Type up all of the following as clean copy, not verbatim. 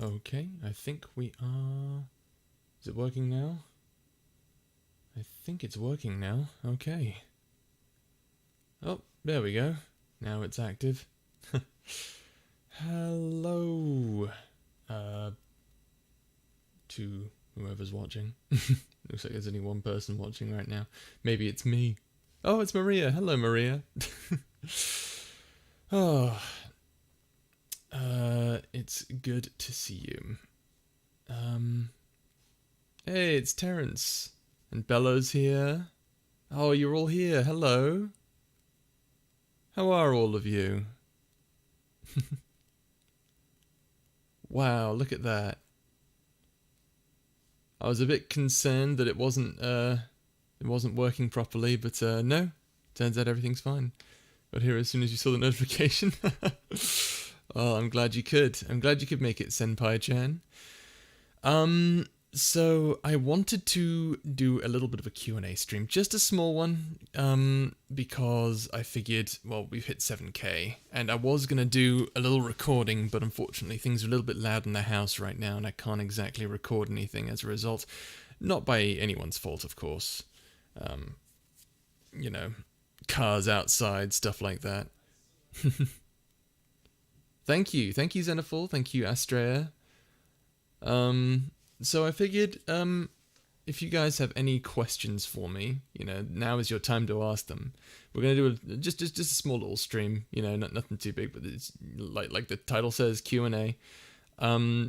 Okay, I think we are... Is it working now? I think it's working now. Okay. Oh, there we go. Now it's active. Hello, to whoever's watching. Looks like there's only one person watching right now. Maybe it's me. Oh, it's Maria. Hello, Maria. Oh, it's good to see you. Hey, it's Terence. And Bello's here. Oh, you're all here. Hello. How are all of you? Wow, look at that. I was a bit concerned that it wasn't working properly, but no. Turns out everything's fine. But here as soon as you saw the notification. Oh, I'm glad you could. I'm glad you could make it, Senpai-chan. So I wanted to do a little bit of a Q&A stream, just a small one, because I figured, well, we've hit 7k, and I was going to do a little recording, but unfortunately things are a little bit loud in the house right now, and I can't exactly record anything as a result. Not by anyone's fault, of course. You know, cars outside, stuff like that. Thank you, Xenophil, thank you, Astrea. So I figured, if you guys have any questions for me, now is your time to ask them. We're gonna do just a small little stream, nothing too big, but it's like the title says, Q&A.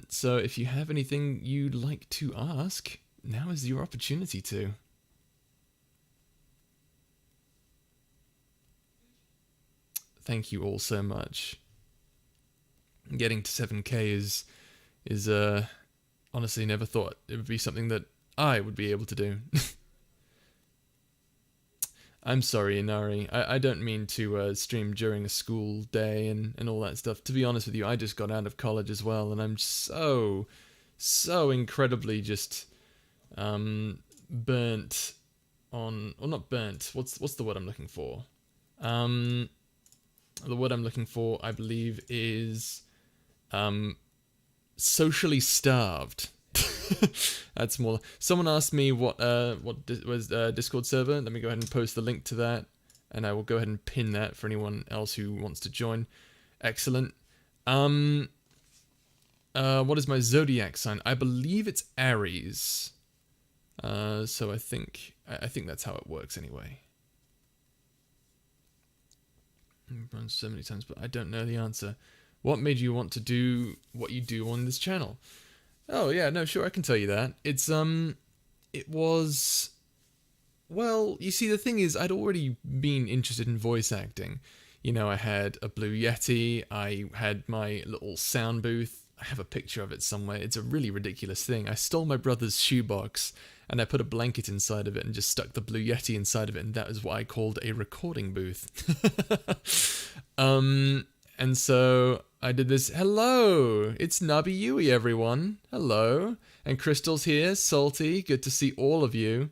So if you have anything you'd like to ask, now is your opportunity to. Thank you all so much. Getting to 7k is honestly never thought it would be something that I would be able to do. I'm sorry, Inari. I don't mean to stream during a school day and all that stuff. To be honest with you, I just got out of college as well, and I'm so incredibly just burnt on, or not burnt. What's the word I'm looking for? The word I'm looking for, I believe, is socially starved. That's more. Someone asked me what was Discord server. Let me go ahead and post the link to that, and I will go ahead and pin that for anyone else who wants to join. Excellent. What is my zodiac sign? I believe it's Aries. So I think that's how it works anyway. I've run so many times, but I don't know the answer. What made you want to do what you do on this channel? Oh yeah, no, sure, I can tell you that. It was, well, you see, the thing is, I'd already been interested in voice acting. I had a Blue Yeti, I had my little sound booth, I have a picture of it somewhere. It's a really ridiculous thing. I stole my brother's shoebox, and I put a blanket inside of it and just stuck the Blue Yeti inside of it, and that is what I called a recording booth. And so I did this. Hello, it's Nabi Yui, everyone. Hello. And Crystal's here, Salty, good to see all of you.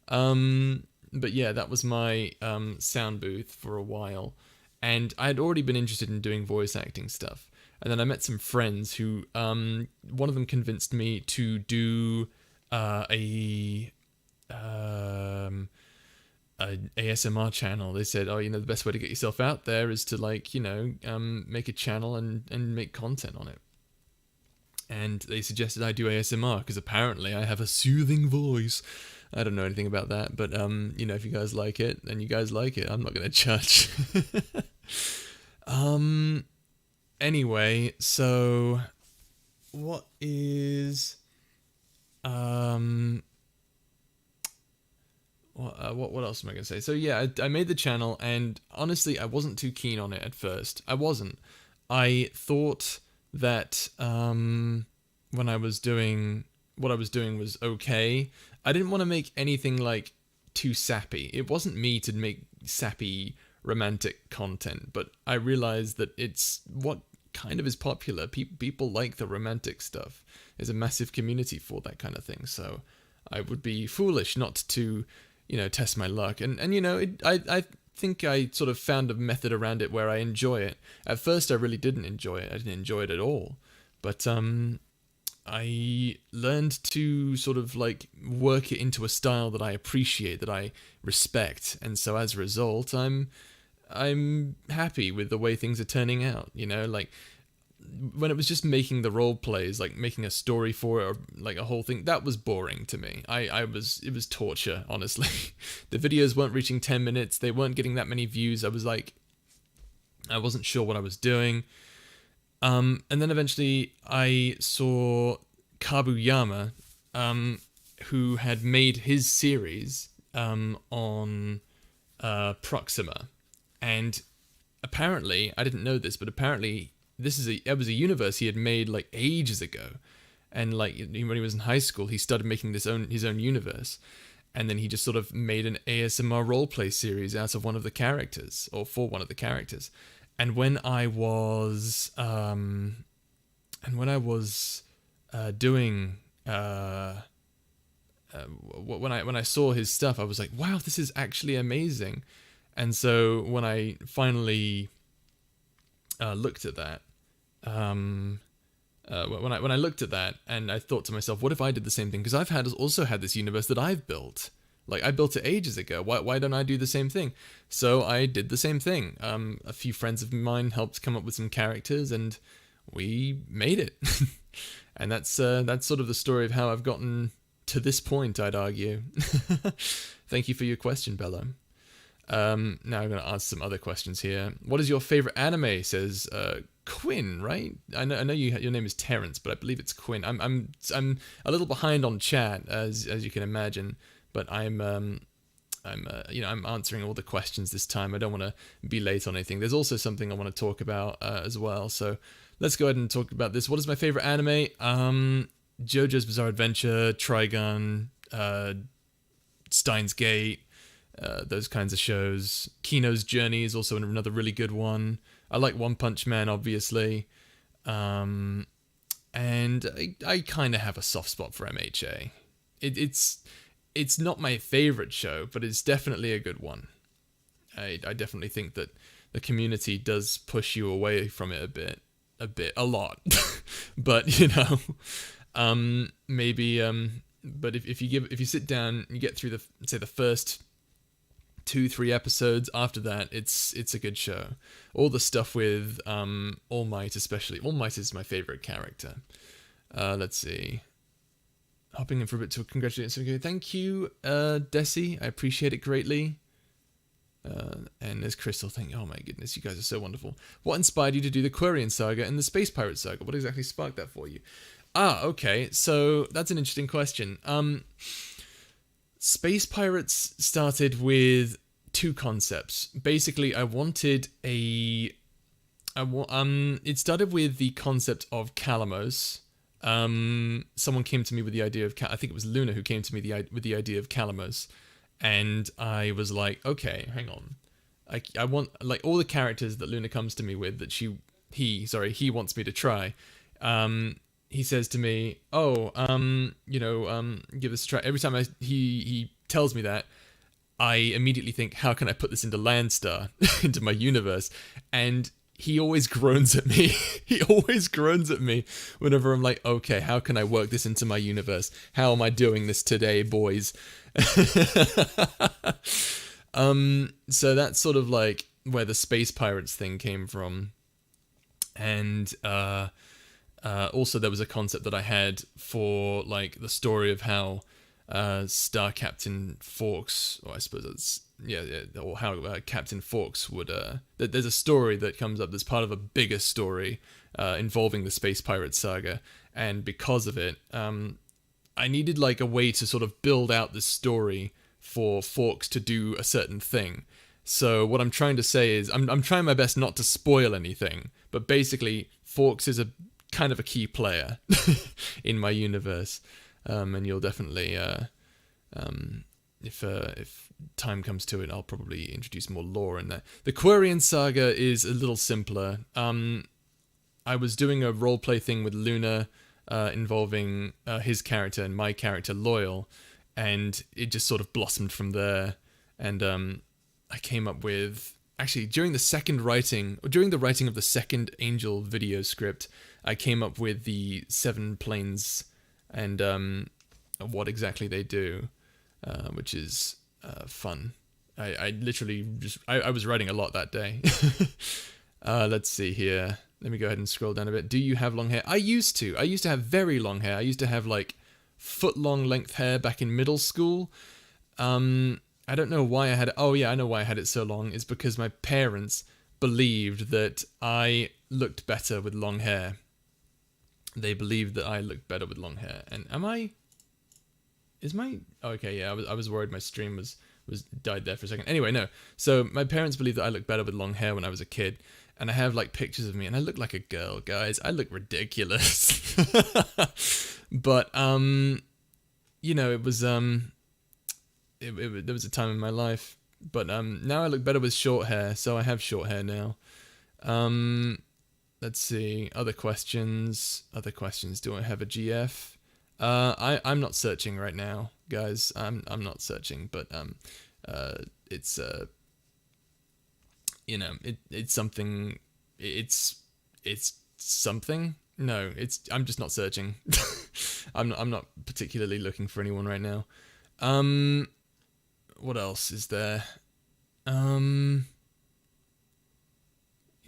But yeah, that was my sound booth for a while. And I had already been interested in doing voice acting stuff. And then I met some friends who, one of them convinced me to do a ASMR channel. They said, oh, the best way to get yourself out there is to make a channel and make content on it. And they suggested I do ASMR because apparently I have a soothing voice. I don't know anything about that, but if you guys like it, then you guys like it. I'm not gonna judge. Anyway, so what is what else am I going to say? So yeah, I made the channel, and honestly, I wasn't too keen on it at first. I wasn't. I thought that when I was doing what I was doing was okay. I didn't want to make anything like too sappy. It wasn't me to make sappy romantic content, but I realized that it's what kind of is popular. People like the romantic stuff. There's a massive community for that kind of thing. So I would be foolish not to test my luck. And I think I sort of found a method around it where I enjoy it. At first, I really didn't enjoy it. I didn't enjoy it at all. But I learned to sort of like work it into a style that I appreciate, that I respect, and so as a result, I'm happy with the way things are turning out. You know, like when it was just making the role plays, like making a story for it, or like a whole thing, that was boring to me. It was torture, honestly. The videos weren't reaching 10 minutes, they weren't getting that many views. I wasn't sure what I was doing. And then eventually I saw Kabuyama, who had made his series on Proxima, and apparently I didn't know this, but apparently it was a universe he had made like ages ago, and like when he was in high school, he started making his own universe, and then he just sort of made an ASMR roleplay series out of one of the characters, or for one of the characters. And when I was doing when I saw his stuff, I was like, wow, this is actually amazing. And so when I finally looked at that, when I looked at that, and I thought to myself, what if I did the same thing? Because also had this universe that I've built. Like, I built it ages ago. Why don't I do the same thing? So I did the same thing. A few friends of mine helped come up with some characters, and we made it. And that's sort of the story of how I've gotten to this point, I'd argue. Thank you for your question, Bella. Now I'm going to ask some other questions here. What is your favorite anime? Says Quinn, right? I know your name is Terrence, but I believe it's Quinn. I'm a little behind on chat, as you can imagine, but I'm answering all the questions this time. I don't want to be late on anything. There's also something I want to talk about as well. So let's go ahead and talk about this. What is my favorite anime? JoJo's Bizarre Adventure, Trigun, Steins Gate. Those kinds of shows. Kino's Journey is also another really good one. I like One Punch Man, obviously. And I kind of have a soft spot for MHA. It's not my favorite show, but it's definitely a good one. I definitely think that the community does push you away from it a lot. But, you know, maybe, but if you sit down and you get through the first 2-3 episodes, after that it's a good show. All the stuff with All Might, especially. All Might is my favorite character. Let's see. Hopping in for a bit to congratulate. Okay, thank you, Desi. I appreciate it greatly. And there's Crystal. Oh my goodness, you guys are so wonderful. What inspired you to do the Quarian Saga and the Space Pirate Saga? What exactly sparked that for you? Okay, so that's an interesting question. Space Pirates started with two concepts. Basically, it started with the concept of Calamos. Someone came to me with the idea of, I think it was Luna who came to me with the idea of Calamos, and I was like, okay, hang on. I want, like, all the characters that Luna comes to me with that he wants me to try. He says to me, give this a try. Every time he tells me that, I immediately think, how can I put this into Landstar, into my universe? And he always groans at me. He always groans at me whenever I'm like, okay, how can I work this into my universe? How am I doing this today, boys? So that's sort of like where the Space Pirates thing came from. And, also, there was a concept that I had for, like, the story of how Star Captain Fawkes, or I suppose it's, or how Captain Fawkes would, there's a story that comes up that's part of a bigger story involving the Space Pirate Saga, and because of it, I needed, like, a way to sort of build out this story for Fawkes to do a certain thing. So what I'm trying to say is, I'm trying my best not to spoil anything, but basically, Fawkes is a kind of a key player in my universe, and you'll definitely, if time comes to it, I'll probably introduce more lore in there. The Quarian Saga is a little simpler. I was doing a roleplay thing with Luna involving his character and my character Loyal, and it just sort of blossomed from there. And I came up with actually during the writing of the second Angel video script, I came up with the 7 planes and what exactly they do, which is fun. I literally I was writing a lot that day. Let's see here. Let me go ahead and scroll down a bit. Do you have long hair? I used to have very long hair. I used to have like foot-long length hair back in middle school. I don't know why I had it. Oh yeah, I know why I had it so long. It's because my parents believed that I looked better with long hair. They believed that I looked better with long hair. And okay, yeah, I was worried my stream was died there for a second. Anyway, no. So my parents believed that I looked better with long hair when I was a kid. And I have like pictures of me and I look like a girl, guys. I look ridiculous. But you know, it was there was a time in my life. But now I look better with short hair, so I have short hair now. Let's see, other questions. Do I have a GF? I'm not searching right now, guys. I'm not searching, but it's you know, it's something. It's something. No, I'm just not searching. I'm not particularly looking for anyone right now. What else is there? You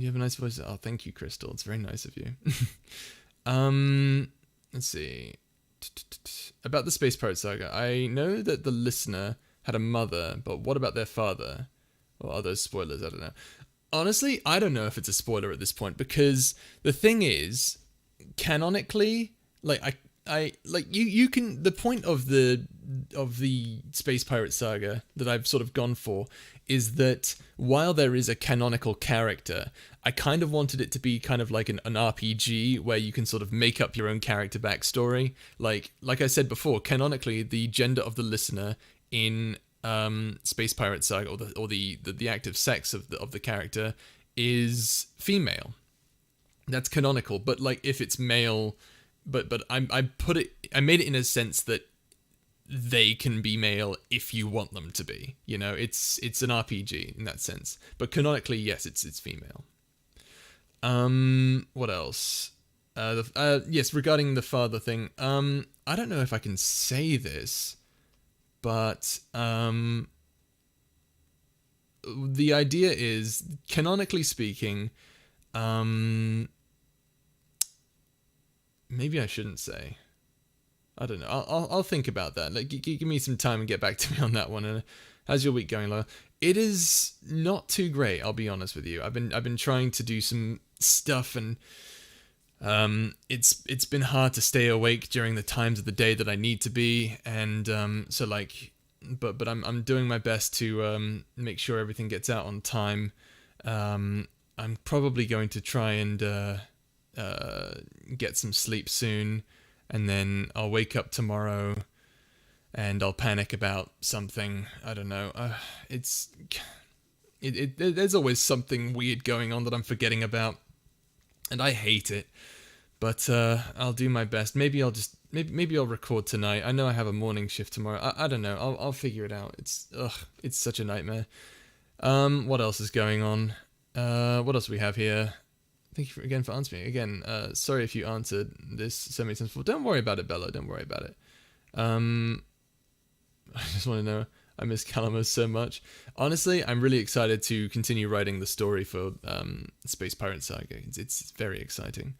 have a nice voice. Oh, thank you, Crystal. It's very nice of you. Let's see. About the Space Pirate Saga. I know that the listener had a mother, but what about their father? Or are those spoilers? I don't know. Honestly, I don't know if it's a spoiler at this point, because the thing is, canonically, like I like you can, the point of the Space Pirate Saga that I've sort of gone for is that while there is a canonical character, I kind of wanted it to be kind of like an RPG where you can sort of make up your own character backstory. Like I said before, canonically the gender of the listener in Space Pirate Saga, or the active sex of the character is female. That's canonical, but like if it's male, but I made it in a sense that they can be male if you want them to be. You know, it's an RPG in that sense. But canonically, yes, it's female. What else? Yes, regarding the father thing. I don't know if I can say this, but the idea is, canonically speaking, maybe I shouldn't say. I don't know. I'll think about that. Like, give me some time and get back to me on that one. And how's your week going, Lola? It is not too great, I'll be honest with you. I've been trying to do some stuff, and it's been hard to stay awake during the times of the day that I need to be, and so like, but I'm doing my best to make sure everything gets out on time. I'm probably going to try and get some sleep soon. And then I'll wake up tomorrow and I'll panic about something. I don't know. There's always something weird going on that I'm forgetting about. And I hate it. But I'll do my best. Maybe I'll record tonight. I know I have a morning shift tomorrow. I don't know. I'll figure it out. It's such a nightmare. What else is going on? What else do we have here? Thank you again for answering. Again, sorry if you answered this so many times before. Don't worry about it, Bella. Don't worry about it. I just want to know. I miss Calamos so much. Honestly, I'm really excited to continue writing the story for Space Pirate Saga. It's very exciting.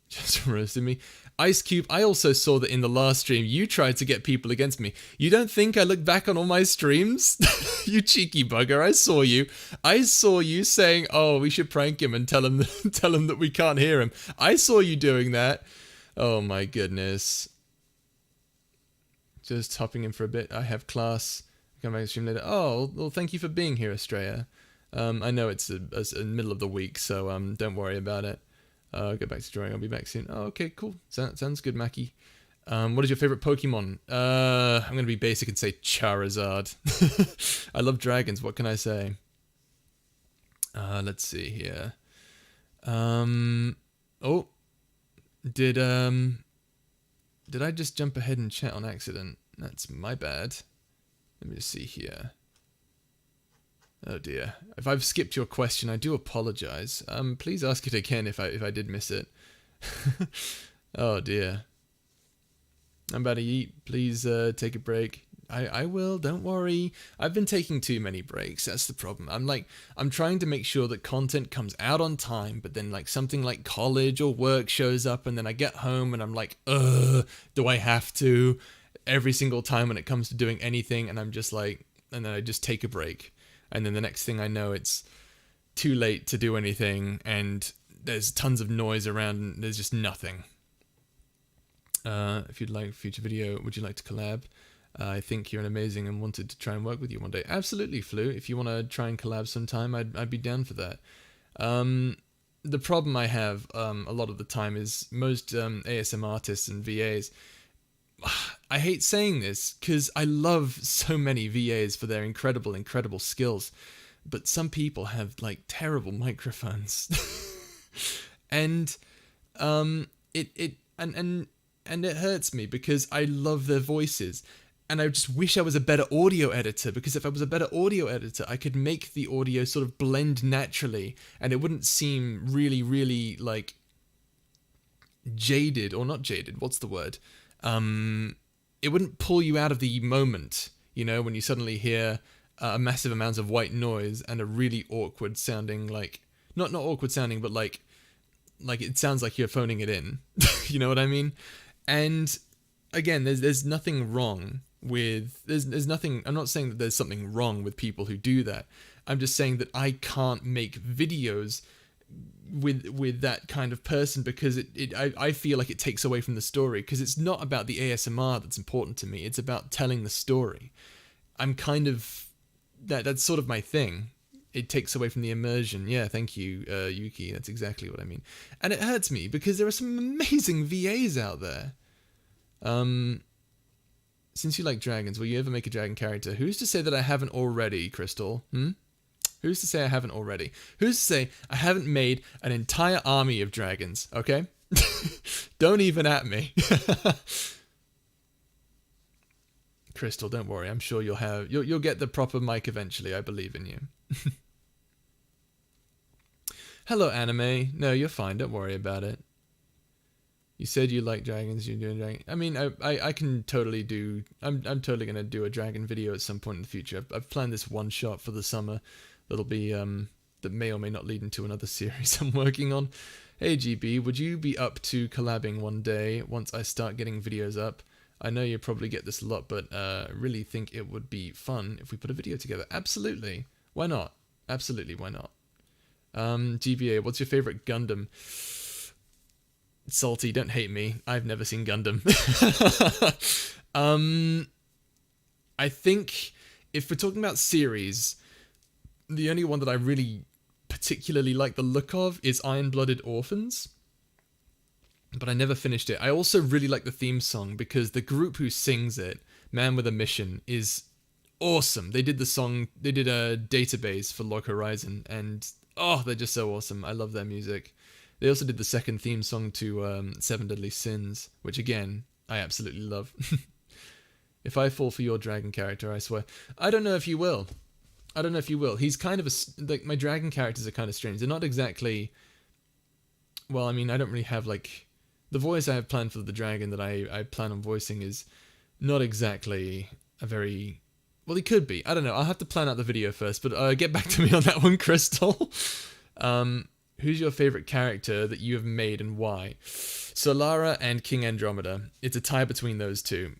Just roasted me. Ice Cube, I also saw that in the last stream you tried to get people against me. You don't think I look back on all my streams? You cheeky bugger, I saw you. I saw you saying, oh, we should prank him and tell him that we can't hear him. I saw you doing that. Oh my goodness. Just hopping in for a bit. I have class. Come back to stream later. Oh, well, thank you for being here, Estrella. I know it's the middle of the week, so don't worry about it. Go back to drawing. I'll be back soon. Oh, okay, cool. Sounds good, Mackie. What is your favorite Pokemon? I'm going to be basic and say Charizard. I love dragons. What can I say? Let's see here. Oh, did I just jump ahead and chat on accident? That's my bad. Let me just see here. Oh dear. If I've skipped your question, I do apologize. Please ask it again if I did miss it. Oh dear. I'm about to eat. Please take a break. I will, don't worry. I've been taking too many breaks. That's the problem. I'm trying to make sure that content comes out on time, but then like something like college or work shows up and then I get home and I'm like, do I have to? Every single time when it comes to doing anything, and I'm just like, and then I just take a break. And then the next thing I know, it's too late to do anything and there's tons of noise around and there's just nothing. If you'd like a future video, would you like to collab? I think you're an amazing and wanted to try and work with you one day. Absolutely, Flu. If you want to try and collab sometime, I'd be down for that. The problem I have a lot of the time is most ASM artists and VAs. I hate saying this because I love so many VAs for their incredible skills, but some people have like terrible microphones, and it hurts me because I love their voices. And I just wish I was a better audio editor, because if I was a better audio editor, I could make the audio sort of blend naturally and it wouldn't seem really like jaded, or not jaded, what's the word? It wouldn't pull you out of the moment, you know, when you suddenly hear a massive amount of white noise and a really awkward sounding, like, not awkward sounding, but like it sounds like you're phoning it in. You know what I mean? And again, there's nothing wrong with, there's nothing, I'm not saying that there's something wrong with people who do that. I'm just saying that I can't make videos with that kind of person, because I feel like it takes away from the story, because it's not about the ASMR that's important to me, it's about telling the story. I'm kind of, that's sort of my thing. It takes away from the immersion. Yeah, thank you, Yuki, that's exactly what I mean. And it hurts me because there are some amazing VAs out there. Since you like dragons, will you ever make a dragon character? Who's to say that I haven't already, Crystal? Who's to say I haven't already? Who's to say I haven't made an entire army of dragons, okay? Don't even at me. Crystal, don't worry. I'm sure you'll get the proper mic eventually. I believe in you. Hello, anime. No, you're fine. Don't worry about it. You said you like dragons. You're doing dragon. I mean, I can totally do. I'm totally gonna do a dragon video at some point in the future. I've planned this one shot for the summer. That'll be that may or may not lead into another series I'm working on. Hey GB, would you be up to collabing one day once I start getting videos up? I know you probably get this a lot, but really think it would be fun if we put a video together. Absolutely. Why not? Absolutely, why not? GBA, what's your favorite Gundam? Salty, don't hate me. I've never seen Gundam. I think if we're talking about series, the only one that I really particularly like the look of is Iron-Blooded Orphans. But I never finished it. I also really like the theme song because the group who sings it, Man with a Mission, is awesome. They did the song, they did a database for Log Horizon, and oh, they're just so awesome. I love their music. They also did the second theme song to Seven Deadly Sins, which again, I absolutely love. If I fall for your dragon character, I swear. I don't know if you will. I don't know if you will. He's kind of like, my dragon characters are kind of strange. They're not exactly, well, I mean, I don't really have like, the voice I have planned for the dragon that I plan on voicing is not exactly a very, well, he could be. I don't know. I'll have to plan out the video first, but get back to me on that one, Crystal. Who's your favorite character that you have made and why? Solara and King Andromeda. It's a tie between those two.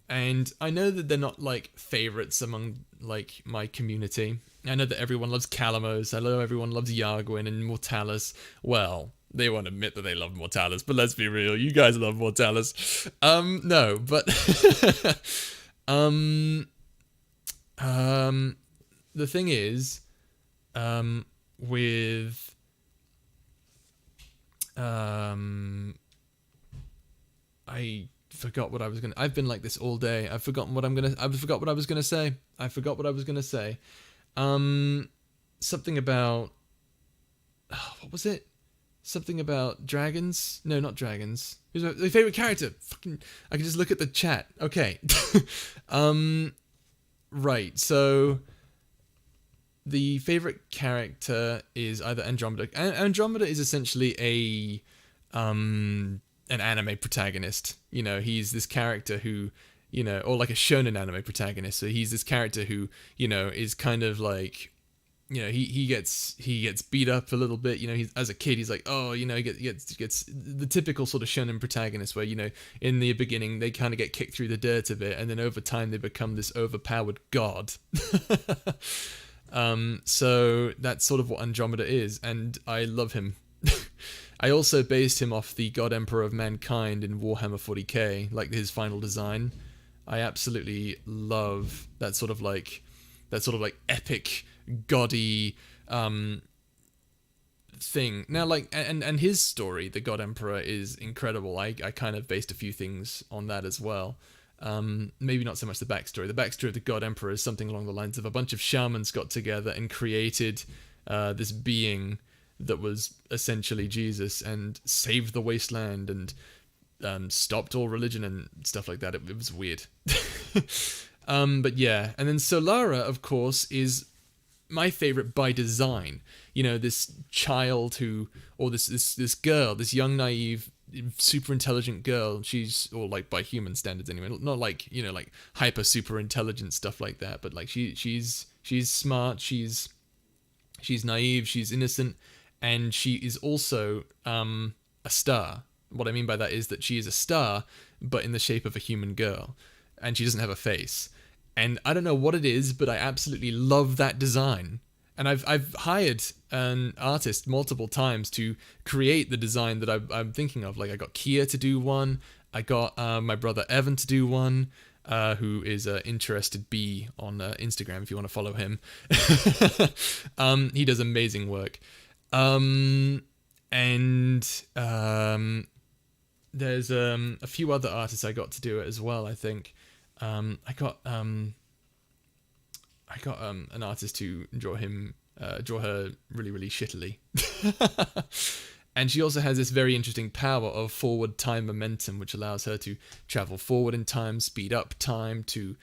And I know that they're not like favorites among like my community. I know that everyone loves Calamos. I know everyone loves Yargwin and Mortalis. Well, they won't admit that they love Mortalis, but let's be real. You guys love Mortalis. No, but the thing is, with I forgot what I was gonna. I've been like this all day. I've forgotten what I'm gonna. I forgot what I was gonna say. I forgot what I was gonna say. Something about. Oh, what was it? Something about dragons? No, not dragons. Who's my favorite character? Fucking. I can just look at the chat. Okay. Right. So. the favorite character is either Andromeda. Andromeda is essentially an anime protagonist. You know, he's this character who, you know, or like a shonen anime protagonist. So he's this character who, you know, is kind of like, you know, he gets beat up a little bit. You know, he's, as a kid, he's like, oh, you know, he gets the typical sort of shonen protagonist where, you know, in the beginning they kind of get kicked through the dirt a bit, and then over time they become this overpowered god. So that's sort of what Andromeda is, and I love him. I also based him off the God Emperor of Mankind in Warhammer 40k, like his final design. I absolutely love that sort of like epic, gaudy thing. Now, like, and his story, the God Emperor, is incredible. I kind of based a few things on that as well. Maybe not so much the backstory. The backstory of the God Emperor is something along the lines of a bunch of shamans got together and created this being that was essentially Jesus and saved the wasteland and stopped all religion and stuff like that. It was weird. But yeah, and then Solara, of course, is my favorite by design. You know, this child who, or this girl, this young, naive, super intelligent girl. She's, or like by human standards anyway, not like, you know, like hyper super intelligent stuff like that, but like she's smart, she's naive, she's innocent, and she is also a star. What I mean by that is that she is a star, but in the shape of a human girl, and she doesn't have a face. And I don't know what it is, but I absolutely love that design. And I've hired an artist multiple times to create the design that I'm thinking of. Like, I got Kia to do one. I got my brother Evan to do one, who is Interested Bee on Instagram if you want to follow him. He does amazing work. And there's a few other artists I got to do it as well, I think. I got an artist to draw her really, really shittily. And she also has this very interesting power of forward time momentum, which allows her to travel forward in time, speed up time, to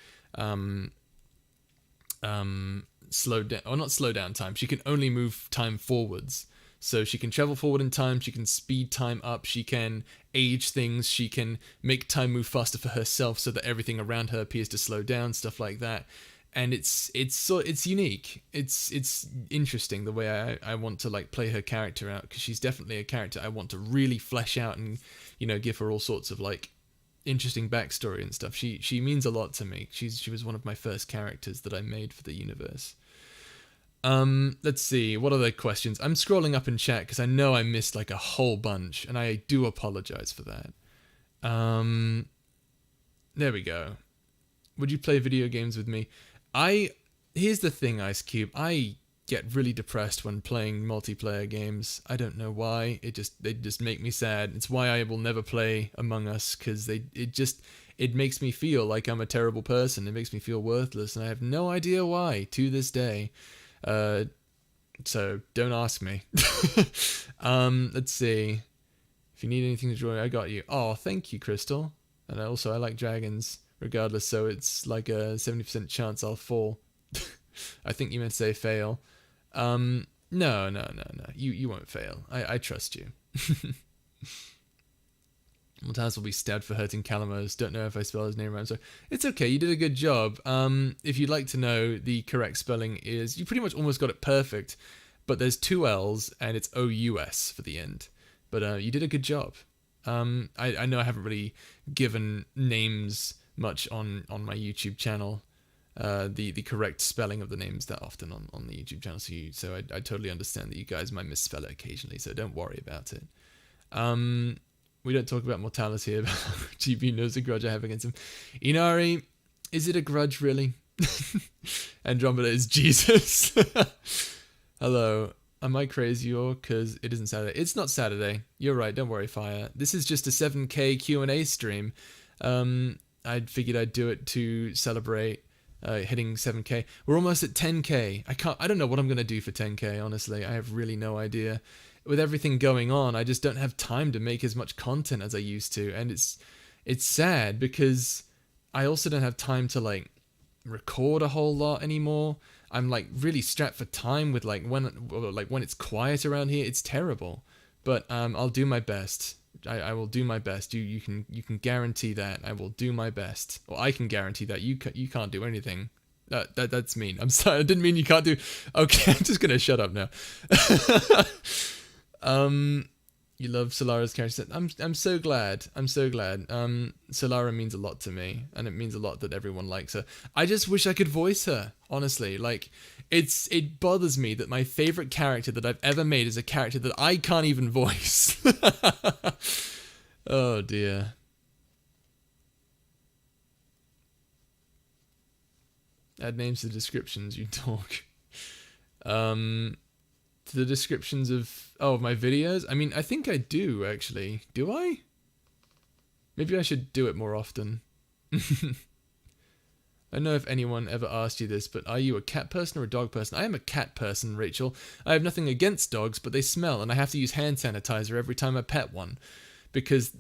slow down, or not slow down time. She can only move time forwards. So she can travel forward in time, she can speed time up, she can age things, she can make time move faster for herself so that everything around her appears to slow down, stuff like that. And it's unique. It's interesting the way I want to like play her character out, because she's definitely a character I want to really flesh out and, you know, give her all sorts of like interesting backstory and stuff. She means a lot to me. She was one of my first characters that I made for the universe. Let's see, what other questions? I'm scrolling up in chat because I know I missed like a whole bunch, and I do apologize for that. There we go. Would you play video games with me? Here's the thing, Ice Cube. I get really depressed when playing multiplayer games. I don't know why. They just make me sad. It's why I will never play Among Us, because it makes me feel like I'm a terrible person. It makes me feel worthless, and I have no idea why to this day. So don't ask me. Let's see. If you need anything to draw, I got you. Oh, thank you, Crystal. And I like dragons regardless, so it's like a 70% chance I'll fall. I think you meant to say fail. No. You won't fail. I trust you. Multaz will be stabbed for hurting Calamos. Don't know if I spell his name right. So it's okay. You did a good job. If you'd like to know, the correct spelling is, you pretty much almost got it perfect, but there's 2 L's and it's O-U-S for the end. But you did a good job. I know I haven't really given names much on my YouTube channel, the correct spelling of the names that often on the YouTube channel. So I totally understand that you guys might misspell it occasionally. So don't worry about it. We don't talk about mortality here, but GB knows a grudge I have against him. Inari, is it a grudge, really? Andromeda is Jesus. Hello. Am I crazy or because it isn't Saturday? It's not Saturday. You're right. Don't worry, Fire. This is just a 7K Q&A stream. I figured I'd do it to celebrate hitting 7K. We're almost at 10K. I don't know what I'm going to do for 10K, honestly. I have really no idea. With everything going on, I just don't have time to make as much content as I used to, and it's sad because I also don't have time to like record a whole lot anymore. I'm like really strapped for time with like when it's quiet around here. It's terrible, but I'll do my best. I will do my best. You can guarantee that I will do my best, or I can guarantee that you can't do anything. That's mean. I'm sorry. I didn't mean you can't do. Okay, I'm just gonna shut up now. You love Solara's character. I'm so glad. I'm so glad. Solara means a lot to me, and it means a lot that everyone likes her. I just wish I could voice her. Honestly, like it bothers me that my favorite character that I've ever made is a character that I can't even voice. Oh dear. Add names to descriptions. You talk. To the descriptions of my videos. I mean, I think I do actually. Do I? Maybe I should do it more often. I don't know if anyone ever asked you this, but are you a cat person or a dog person? I am a cat person, Rachel. I have nothing against dogs, but they smell, and I have to use hand sanitizer every time I pet one, because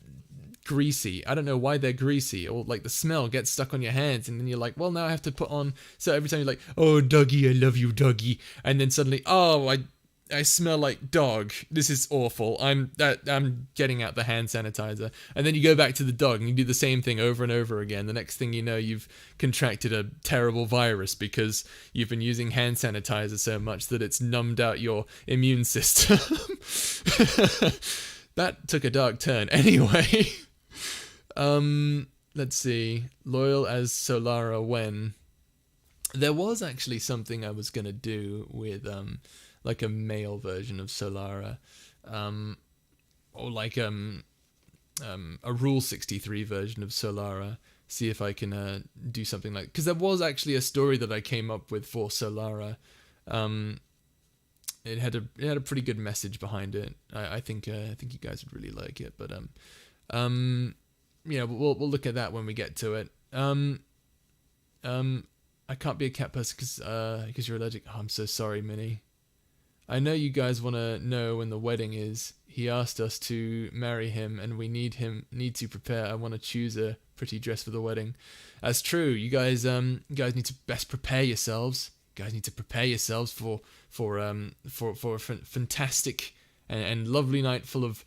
greasy. I don't know why they're greasy, or like the smell gets stuck on your hands, and then you're like, well, now I have to put on. So every time you're like, oh, doggy, I love you, doggy, and then suddenly, oh, I smell like dog. This is awful. I'm getting out the hand sanitizer. And then you go back to the dog and you do the same thing over and over again. The next thing you know, you've contracted a terrible virus because you've been using hand sanitizer so much that it's numbed out your immune system. That took a dark turn. Anyway, let's see. Loyal as Solara when? There was actually something I was going to do with like a male version of Solara, or like a Rule 63 version of Solara. See if I can do something like, because there was actually a story that I came up with for Solara. It had a pretty good message behind it. I think you guys would really like it. But yeah, we'll look at that when we get to it. I can't be a cat person because you're allergic. Oh, I'm so sorry, Minnie. I know you guys want to know when the wedding is. He asked us to marry him, and we need to prepare. I want to choose a pretty dress for the wedding. That's true. You guys need to best prepare yourselves. You guys need to prepare yourselves for a fantastic and lovely night full of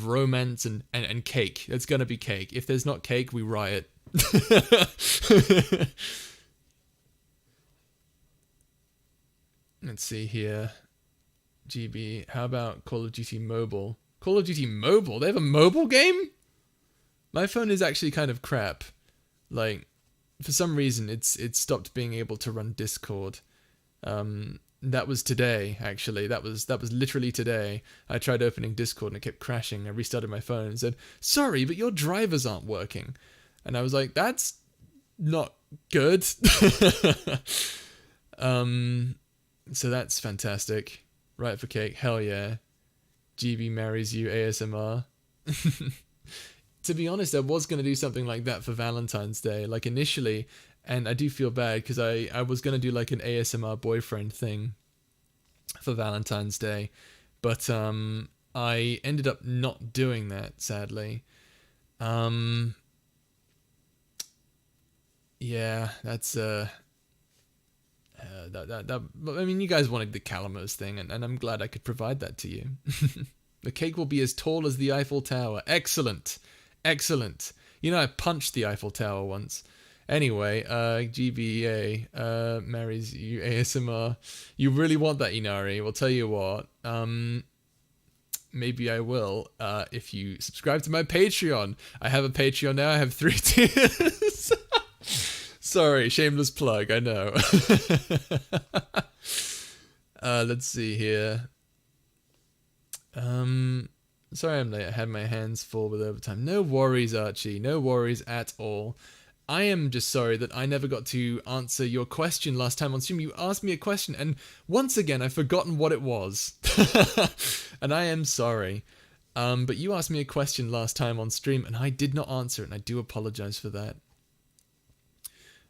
romance and cake. It's gonna be cake. If there's not cake, we riot. Let's see here. GB, how about Call of Duty Mobile? Call of Duty Mobile? They have a mobile game? My phone is actually kind of crap. Like, for some reason, it's stopped being able to run Discord. That was today, actually. That was literally today. I tried opening Discord and it kept crashing. I restarted my phone and said, sorry, but your drivers aren't working. And I was like, that's not good. So that's fantastic. Right for cake, hell yeah. GB marries you ASMR. To be honest, I was going to do something like that for Valentine's Day, like initially, and I do feel bad because I was going to do like an ASMR boyfriend thing for Valentine's Day, but I ended up not doing that, sadly. Yeah, that's I mean, you guys wanted the Calamos thing, and I'm glad I could provide that to you. The cake will be as tall as the Eiffel Tower. Excellent. Excellent. You know, I punched the Eiffel Tower once. Anyway, GBA marries you ASMR. You really want that, Inari? Well, tell you what. Maybe I will if you subscribe to my Patreon. I have a Patreon now. I have 3 tiers. Sorry, shameless plug, I know. Let's see here. Sorry I'm late. I had my hands full with overtime. No worries, Archie. No worries at all. I am just sorry that I never got to answer your question last time on stream. You asked me a question, and once again, I've forgotten what it was. And I am sorry. But you asked me a question last time on stream, and I did not answer it, and I do apologize for that.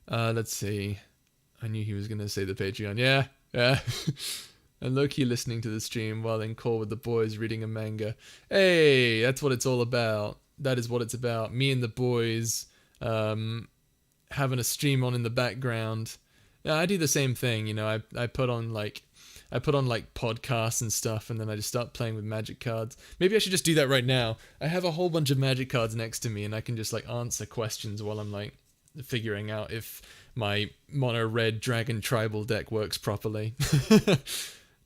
Let's see. I knew he was going to say the Patreon. Yeah. And Loki listening to the stream while in call with the boys reading a manga. Hey, that's what it's all about. That is what it's about. Me and the boys having a stream on in the background, Yeah, I do the same thing. I put on like podcasts and stuff, and then I just start playing with magic cards. Maybe I should just do that right now. I have a whole bunch of magic cards next to me, and I can just like answer questions while I'm like figuring out if my mono red dragon tribal deck works properly.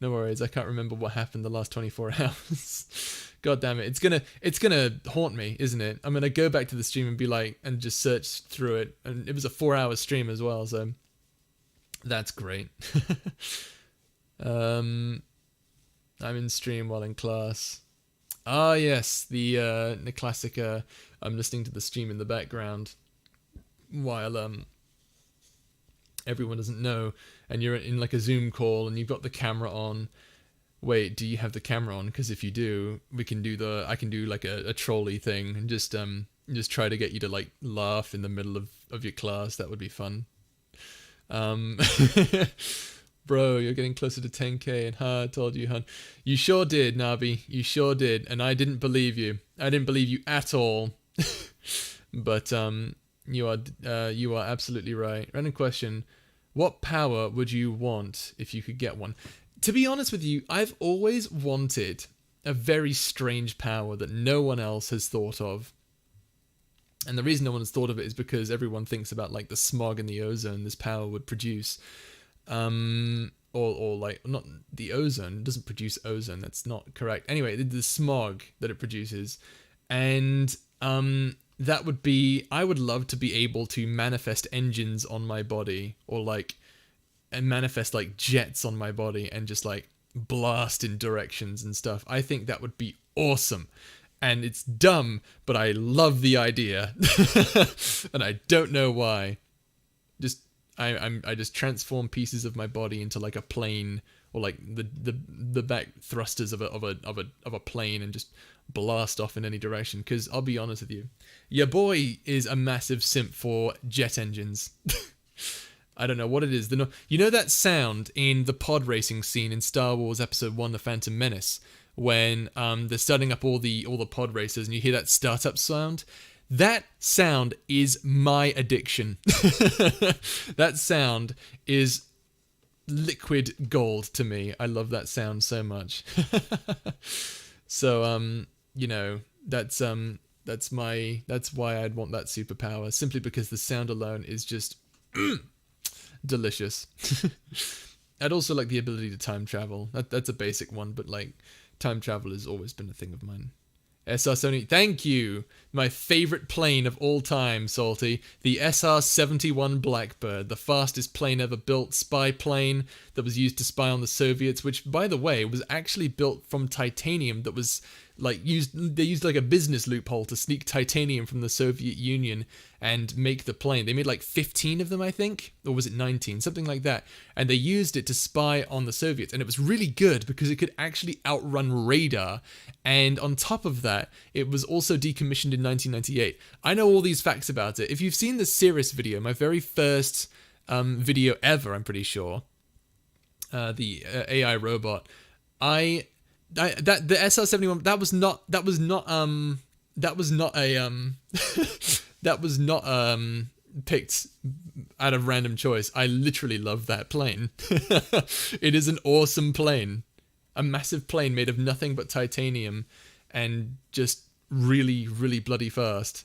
No worries, I can't remember what happened the last 24 hours. God damn it. It's gonna haunt me, isn't it? I'm gonna go back to the stream and be like, and just search through it. And it was a 4-hour stream as well, so that's great. I'm in stream while in class. Ah, yes, the classic. I'm listening to the stream in the background while everyone doesn't know, and you're in like a Zoom call and you've got the camera on. Wait, do you have the camera on? Because if you do, I can do like a trolley thing and just try to get you to like laugh in the middle of your class. That would be fun. Bro, you're getting closer to 10k, and I told you, hun. You sure did, Nabi. You sure did, and I didn't believe you. I didn't believe you at all. But you are absolutely right. Random question: what power would you want if you could get one? To be honest with you, I've always wanted a very strange power that no one else has thought of. And the reason no one has thought of it is because everyone thinks about like the smog and the ozone this power would produce. Or like, not the ozone, it doesn't produce ozone, that's not correct. Anyway, the smog that it produces. And that would be, I would love to be able to manifest engines on my body, or like, and manifest like jets on my body and just like blast in directions and stuff. I think that would be awesome. And it's dumb, but I love the idea. And I don't know why. I just transform pieces of my body into like a plane, or like the back thrusters of a plane, and just blast off in any direction. Because I'll be honest with you, your boy is a massive simp for jet engines. I don't know what it is. You know that sound in the pod racing scene in Star Wars Episode 1: The Phantom Menace, when they're starting up all the pod racers, and you hear that startup sound? That sound is my addiction. That sound is liquid gold to me. I love that sound so much. So that's why I'd want that superpower, simply because the sound alone is just delicious. I'd also like the ability to time travel. That's a basic one, but like time travel has always been a thing of mine. SR Sony, thank you. My favorite plane of all time, Salty. The SR-71 Blackbird, the fastest plane ever built, spy plane that was used to spy on the Soviets, which, by the way, was actually built from titanium that was like they used like a business loophole to sneak titanium from the Soviet Union and make the plane. They made like 15 of them, I think, or was it 19, something like that, and they used it to spy on the Soviets, and it was really good because it could actually outrun radar. And on top of that, it was also decommissioned in 1998. I know all these facts about it. If you've seen the Cirrus video, my very first video ever, I'm pretty sure, the AI robot, the SR-71, that was not picked out of random choice. I literally love that plane. It is an awesome plane. A massive plane made of nothing but titanium and just really, really bloody fast.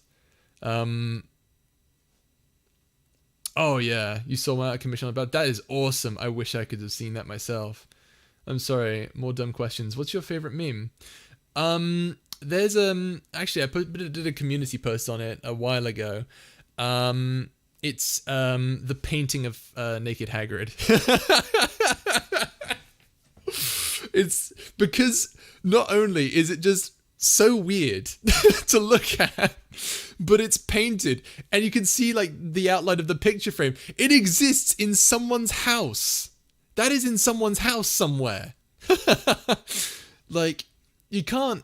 Oh yeah, you saw my commission about that. Is awesome. I wish I could have seen that myself. I'm sorry, more dumb questions. What's your favorite meme? There's actually I did a community post on it a while ago. It's the painting of naked Hagrid. It's because not only is it just so weird to look at, but it's painted and you can see like the outline of the picture frame. It exists in someone's house. That is in someone's house somewhere. Like, you can't.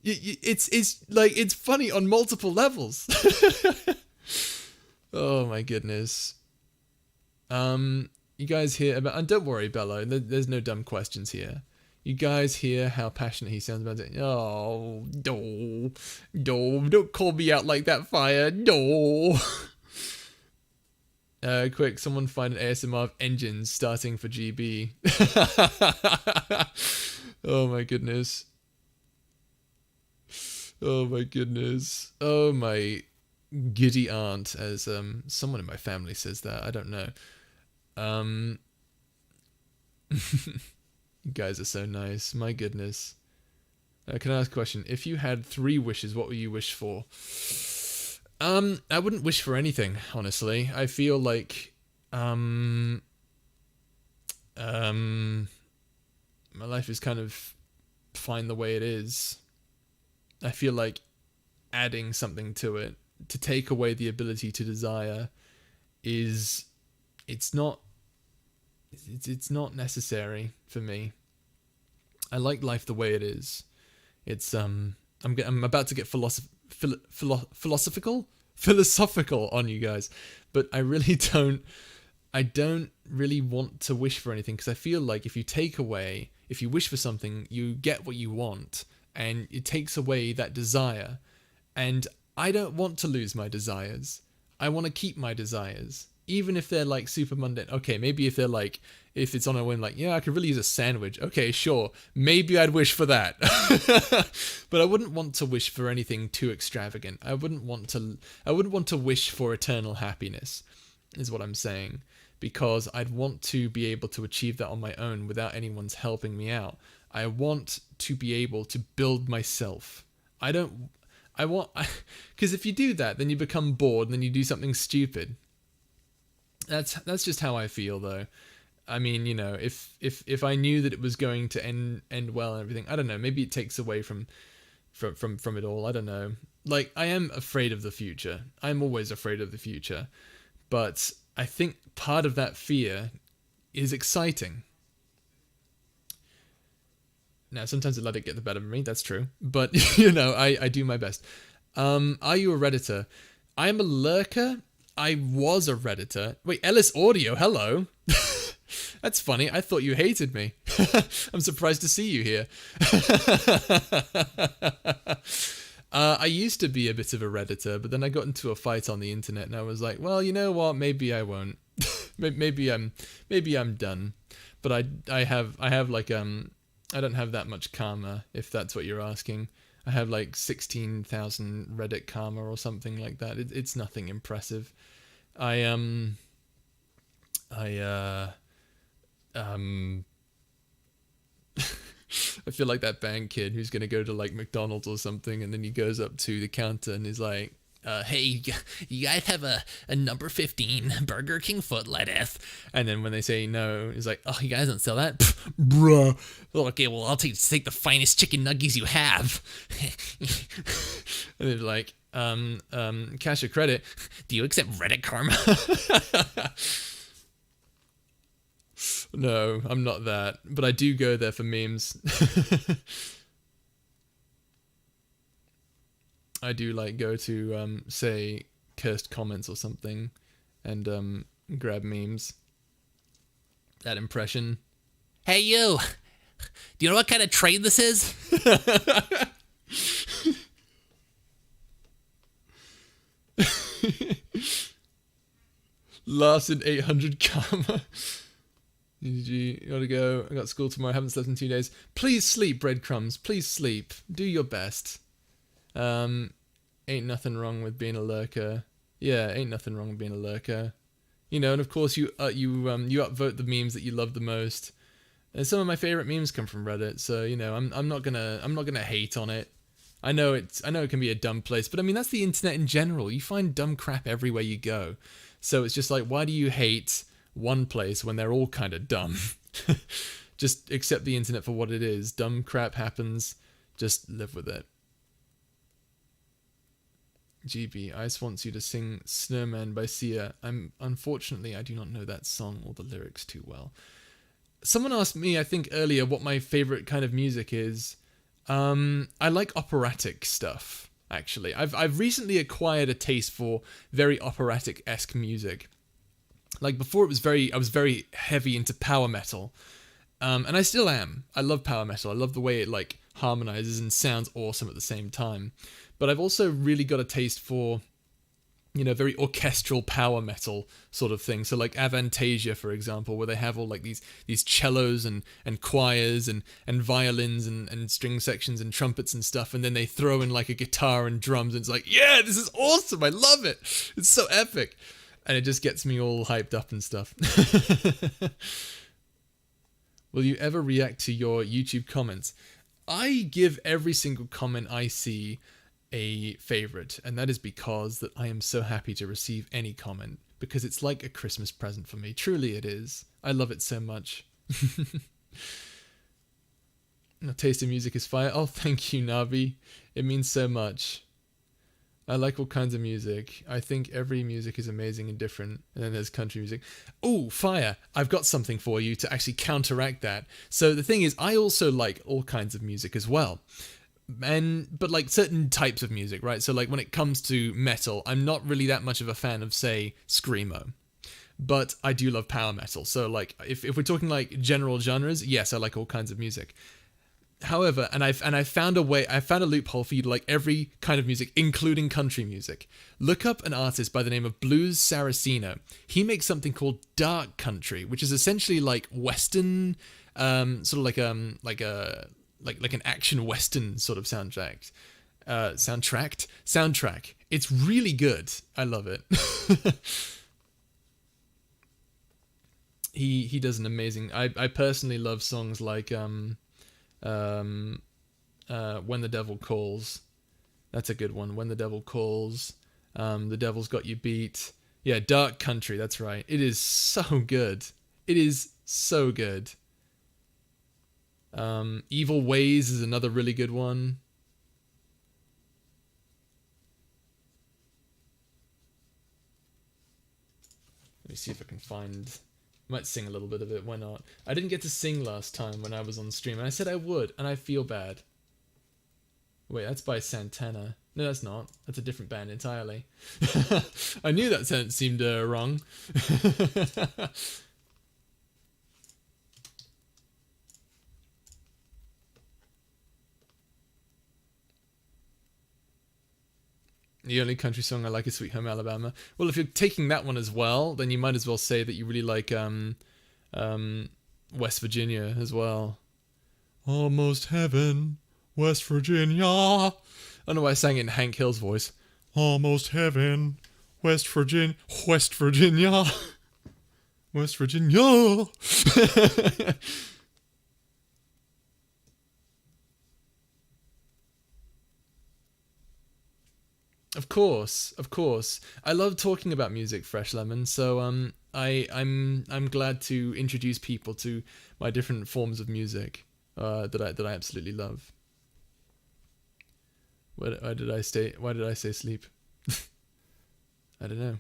It's like, it's funny on multiple levels. Oh my goodness. You guys hear about? And don't worry, Bello. There's no dumb questions here. You guys hear how passionate he sounds about it? Oh, no, don't call me out like that, Fire. No. Quick, someone find an ASMR of engines starting for GB. Oh my goodness. Oh my goodness. Oh my giddy aunt, as someone in my family says that. I don't know. Um, you guys are so nice. My goodness. Can I ask a question? If you had 3 wishes, what would you wish for? I wouldn't wish for anything, honestly. I feel like, my life is kind of fine the way it is. I feel like adding something to it, to take away the ability to desire, is, it's not, it's not necessary for me. I like life the way it is. It's I'm about to get philosophical on you guys, but I really don't. I don't really want to wish for anything, because I feel like if you wish for something, you get what you want, and it takes away that desire. And I don't want to lose my desires. I want to keep my desires, even if they're like super mundane. Okay, maybe if they're like, if it's on a whim, like, yeah, I could really use a sandwich. Okay, sure, maybe I'd wish for that. But I wouldn't want to wish for anything too extravagant. I wouldn't want to wish for eternal happiness, is what I'm saying, because I'd want to be able to achieve that on my own without anyone's helping me out. I want to be able to build myself. Because if you do that, then you become bored and then you do something stupid. That's just how I feel, though. I mean, you know, if I knew that it was going to end well and everything, I don't know, maybe it takes away from it all. I don't know. Like, I am afraid of the future. I'm always afraid of the future. But I think part of that fear is exciting. Now, sometimes I let it get the better of me, that's true. But, you know, I do my best. Are you a Redditor? I'm a lurker. I was a Redditor. Wait, Ellis Audio, hello. That's funny. I thought you hated me. I'm surprised to see you here. I used to be a bit of a Redditor, but then I got into a fight on the internet, and I was like, well, you know what? Maybe I won't. maybe I'm done. But I have like I don't have that much karma, if that's what you're asking. I have like 16,000 Reddit karma or something like that. It's nothing impressive. I I feel like that band kid who's gonna go to like McDonald's or something, and then he goes up to the counter and is like, hey, you guys have a number 15 Burger King foot lettuce? And then when they say no, he's like, oh, you guys don't sell that? Pff, bruh. Well, okay, well, I'll take the finest chicken nuggets you have. And they're like, cash or credit? Do you accept Reddit karma? No, I'm not that, but I do go there for memes. I do like go to say cursed comments or something and grab memes. That impression. Hey you! Do you know what kind of trade this is? Larson 800 karma. You gotta go. I got school tomorrow. I haven't slept in 2 days. Please sleep, breadcrumbs. Please sleep. Do your best. Ain't nothing wrong with being a lurker. Yeah, ain't nothing wrong with being a lurker. You know, and of course you upvote the memes that you love the most. And some of my favorite memes come from Reddit, so you know, I'm not gonna hate on it. I know it can be a dumb place, but I mean that's the internet in general. You find dumb crap everywhere you go. So it's just like, why do you hate one place when they're all kind of dumb? Just accept the internet for what it is. Dumb crap happens. Just live with it. GB, Ice wants you to sing Snowman by Sia. Unfortunately, I do not know that song or the lyrics too well. Someone asked me, I think earlier, what my favorite kind of music is. I like operatic stuff, actually. I've recently acquired a taste for very operatic-esque music. Like before, I was very heavy into power metal, and I still am. I love power metal. I love the way it like harmonizes and sounds awesome at the same time. But I've also really got a taste for very orchestral power metal sort of thing. So like Avantasia, for example, where they have all like these cellos and choirs and violins and string sections and trumpets and stuff, and then they throw in like a guitar and drums, and it's like, yeah, this is awesome, I love it, it's so epic, and it just gets me all hyped up and stuff. Will you ever react to your YouTube comments? I give every single comment I see a favorite, and that is because that I am so happy to receive any comment, because it's like a Christmas present for me. Truly it is. I love it so much. Taste of music is fire. Oh, thank you, Navi. It means so much. I like all kinds of music. I think every music is amazing and different. And then there's country music. Oh, fire. I've got something for you to actually counteract that. So the thing is, I also like all kinds of music as well. But like certain types of music, right? So like when it comes to metal, I'm not really that much of a fan of, say, screamo. But I do love power metal. So like if we're talking like general genres, yes, I like all kinds of music. However, and I found a loophole for you to like every kind of music, including country music. Look up an artist by the name of Blues Saraceno. He makes something called dark country, which is essentially like Western, sort of like an action Western sort of soundtrack. Soundtrack. It's really good. I love it. He does an amazing. I personally love songs like When the Devil Calls. That's a good one. When the Devil Calls. The Devil's Got You Beat. Yeah, Dark Country, that's right. It is so good. It is so good. Evil Ways is another really good one. Let me see if I can find... I might sing a little bit of it, why not? I didn't get to sing last time when I was on stream, and I said I would, and I feel bad. Wait, that's by Santana. No, that's not. That's a different band entirely. I knew that sentence seemed wrong. The only country song I like is Sweet Home Alabama. Well, if you're taking that one as well, then you might as well say that you really like West Virginia as well. Almost Heaven, West Virginia. I don't know why I sang it in Hank Hill's voice. Almost Heaven, West Virginia. West Virginia. West Virginia. Of course, of course. I love talking about music, Fresh Lemon. So I'm glad to introduce people to my different forms of music that I absolutely love. Why did I say sleep? I don't know.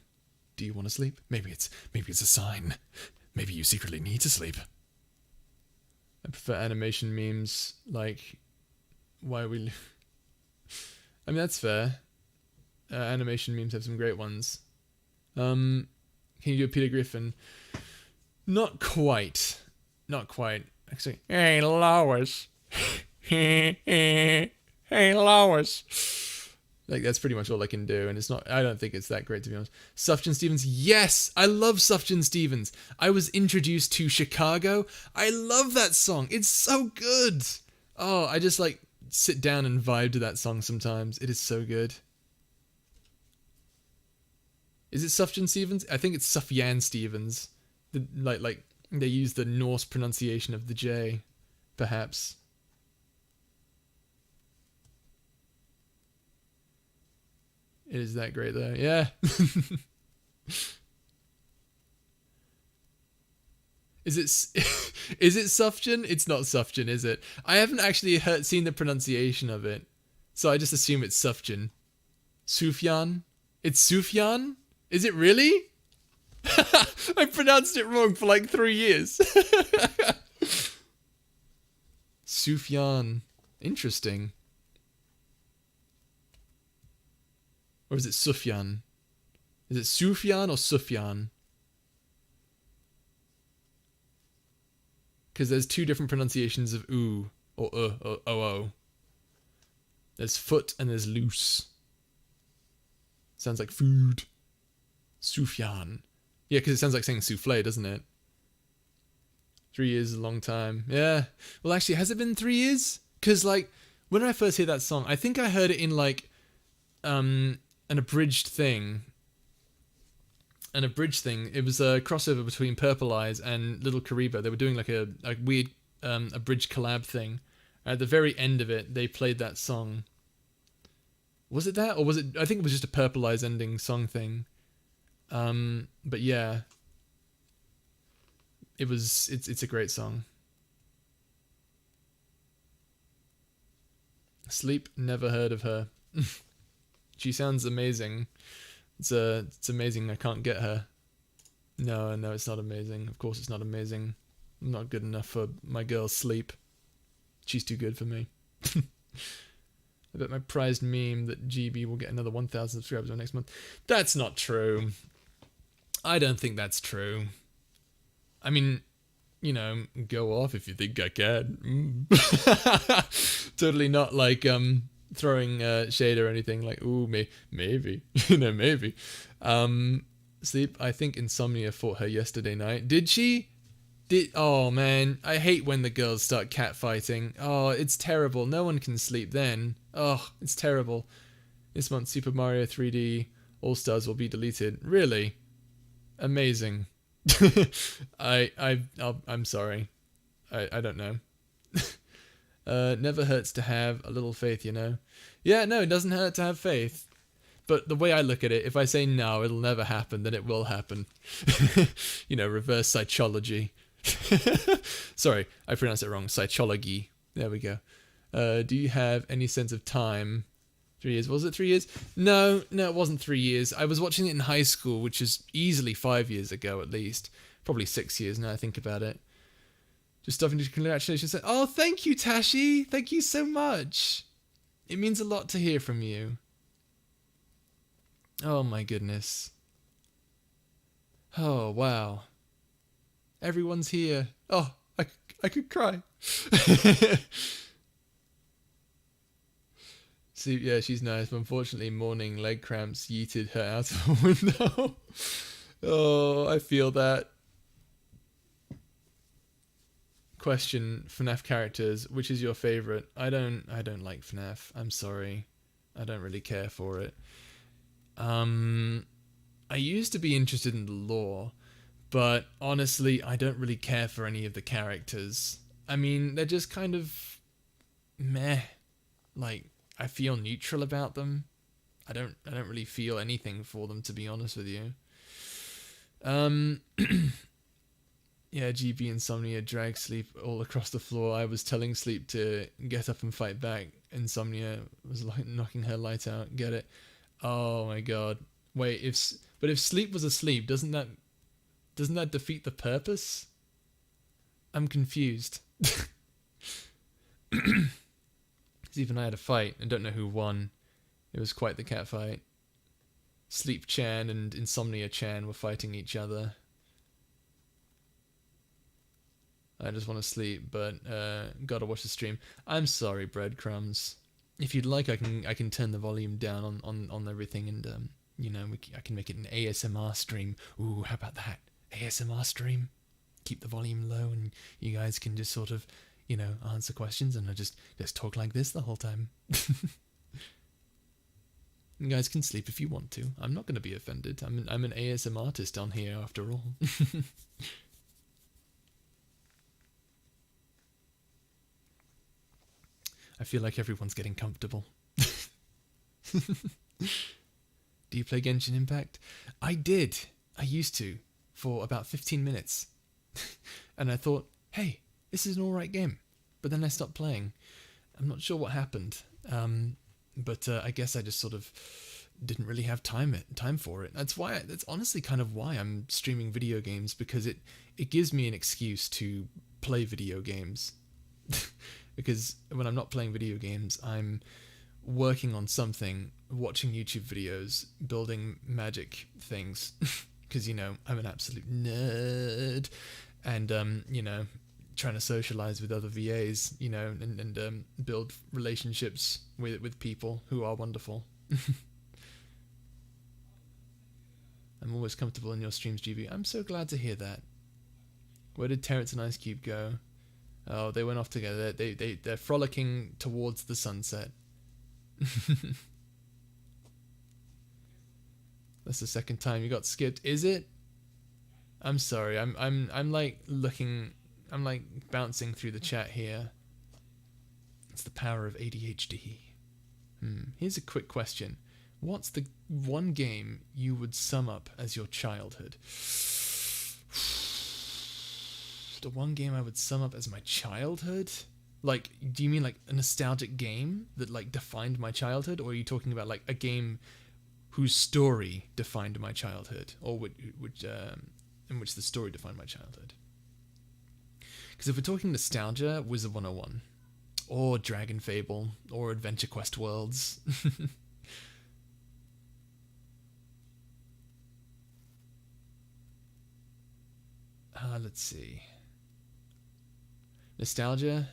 Do you want to sleep? Maybe it's a sign. Maybe you secretly need to sleep. I prefer animation memes. Like, why are we? I mean, that's fair. Animation memes have some great ones. Can you do a Peter Griffin? Not quite. Not quite. Actually, hey Lois. Hey Lois. Like, that's pretty much all I can do, and it's not. I don't think it's that great, to be honest. Sufjan Stevens, yes, I love Sufjan Stevens. I was introduced to Chicago. I love that song. It's so good. Oh, I just like sit down and vibe to that song sometimes. It is so good. Is it Sufjan Stevens? I think it's Sufjan Stevens. Like they use the Norse pronunciation of the J, perhaps. It is that great though. Yeah. Is it Sufjan? It's not Sufjan, is it? I haven't actually seen the pronunciation of it, so I just assume it's Sufjan. Sufjan? It's Sufjan? Is it really? I pronounced it wrong for like 3 years. Sufjan. Interesting. Or is it Sufjan? Is it Sufjan or Sufjan? Because there's two different pronunciations of oo or o. There's foot and there's loose. Sounds like food. Sufjan. Yeah, because it sounds like saying souffle, doesn't it? 3 years is a long time. Yeah. Well, actually, has it been 3 years? Because, like, when I first hear that song, I think I heard it in, like, an abridged thing. An abridged thing. It was a crossover between Purple Eyes and Little Karibo. They were doing, like, a weird abridged collab thing. At the very end of it, they played that song. Was it that? Or was it... I think it was just a Purple Eyes ending song thing. But yeah... It's a great song. Sleep, never heard of her. She sounds amazing. It's amazing I can't get her. No, it's not amazing. Of course it's not amazing. I'm not good enough for my girl Sleep. She's too good for me. I bet my prized meme that GB will get another 1,000 subscribers by next month. That's not true. I don't think that's true. I mean, you know, go off if you think I can. Totally not like throwing shade or anything. Like, ooh, maybe, you know, maybe. Sleep. I think Insomnia fought her yesterday night. Did she? Oh man, I hate when the girls start catfighting. Oh, it's terrible. No one can sleep then. Oh, it's terrible. This month, Super Mario 3D All Stars will be deleted. Really? Amazing. I'm sorry. I don't know. Never hurts to have a little faith, you know. Yeah, no, it doesn't hurt to have faith. But the way I look at it, if I say no, it'll never happen, then it will happen. You know, reverse psychology. Sorry, I pronounced it wrong. Psychology. There we go. Do you have any sense of time? 3 years. Was it 3 years? No, it wasn't 3 years. I was watching it in high school, which is easily 5 years ago at least. Probably 6 years now I think about it. Just stuffing to congratulations. Oh, thank you, Tashi. Thank you so much. It means a lot to hear from you. Oh my goodness. Oh, wow. Everyone's here. Oh, I could cry. See, yeah, she's nice, but unfortunately morning leg cramps yeeted her out of a window. Oh, I feel that. Question, FNAF characters, which is your favourite? I don't like FNAF. I'm sorry. I don't really care for it. I used to be interested in the lore, but honestly, I don't really care for any of the characters. I mean, they're just kind of meh. Like, I feel neutral about them. I don't really feel anything for them, to be honest with you. Yeah, GB Insomnia drag Sleep all across the floor. I was telling Sleep to get up and fight back. Insomnia was like knocking her light out. Get it? Oh my god. Wait, if Sleep was asleep, doesn't that defeat the purpose? I'm confused. Steve and I had a fight. I don't know who won. It was quite the cat fight. Sleep Chan and Insomnia Chan were fighting each other. I just want to sleep, but gotta watch the stream. I'm sorry, breadcrumbs. If you'd like, I can turn the volume down on everything, and you know, I can make it an ASMR stream. Ooh, how about that? ASMR stream. Keep the volume low, and you guys can just sort of, you know, answer questions, and I just talk like this the whole time. You guys can sleep if you want to. I'm not going to be offended. I'm an ASM artist on here after all. I feel like everyone's getting comfortable. Do you play Genshin Impact? I did. I used to for about 15 minutes. And I thought, hey, this is an alright game. But then I stopped playing. I'm not sure what happened. But I guess I just sort of didn't really have time for it. That's honestly kind of why I'm streaming video games, because it gives me an excuse to play video games. Because when I'm not playing video games, I'm working on something, watching YouTube videos, building magic things. Because, you know, I'm an absolute nerd. And, you know, trying to socialize with other VAs, you know, and build relationships with people who are wonderful. I'm always comfortable in your streams, GB. I'm so glad to hear that. Where did Terrence and Ice Cube go? Oh, they went off together. They're frolicking towards the sunset. That's the second time you got skipped. Is it? I'm sorry. I'm like looking. I'm like bouncing through the chat here. It's the power of ADHD. Here's a quick question. What's the one game you would sum up as your childhood? The one game I would sum up as my childhood? Like, do you mean like a nostalgic game that like defined my childhood? Or are you talking about like a game whose story defined my childhood? Or in which the story defined my childhood? Because if we're talking nostalgia, Wizard 101. Or Dragon Fable. Or Adventure Quest Worlds. Let's see. Nostalgia?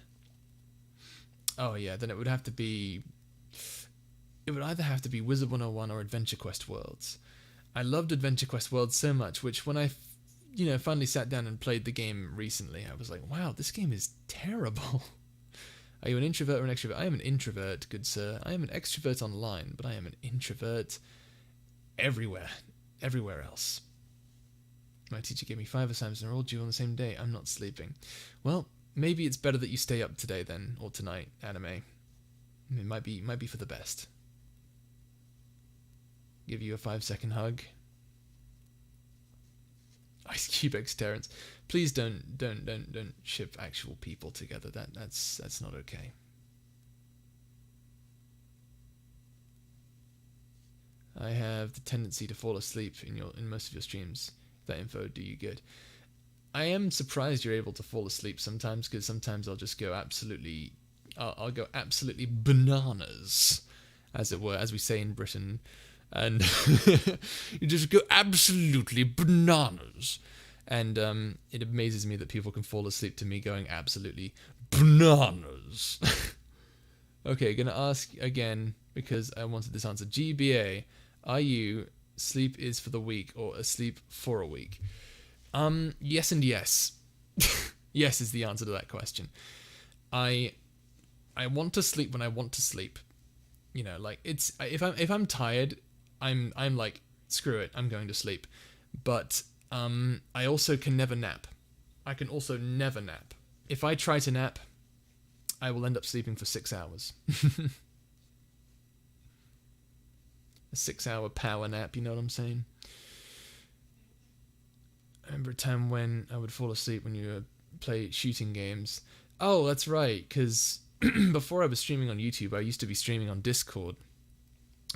Oh yeah, then it would have to be... It would either have to be Wizard 101 or Adventure Quest Worlds. I loved Adventure Quest Worlds so much, which when I, finally sat down and played the game recently, I was like, wow, this game is terrible. Are you an introvert or an extrovert? I am an introvert, good sir. I am an extrovert online, but I am an introvert everywhere else. My teacher gave me 5 assignments and they're all due on the same day. I'm not sleeping. Well, maybe it's better that you stay up today then, or tonight, anime. It might be for the best. Give you a 5-second hug. Ice Cube X Terrence. Please don't ship actual people together. That's not okay. I have the tendency to fall asleep in most of your streams. That info do you good. I am surprised you're able to fall asleep sometimes, because sometimes I'll just go absolutely I'll go absolutely bananas, as it were, as we say in Britain, and you just go absolutely bananas, and it amazes me that people can fall asleep to me going absolutely bananas. Okay, gonna ask again because I wanted this answer. GBA, are you sleep is for the weak or asleep for a week? Yes and yes. Yes is the answer to that question. I want to sleep when I want to sleep. Like it's if I'm tired, I'm like, screw it, I'm going to sleep. But I also can never nap. I can also never nap. If I try to nap, I will end up sleeping for 6 hours. A 6-hour power nap, you know what I'm saying? I remember a time when I would fall asleep when you play shooting games. Oh, that's right, because before I was streaming on YouTube, I used to be streaming on Discord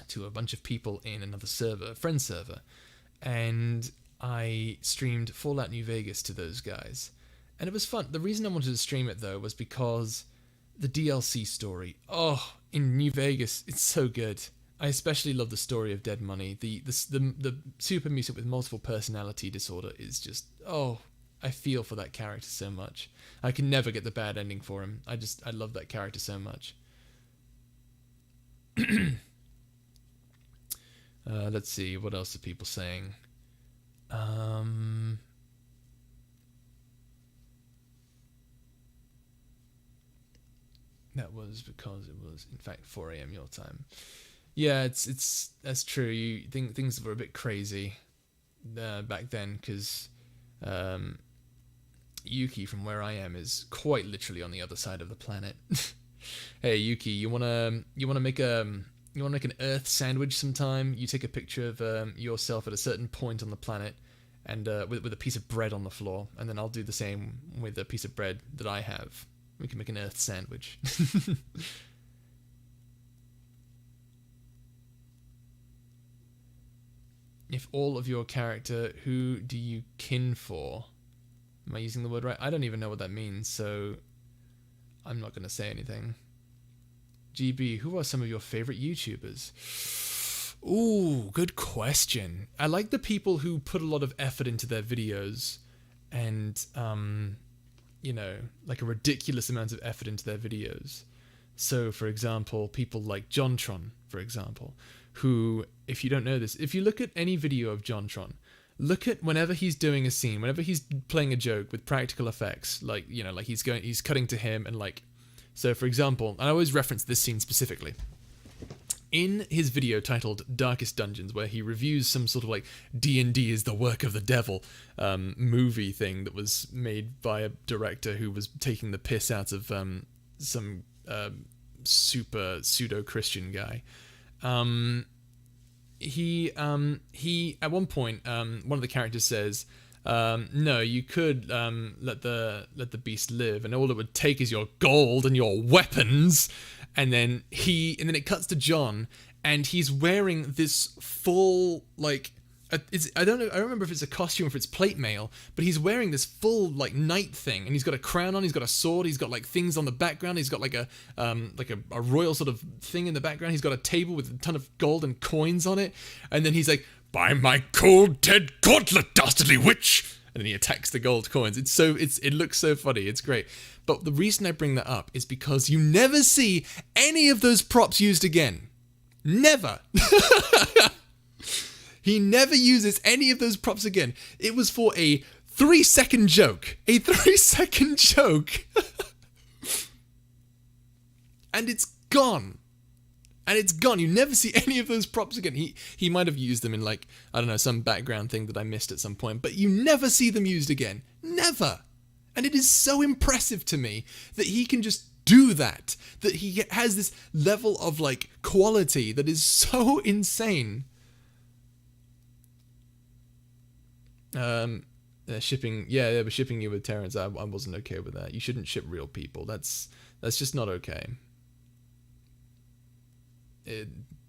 to a bunch of people in another server, a friend server, and I streamed Fallout New Vegas to those guys. And it was fun. The reason I wanted to stream it, though, was because the DLC story. Oh, in New Vegas, it's so good. I especially love the story of Dead Money. The super mutant with multiple personality disorder is just, oh, I feel for that character so much. I can never get the bad ending for him. I love that character so much. Let's see, what else are people saying? That was because it was, in fact, 4 a.m. your time. Yeah, that's true. You think things were a bit crazy back then, because Yuki, from where I am, is quite literally on the other side of the planet. Hey Yuki, you wanna make an Earth sandwich sometime? You take a picture of yourself at a certain point on the planet, and with a piece of bread on the floor, and then I'll do the same with a piece of bread that I have. We can make an Earth sandwich. If all of your character, who do you kin for? Am I using the word right? I don't even know what that means, so I'm not going to say anything. GB, who are some of your favorite YouTubers? Ooh, good question. I like the people who put a lot of effort into their videos and, like a ridiculous amount of effort into their videos. So, for example, people like JonTron, for example, who, if you don't know this, if you look at any video of JonTron, look at whenever he's doing a scene, whenever he's playing a joke with practical effects, like, like he's cutting to him and like, so for example, and I always reference this scene specifically. In his video titled Darkest Dungeons, where he reviews some sort of like D&D is the work of the devil movie thing that was made by a director who was taking the piss out of some super pseudo-Christian guy. He at one point, one of the characters says, no, you could let the beast live, and all it would take is your gold and your weapons. And then it cuts to John, and he's wearing this full like I don't remember if it's a costume or if it's plate mail, but he's wearing this full like knight thing, and he's got a crown on, he's got a sword, he's got like things on the background, he's got like a royal sort of thing in the background, he's got a table with a ton of gold and coins on it, and then he's like, "By my cold dead gauntlet, dastardly witch!" And then he attacks the gold coins. It looks so funny. It's great. But the reason I bring that up is because you never see any of those props used again. Never. He never uses any of those props again. It was for a 3-second joke. A 3-second joke. And it's gone. And it's gone. You never see any of those props again. He might have used them in like, I don't know, some background thing that I missed at some point, but you never see them used again. Never. And it is so impressive to me that he can just do that. That he has this level of like quality that is so insane. Shipping, yeah, they were shipping you with Terrence. I wasn't okay with that. You shouldn't ship real people. That's just not okay.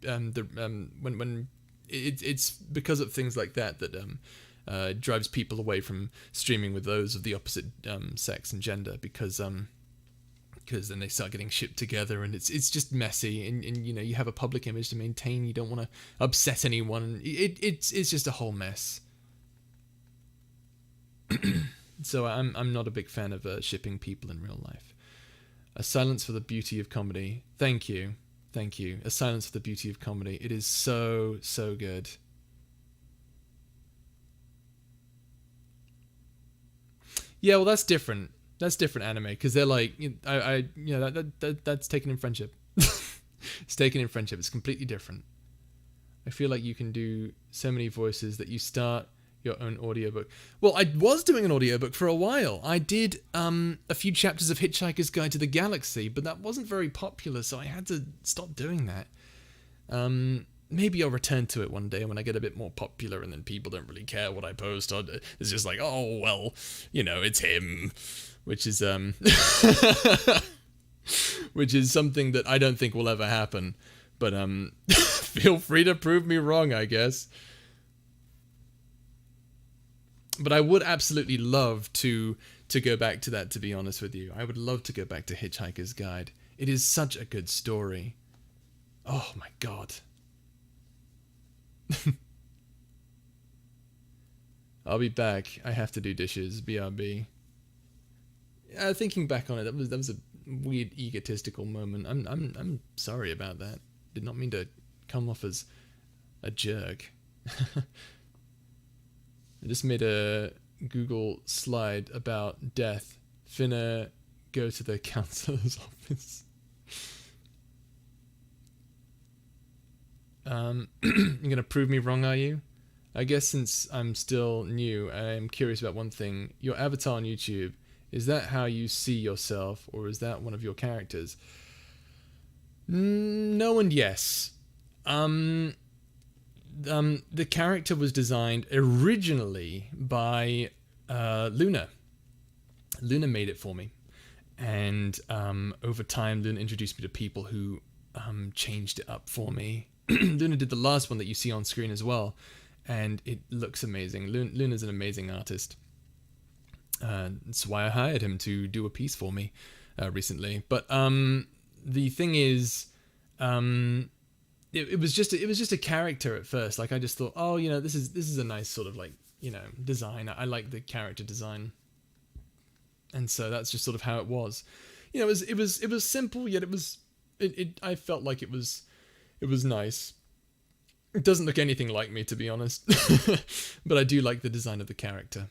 When it's because of things like that drives people away from streaming with those of the opposite sex and gender, because then they start getting shipped together, and it's just messy, and you have a public image to maintain. You don't want to upset anyone. It's just a whole mess. So I'm not a big fan of shipping people in real life. A silence for the beauty of comedy. Thank you. A silence for the beauty of comedy. It is so good. Yeah, well, that's different. That's different anime, because they're like, that's taken in friendship. It's taken in friendship. It's completely different. I feel like you can do so many voices that you start your own audiobook. Well, I was doing an audiobook for a while. I did a few chapters of Hitchhiker's Guide to the Galaxy, but that wasn't very popular, so I had to stop doing that. Maybe I'll return to it one day when I get a bit more popular, and then people don't really care what I post. It's just like, oh, well, it's him, which is which is something that I don't think will ever happen. But feel free to prove me wrong, I guess. But I would absolutely love to go back to that, to be honest with you. I would love to go back to Hitchhiker's Guide. It is such a good story. Oh my god. I'll be back. I have to do dishes. BRB. Thinking back on it, that was a weird egotistical moment. I'm sorry about that. Did not mean to come off as a jerk. I just made a Google slide about death. Finna go to the counselor's office. You're gonna prove me wrong, are you? I guess since I'm still new, I am curious about one thing. Your avatar on YouTube, is that how you see yourself, or is that one of your characters? No and yes. The character was designed originally by Luna. Luna made it for me, and over time, Luna introduced me to people who changed it up for me. Luna did the last one that you see on screen as well, and it looks amazing. Luna's an amazing artist. That's why I hired him to do a piece for me recently. But the thing is, it was just a character at first. Like, I just thought, oh, this is a nice sort of like, design. I like the character design, and so that's just sort of how it was. It was simple, yet I felt like it was nice. It doesn't look anything like me, to be honest. But I do like the design of the character.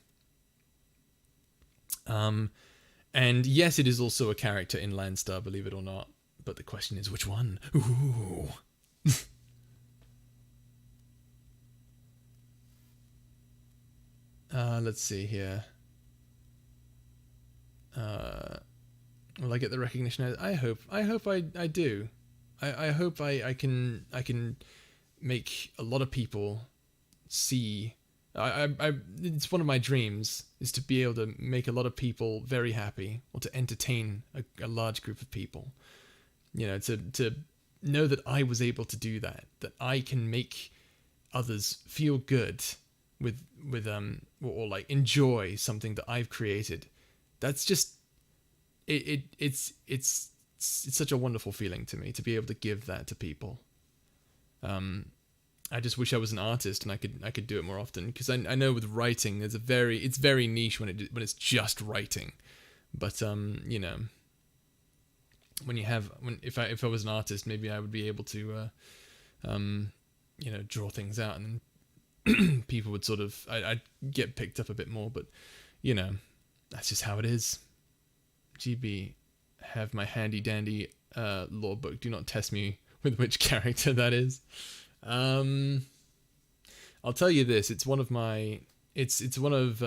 And yes, it is also a character in Landstar, believe it or not. But the question is, which one? Ooh. Let's see here. Will I get the recognition? I hope I do. I hope I can make a lot of people see. It's one of my dreams is to be able to make a lot of people very happy, or to entertain a large group of people. You know, to know that I was able to do that, that I can make others feel good with or like enjoy something that I've created. That's just it's such a wonderful feeling to me to be able to give that to people. I just wish I was an artist and I could do it more often, because I know with writing it's very niche when it's just writing, but you know, if I was an artist, maybe I would be able to you know, draw things out, and then people would sort of I'd get picked up a bit more, but you know, that's just how it is. GB, have my handy dandy lore book. Do not test me with which character that is. I'll tell you this. It's one of my. It's one of.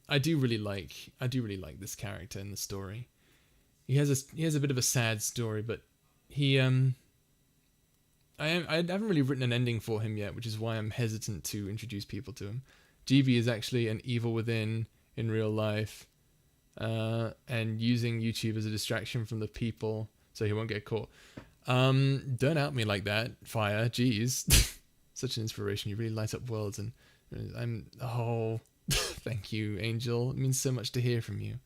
I do really like this character in the story. He has a bit of a sad story, but he I haven't really written an ending for him yet, which is why I'm hesitant to introduce people to him. GB is actually an evil within in real life, and using YouTube as a distraction from the people so he won't get caught. Don't out me like that, Fire. Jeez. Such an inspiration. You really light up worlds, and thank you, Angel. It means so much to hear from you.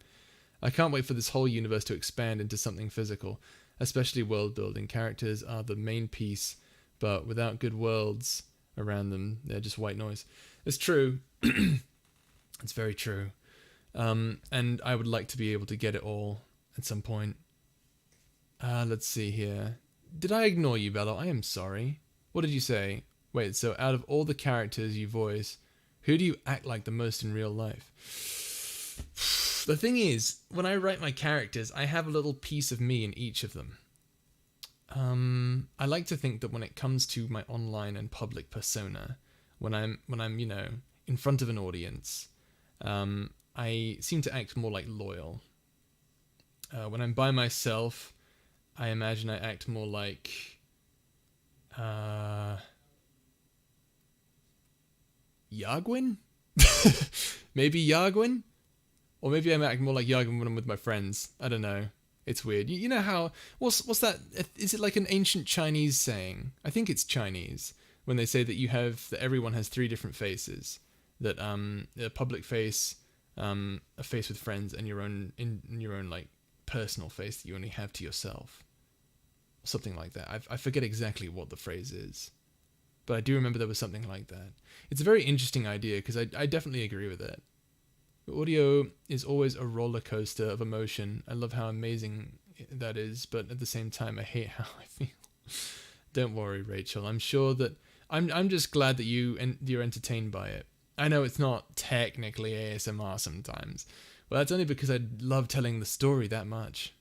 I can't wait for this whole universe to expand into something physical, especially world building. Characters are the main piece, but without good worlds around them, they're just white noise. It's true. It's very true. And I would like to be able to get it all at some point. Let's see here. Did I ignore you, Bello? I am sorry. What did you say? Wait, so out of all the characters you voice, who do you act like the most in real life? The thing is, when I write my characters, I have a little piece of me in each of them. I like to think that when it comes to my online and public persona, when I'm you know, in front of an audience, I seem to act more like Loyal. When I'm by myself, I imagine I act more like Yagwin? Maybe Yagwin? Or maybe I act more like Yagwin when I'm with my friends. I don't know. It's weird. You know how... What's that? Is it like an ancient Chinese saying? I think it's Chinese. When they say that everyone has 3 different faces. That a public face, a face with friends, and your own like personal face that you only have to yourself. Something like that. I forget exactly what the phrase is. But I do remember there was something like that. It's a very interesting idea, because I definitely agree with it. Audio is always a roller coaster of emotion. I love how amazing that is, but at the same time, I hate how I feel. Don't worry, Rachel. I'm sure that I'm just glad that you're entertained by it. I know it's not technically ASMR sometimes, but that's only because I love telling the story that much.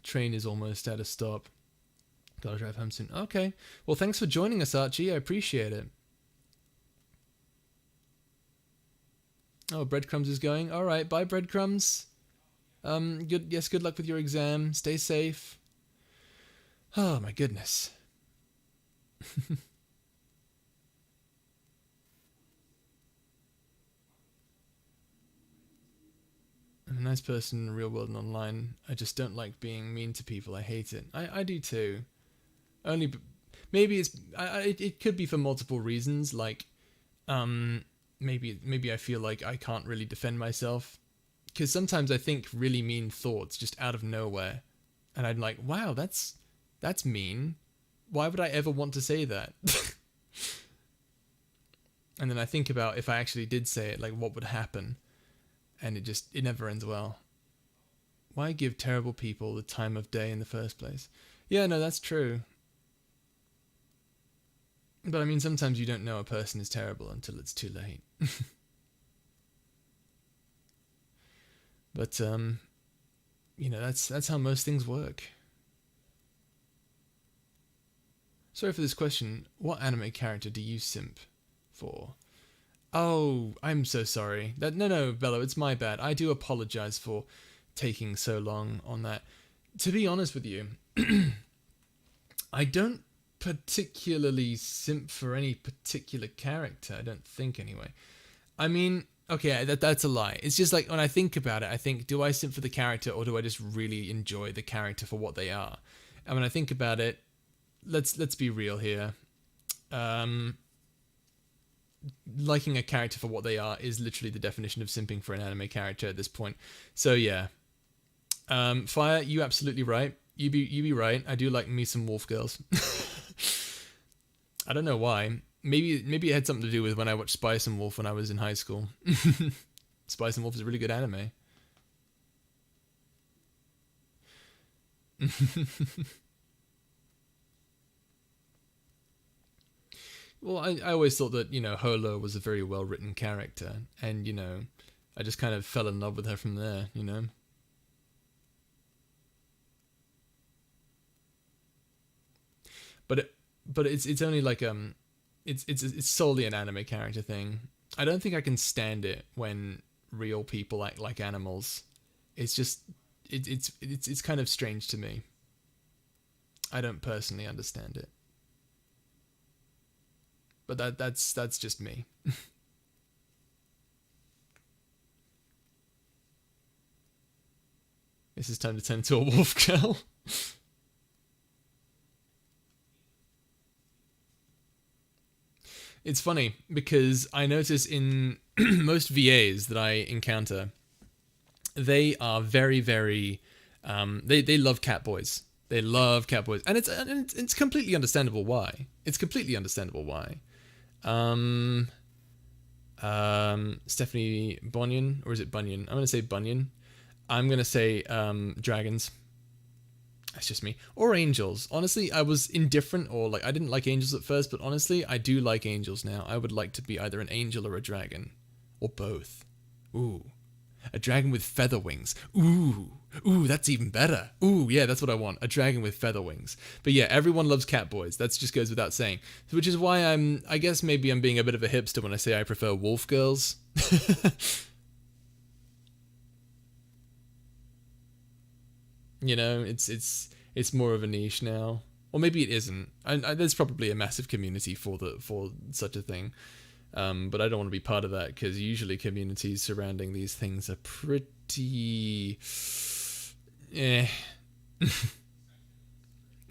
Train is almost at a stop. Gotta drive home soon. Okay. Well, thanks for joining us, Archie. I appreciate it. Oh, Breadcrumbs is going. All right, bye, Breadcrumbs. Good luck with your exam. Stay safe. Oh, my goodness. I'm a nice person in the real world and online. I just don't like being mean to people. I hate it. I do too. Maybe it could be for multiple reasons. Like, maybe I feel like I can't really defend myself, because sometimes I think really mean thoughts just out of nowhere, and I'm like, wow, that's mean. Why would I ever want to say that? And then I think about if I actually did say it, like what would happen, and it never ends well. Why give terrible people the time of day in the first place? Yeah, no, that's true. But I mean, sometimes you don't know a person is terrible until it's too late. But that's how most things work. Sorry for this question. What anime character do you simp for? Oh, I'm so sorry. No, Bello, it's my bad. I do apologize for taking so long on that. To be honest with you, I don't particularly simp for any particular character. I don't think, anyway. I mean, okay, that's a lie. It's just like when I think about it, I think, do I simp for the character or do I just really enjoy the character for what they are? And when I think about it, let's be real here. Liking a character for what they are is literally the definition of simping for an anime character at this point. So yeah, Fire, you absolutely right. You be right. I do like me some wolf girls. I don't know why. Maybe it had something to do with when I watched Spice and Wolf when I was in high school. Spice and Wolf is a really good anime. Well, I always thought that, Holo was a very well written character, and, I just kind of fell in love with her from there. But it's only like it's solely an anime character thing. I don't think I can stand it when real people act like animals. It's just it's kind of strange to me. I don't personally understand it. But that's just me. This is time to turn into a wolf girl. It's funny because I notice in most VAs that I encounter, they are very, very, they love Catboys. They love Catboys, and it's completely understandable why. It's completely understandable why. Stephanie Bunyan, or is it Bunyan? I'm gonna say Bunyan. I'm gonna say dragons. That's just me. Or angels. Honestly, I was indifferent, or like I didn't like angels at first, but honestly, I do like angels now. I would like to be either an angel or a dragon, or both. Ooh, a dragon with feather wings. Ooh, that's even better. Ooh, yeah, that's what I want. A dragon with feather wings. But yeah, everyone loves Catboys. That just goes without saying. Which is why I guess maybe I'm being a bit of a hipster when I say I prefer wolf girls. It's more of a niche now, or maybe it isn't. There's probably a massive community for such a thing, but I don't want to be part of that because usually communities surrounding these things are pretty,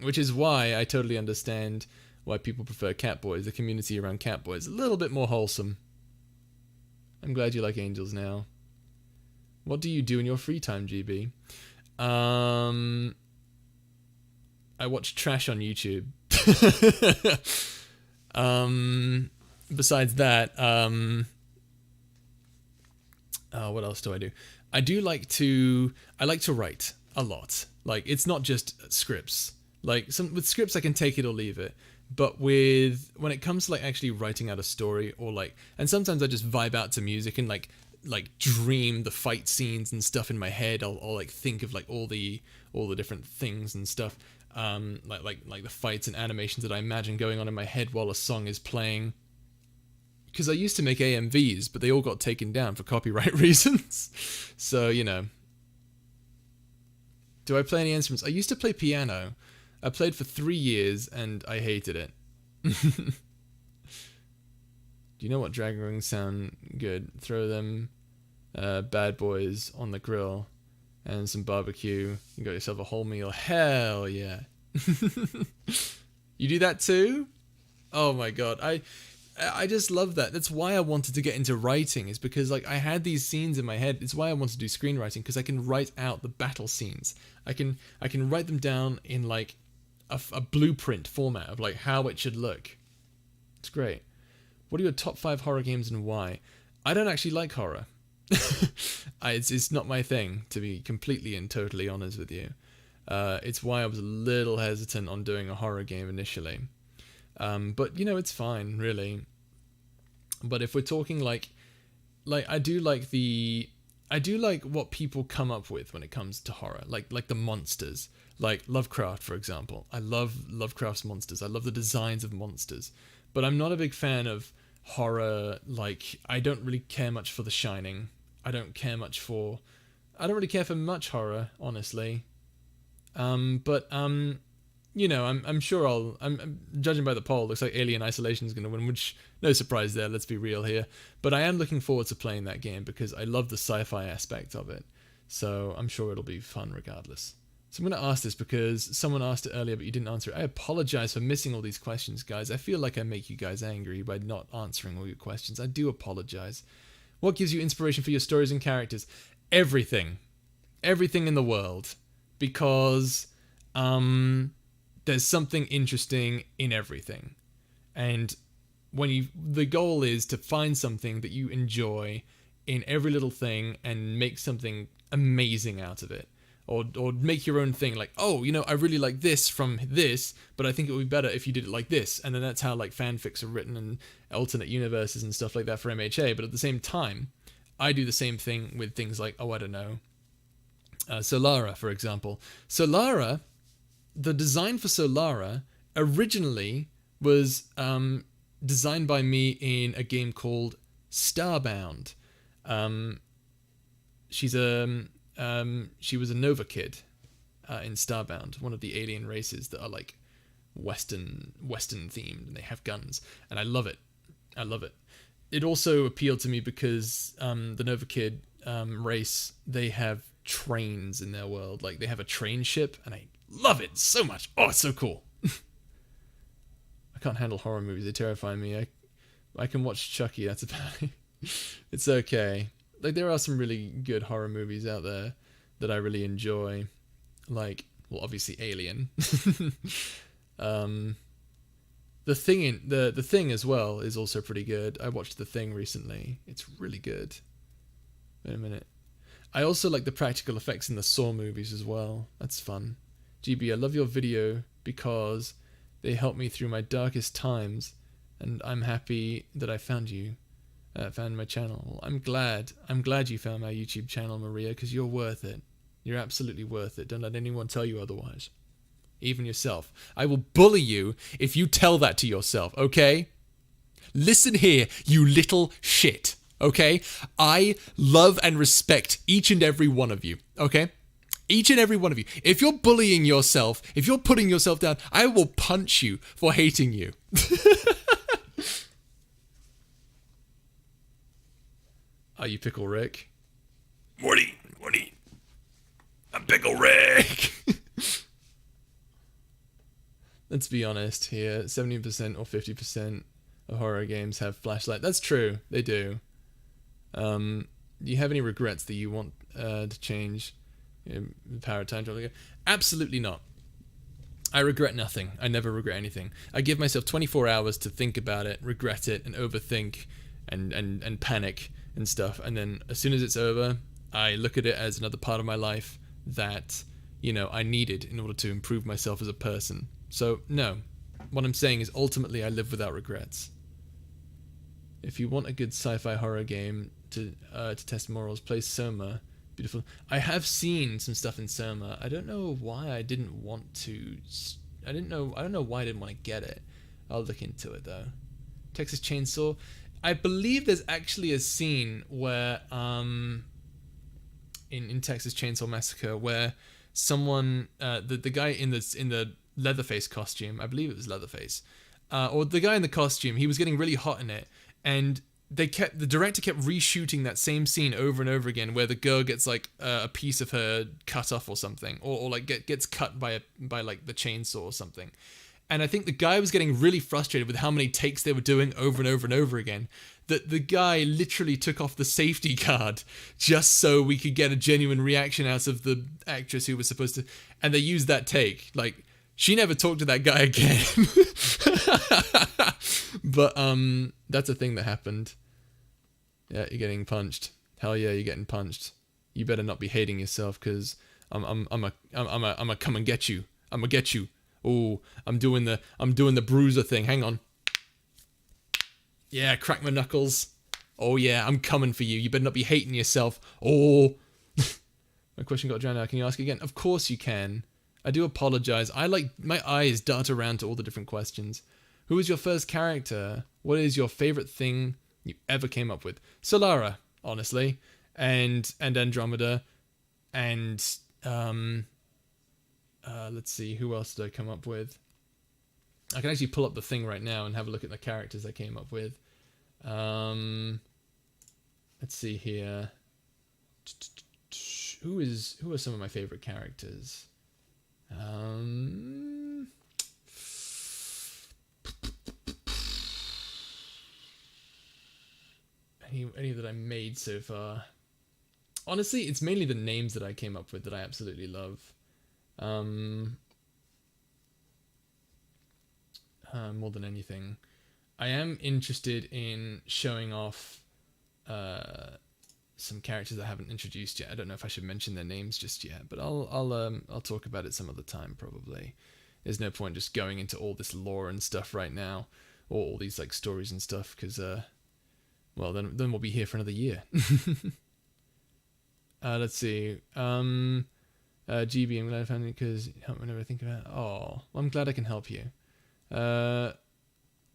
which is why I totally understand why people prefer Catboys. The community around Catboys is a little bit more wholesome. I'm glad you like angels now. What do you do in your free time, GB? I watch trash on YouTube. Besides that, what else do I do? I like to write a lot. Like, it's not just scripts. Like, with scripts I can take it or leave it. But when it comes to like actually writing out a story, or like, and sometimes I just vibe out to music and like dream the fight scenes and stuff in my head. I'll like think of like all the different things and stuff, like the fights and animations that I imagine going on in my head while a song is playing. Because I used to make AMVs, but they all got taken down for copyright reasons. So do I play any instruments? I used to play piano. I played for 3 years and I hated it. Do you know what dragon wings sound good? Throw them bad boys on the grill and some barbecue. You got yourself a whole meal. Hell yeah. You do that too? Oh my god. I just love that. That's why I wanted to get into writing, is because like I had these scenes in my head. It's why I wanted to do screenwriting, because I can write out the battle scenes. I can write them down in like a blueprint format of like how it should look. It's great. What are your top 5 horror games and why? I don't actually like horror. It's not my thing, to be completely and totally honest with you. It's why I was a little hesitant on doing a horror game initially. But you know, it's fine, really. But if we're talking like I do like what people come up with when it comes to horror, like the monsters, like Lovecraft, for example. I love Lovecraft's monsters. I love the designs of monsters, but I'm not a big fan of horror. Like, I don't really care much for The Shining. I don't really care for much horror, honestly. But you know, I'm sure I'm judging by the poll. Looks like Alien Isolation is going to win, which no surprise there. Let's be real here. But I am looking forward to playing that game because I love the sci-fi aspect of it. So I'm sure it'll be fun regardless. So I'm going to ask this because someone asked it earlier, but you didn't answer it. I apologize for missing all these questions, guys. I feel like I make you guys angry by not answering all your questions. I do apologize. What gives you inspiration for your stories and characters? Everything. Everything in the world. Because there's something interesting in everything. And the goal is to find something that you enjoy in every little thing and make something amazing out of it. Or make your own thing, like, oh, you know, I really like this from this, but I think it would be better if you did it like this. And then that's how like fanfics are written and alternate universes and stuff like that for MHA. But at the same time, I do the same thing with things like, oh, I don't know, Solara, for example. Solara, the design for Solara originally was designed by me in a game called Starbound. She was a Nova kid in Starbound, one of the alien races that are like Western themed, and they have guns, and I love it. I love it. It also appealed to me because the Nova Kid race, they have trains in their world. Like, they have a train ship, and I love it so much. Oh, it's so cool. I can't handle horror movies. They terrify me. I can watch Chucky. That's about it. It's okay. Like, there are some really good horror movies out there that I really enjoy. Like, well, obviously Alien. The Thing as well is also pretty good. I watched The Thing recently. It's really good. Wait a minute. I also like the practical effects in the Saw movies as well. That's fun. GB, I love your video because they helped me through my darkest times, and I'm happy that I found you. Found my channel. Well, I'm glad you found my YouTube channel, Maria, because you're worth it. You're absolutely worth it. Don't let anyone tell you otherwise. Even yourself. I will bully you if you tell that to yourself, okay? Listen here, you little shit, okay? I love and respect each and every one of you, okay? Each and every one of you. If you're bullying yourself, if you're putting yourself down, I will punch you for hating you. Are you Pickle Rick? Morty, I'm Pickle Rick. Let's be honest here. 70% or 50% of horror games have flashlight. That's true. They do. Do you have any regrets that you want to change? The power of time travel? Absolutely not. I regret nothing. I never regret anything. I give myself 24 hours to think about it, regret it, and overthink, and panic and stuff. And then as soon as it's over, I look at it as another part of my life that, you know, I needed in order to improve myself as a person. So, no. What I'm saying is ultimately I live without regrets. If you want a good sci-fi horror game to test morals, play Soma. Beautiful. I have seen some stuff in Soma. I don't know why I didn't want to. I don't know why I didn't want to get it. I'll look into it though. Texas Chainsaw. I believe there's actually a scene where in Texas Chainsaw Massacre where someone the guy in the Leatherface costume, I believe it was Leatherface, or the guy in the costume, he was getting really hot in it, and the director kept reshooting that same scene over and over again, where the girl gets like a piece of her cut off or something, or like gets cut by like the chainsaw or something. And I think the guy was getting really frustrated with how many takes they were doing over and over and over again, that the guy literally took off the safety guard just so we could get a genuine reaction out of the actress who was supposed to, and they used that take. Like, she never talked to that guy again. But that's a thing that happened. Yeah, you're getting punched. Hell yeah, you're getting punched. You better not be hating yourself, because I'm a come and get you. I'm gonna get you. Oh, I'm doing the bruiser thing. Hang on. Yeah, crack my knuckles. Oh yeah, I'm coming for you. You better not be hating yourself. Oh. My question got drowned out. Can you ask again? Of course you can. I do apologize. My eyes dart around to all the different questions. Who was your first character? What is your favorite thing you ever came up with? Solara, honestly, and Andromeda, and let's see, who else did I come up with? I can actually pull up the thing right now and have a look at the characters I came up with. Let's see here. Who are some of my favorite characters? Any that I made so far. Honestly, it's mainly the names that I came up with that I absolutely love. More than anything, I am interested in showing off some characters I haven't introduced yet. I don't know if I should mention their names just yet, but I'll talk about it some other time probably. There's no point just going into all this lore and stuff right now, or all these like stories and stuff, because well then we'll be here for another year. Let's see. GB, I'm glad I found it because help whenever I think about it. Oh, well, I'm glad I can help you. I'll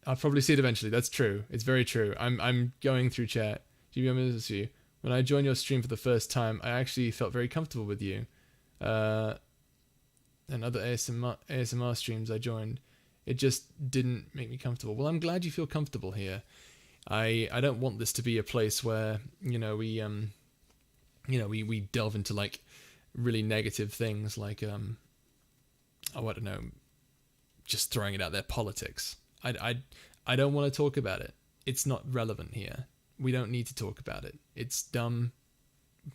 probably see it eventually. That's true. It's very true. I'm going through chat. GB, I'm going to see you. When I joined your stream for the first time, I actually felt very comfortable with you. And other ASMR streams I joined, it just didn't make me comfortable. Well, I'm glad you feel comfortable here. I don't want this to be a place where, we delve into like really negative things like I don't know, just throwing it out there, politics. I don't want to talk about it. It's not relevant here. We don't need to talk about it. It's dumb.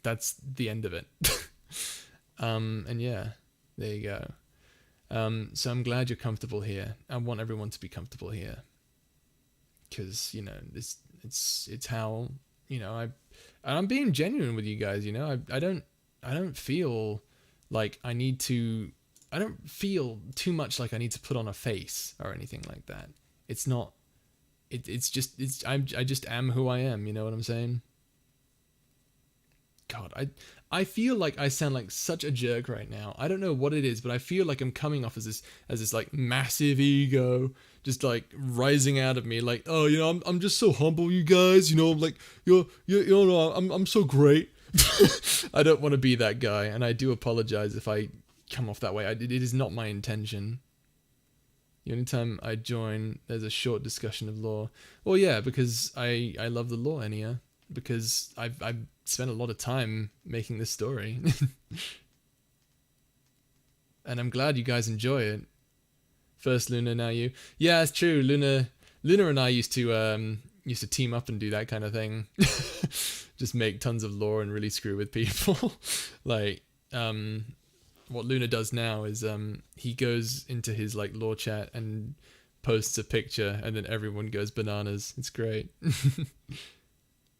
That's the end of it. And yeah, there you go. So I'm glad you're comfortable here. I want everyone to be comfortable here, because it's how I'm being genuine with you guys. I don't feel like I need to. I don't feel too much like I need to put on a face or anything like that. It's not. I just am who I am. You know what I'm saying? God, I feel like I sound like such a jerk right now. I don't know what it is, but I feel like I'm coming off as this like massive ego just like rising out of me. Like, oh, I'm just so humble, you guys. Like I'm so great. I don't want to be that guy, and I do apologize if I come off that way. It is not my intention. The only time I join, there's a short discussion of lore. Well, yeah, because I love the lore, Enya. Because I've spent a lot of time making this story. And I'm glad you guys enjoy it. First Luna, now you. Yeah, it's true. Luna and I used to team up and do that kind of thing. Just make tons of lore and really screw with people. Like, what Luna does now is he goes into his like lore chat and posts a picture, and then everyone goes bananas. It's great.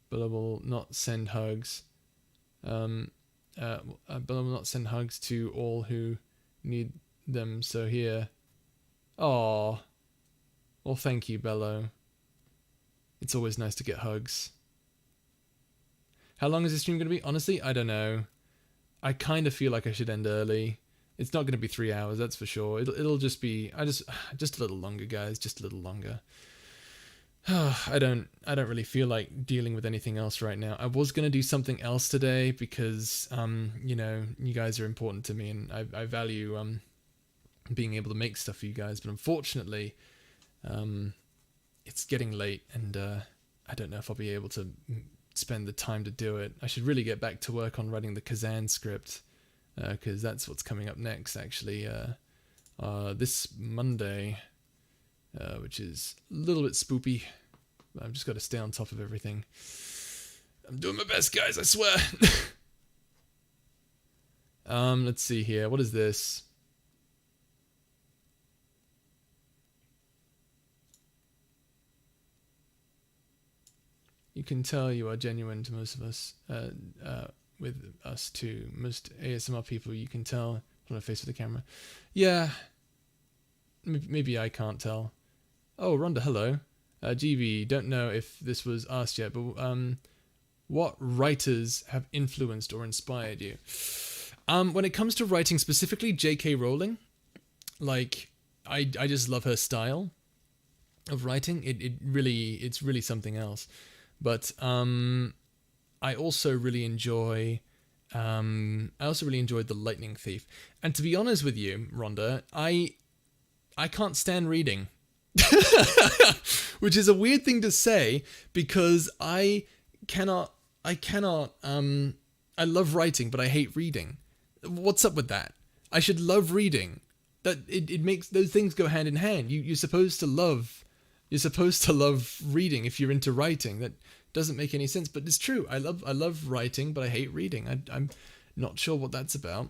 But I will not send hugs. But I will not send hugs to all who need them. So here. Aww. Well, thank you, Bello. It's always nice to get hugs. How long is this stream going to be? Honestly, I don't know. I kind of feel like I should end early. It's not going to be 3 hours, that's for sure. It'll just be just a little longer, guys. Just a little longer. I don't really feel like dealing with anything else right now. I was going to do something else today because you guys are important to me, and I value being able to make stuff for you guys, but unfortunately it's getting late, and I don't know if I'll be able to spend the time to do it. I should really get back to work on writing the Kazan script, because that's what's coming up next actually, this Monday. Which is a little bit spoopy. I've just got to stay on top of everything. I'm doing my best, guys, I swear. Let's see here. What is this? You can tell you are genuine to most of us. With us too. Most ASMR people, you can tell on the face of the camera. Yeah. Maybe I can't tell. Oh, Rhonda, hello. GB, don't know if this was asked yet, but what writers have influenced or inspired you? When it comes to writing, specifically J.K. Rowling, like I just love her style of writing. It's really something else. But I also really enjoy. I also really enjoyed The Lightning Thief. And to be honest with you, Rhonda, I can't stand reading. Which is a weird thing to say because I love writing, but I hate reading. What's up with that? I should love reading. That it makes those things go hand in hand. You're supposed to love reading if you're into writing. That doesn't make any sense, but it's true. I love writing, but I hate reading. I'm not sure what that's about.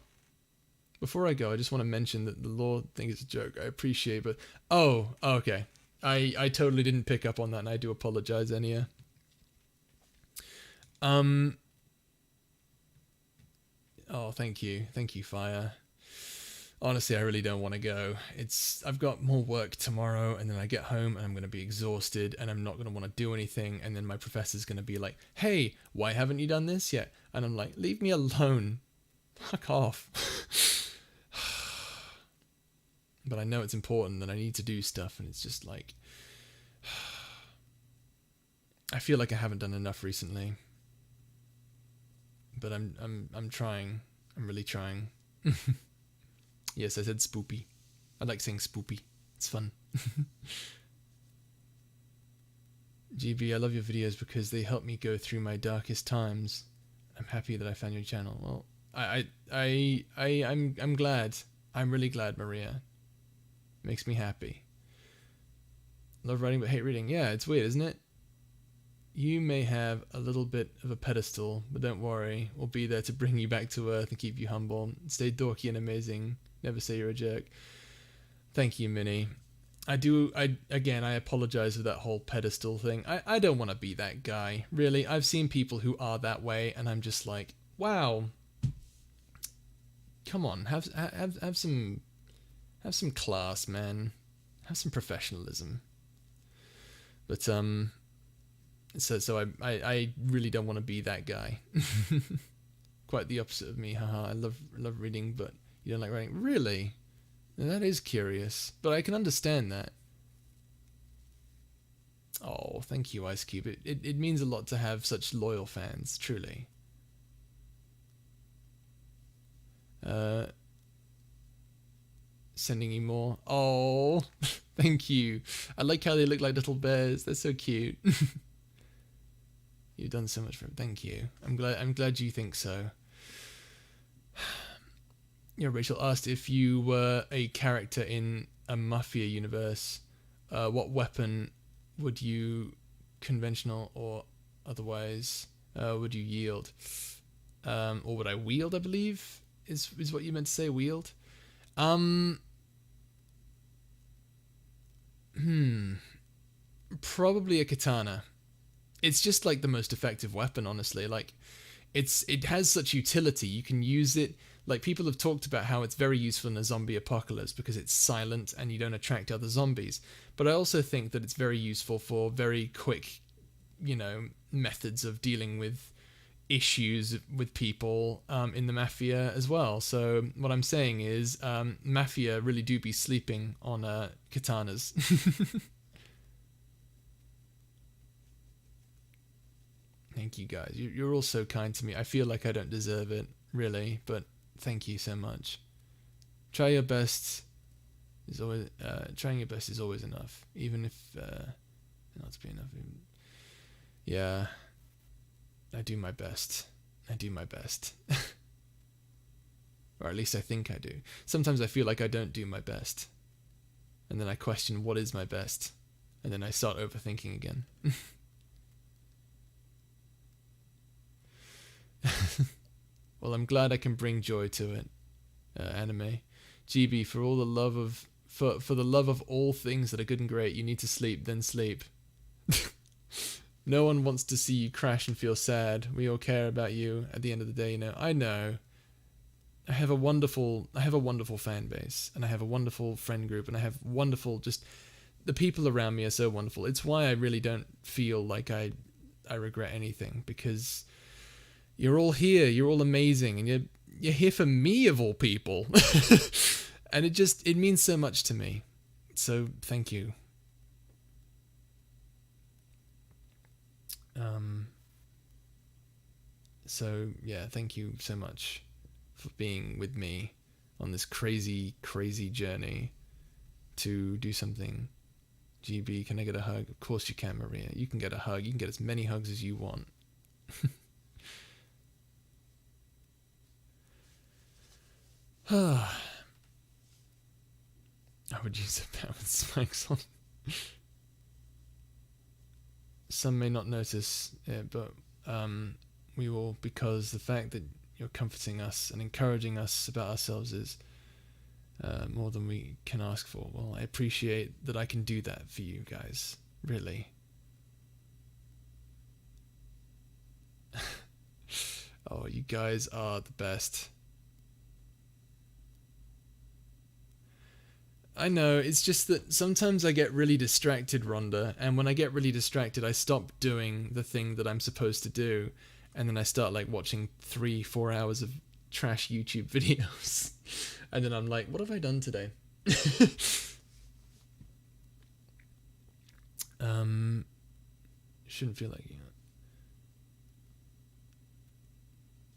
Before I go, I just want to mention that the law thing is a joke. I appreciate, but okay. I totally didn't pick up on that, and I do apologize, Enya. Oh, thank you, Fire. Honestly, I really don't want to go. I've got more work tomorrow, and then I get home and I'm going to be exhausted, and I'm not going to want to do anything, and then my professor's going to be like, "Hey, why haven't you done this yet?" And I'm like, "Leave me alone. Fuck off." But I know it's important and I need to do stuff, and it's just like I feel like I haven't done enough recently. But I'm trying. I'm really trying. Yes, I said spoopy. I like saying spoopy. It's fun. GB, I love your videos because they help me go through my darkest times. I'm happy that I found your channel. Well, I'm glad. I'm really glad, Maria. Makes me happy. Love writing but hate reading. Yeah, it's weird, isn't it? You may have a little bit of a pedestal, but don't worry. We'll be there to bring you back to earth and keep you humble. Stay dorky and amazing. Never say you're a jerk. Thank you, Minnie. I apologize for that whole pedestal thing. I don't want to be that guy. Really, I've seen people who are that way, and I'm just like, wow. Come on, have some class, man. Have some professionalism. But so I really don't want to be that guy. Quite the opposite of me. Haha. I love reading, but you don't like writing. Really? That is curious, but I can understand that. Oh, thank you, Ice Cube. It means a lot to have such loyal fans, truly. Sending you more. Oh, thank you. I like how they look like little bears. They're so cute. You've done so much for him. Thank you. I'm glad you think so. Yeah, Rachel asked if you were a character in a Mafia universe, what weapon would you, conventional or otherwise, would you yield? Or would I wield, I believe, is what you meant to say, wield? Probably a katana. It's just like the most effective weapon, honestly. Like, it has such utility. You can use it. Like, people have talked about how it's very useful in a zombie apocalypse because it's silent and you don't attract other zombies. But I also think that it's very useful for very quick, methods of dealing with issues with people in the Mafia as well. So what I'm saying is Mafia really do be sleeping on katanas. Thank you, guys. You're all so kind to me. I feel like I don't deserve it, really, but thank you so much. Try your best is always trying your best is always enough, even if not to be enough. Yeah, I do my best. I do my best, or at least I think I do. Sometimes I feel like I don't do my best, and then I question what is my best, and then I start overthinking again. Well, I'm glad I can bring joy to it, anime. GB, for all the love of for the love of all things that are good and great, you need to sleep, then sleep. No one wants to see you crash and feel sad. We all care about you at the end of the day, I know. I have a wonderful fan base, and I have a wonderful friend group, and I have wonderful, just the people around me are so wonderful. It's why I really don't feel like I regret anything, because you're all here, you're all amazing, and you're here for me of all people. And it means so much to me. So thank you. So yeah, thank you so much for being with me on this crazy, crazy journey to do something. GB, can I get a hug? Of course you can, Maria. You can get a hug. You can get as many hugs as you want. I would use a bat with spikes on. Some may not notice it, but we will, because the fact that you're comforting us and encouraging us about ourselves is more than we can ask for. Well, I appreciate that I can do that for you guys, really. Oh, you guys are the best. I know, it's just that sometimes I get really distracted, Rhonda, and when I get really distracted, I stop doing the thing that I'm supposed to do, and then I start like watching 3-4 hours of trash YouTube videos, and then I'm like, what have I done today? Shouldn't feel like,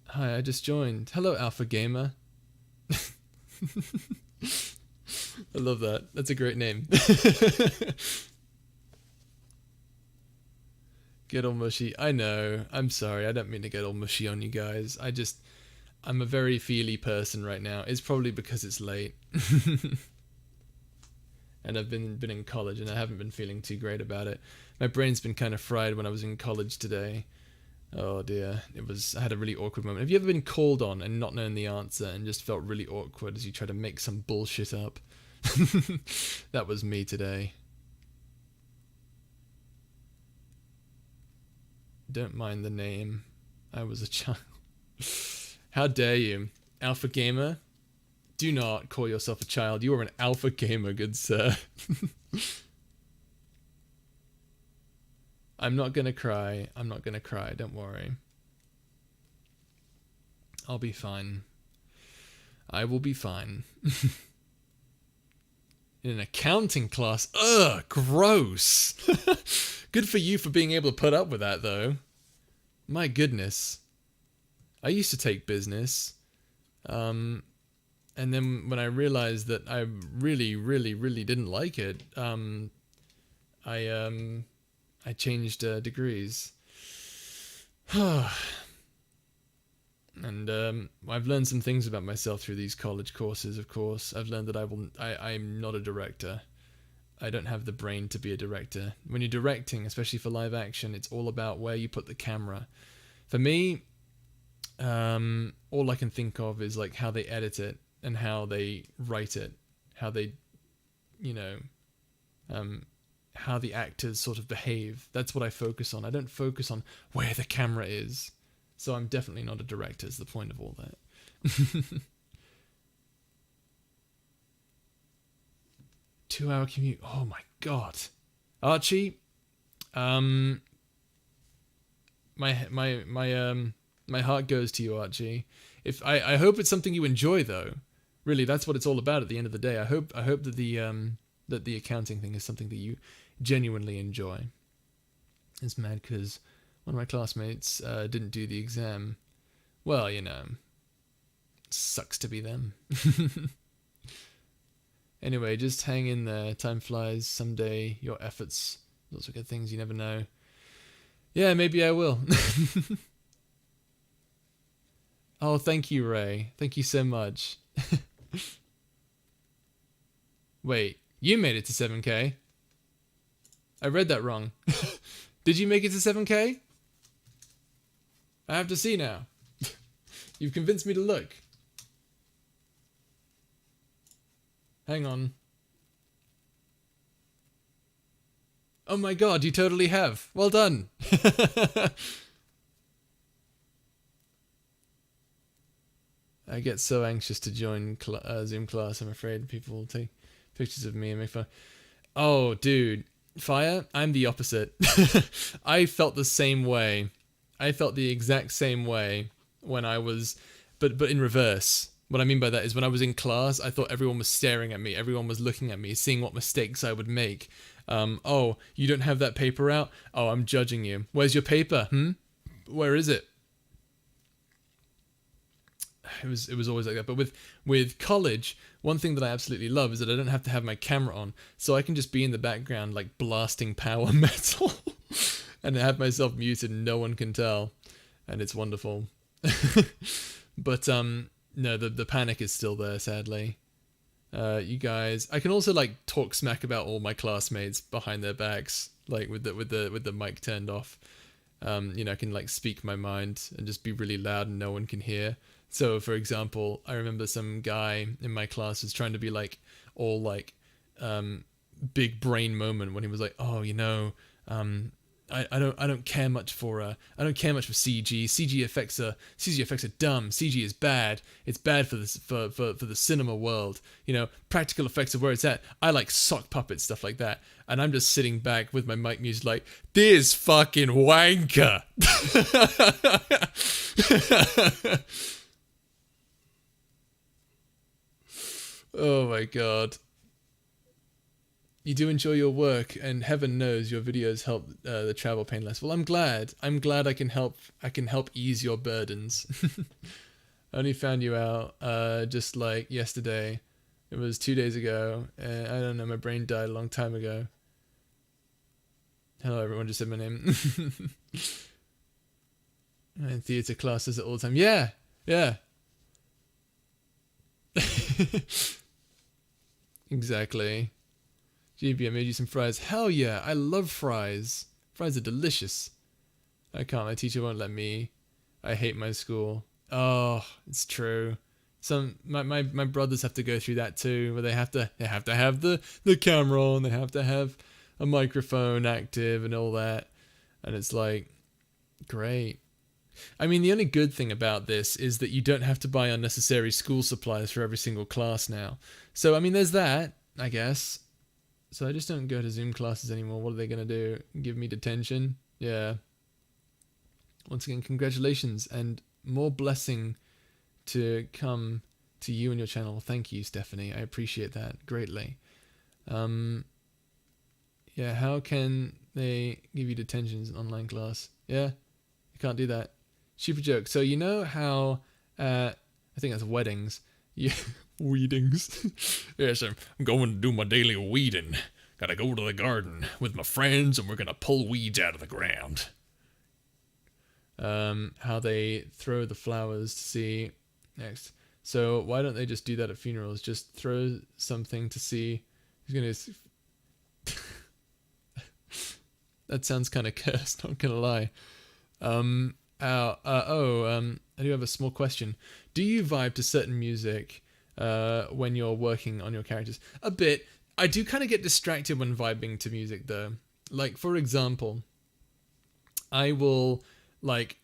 Hi, I just joined. Hello, Alpha Gamer. I love that. That's a great name. Get all mushy. I know. I'm sorry. I don't mean to get all mushy on you guys. I'm a very feely person right now. It's probably because it's late. And I've been in college and I haven't been feeling too great about it. My brain's been kind of fried when I was in college today. Oh dear. I had a really awkward moment. Have you ever been called on and not known the answer and just felt really awkward as you try to make some bullshit up? That was me today. Don't mind the name. I was a child. How dare you? Alpha Gamer? Do not call yourself a child. You are an alpha gamer, good sir. I'm not gonna cry. I'm not gonna cry. Don't worry. I'll be fine. I will be fine. In an accounting class. Ugh, gross. Good for you for being able to put up with that, though. My goodness. I used to take business. And then when I realized that I really, really, really didn't like it, I changed degrees. And I've learned some things about myself through these college courses, of course. I've learned that I'm not a director. I don't have the brain to be a director. When you're directing, especially for live action, it's all about where you put the camera. For me, all I can think of is like how they edit it and how they write it, how they, how the actors sort of behave. That's what I focus on. I don't focus on where the camera is. So I'm definitely not a director, is the point of all that. 2-hour commute. Oh my god. Archie, my heart goes to you, Archie. I hope it's something you enjoy, though. Really, that's what it's all about at the end of the day. I hope that the accounting thing is something that you genuinely enjoy. It's mad because one of my classmates didn't do the exam. Well, sucks to be them. Anyway, just hang in there. Time flies. Someday, your efforts, those are good things. You never know. Yeah, maybe I will. Oh, thank you, Ray. Thank you so much. Wait, you made it to 7K? I read that wrong. Did you make it to 7K? I have to see now. You've convinced me to look. Hang on. Oh my god, you totally have. Well done. I get so anxious to join Zoom class. I'm afraid people will take pictures of me and make fun. Oh, dude, Fire. I'm the opposite. I felt the same way. I felt the exact same way when I was, but in reverse. What I mean by that is when I was in class, I thought everyone was staring at me. Everyone was looking at me, seeing what mistakes I would make. Oh, you don't have that paper out? Oh, I'm judging you. Where's your paper? Where is it? It was always like that. But with college, one thing that I absolutely love is that I don't have to have my camera on, so I can just be in the background like blasting power metal, and have myself muted and no one can tell, and it's wonderful. But no, the panic is still there, sadly. You guys, I can also like talk smack about all my classmates behind their backs, like with the mic turned off. I can like speak my mind and just be really loud and no one can hear. So, for example, I remember some guy in my class was trying to be like all like big brain moment when he was like, oh, I don't care much for CG. CG effects are dumb. CG is bad. It's bad for the cinema world. Practical effects are where it's at. I like sock puppets, stuff like that. And I'm just sitting back with my mic muted like, this fucking wanker. Oh my god. You do enjoy your work, and heaven knows your videos help the travel pain less. Well, I'm glad. I'm glad I can help. I can help ease your burdens. I only found you out just like yesterday. It was 2 days ago. I don't know. My brain died a long time ago. Hello, everyone. Just said my name. In theatre classes all the time. Yeah, yeah. Exactly. GB, I made you some fries. Hell yeah, I love fries. Fries are delicious. I can't, my teacher won't let me. I hate my school. Oh, it's true. My brothers have to go through that too, where they have to have the camera on, they have to have a microphone active and all that. And it's like, great. I mean, the only good thing about this is that you don't have to buy unnecessary school supplies for every single class now. So, I mean, there's that, I guess. So I just don't go to Zoom classes anymore. What are they going to do? Give me detention? Yeah. Once again, congratulations and more blessing to come to you and your channel. Thank you, Stephanie. I appreciate that greatly. Yeah, how can they give you detentions in online class? Yeah, you can't do that. Super joke. So you know how I think that's weddings. Yeah, weedings. Yes, I'm going to do my daily weeding. Gotta go to the garden with my friends and we're gonna pull weeds out of the ground. How they throw the flowers to see next. So why don't they just do that at funerals? Just throw something to see who's gonna... That sounds kind of cursed, not gonna lie. I do have a small question. Do you vibe to certain music when you're working on your characters? A bit. I do kind of get distracted when vibing to music though. Like, for example, I will, like,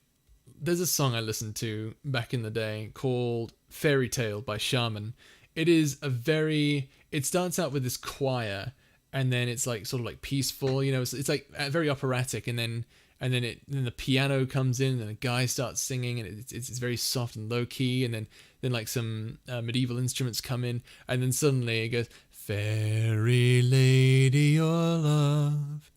there's a song I listened to back in the day called Fairy Tale by Shaman. It starts out with this choir and then it's like sort of like peaceful, it's like very operatic, and then the piano comes in and a guy starts singing and it's very soft and low key, and then like some medieval instruments come in, and then suddenly it goes, fairy lady, your love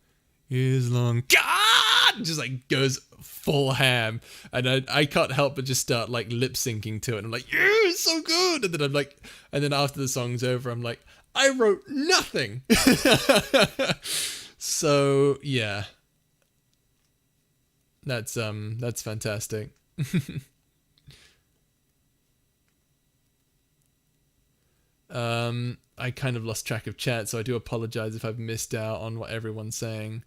is long. God, just like goes full ham, and I can't help but just start like lip syncing to it. I'm like, yeah, it's so good, and then after the song's over, I'm like, I wrote nothing. So yeah, that's fantastic. I kind of lost track of chat, so I do apologize if I've missed out on what everyone's saying.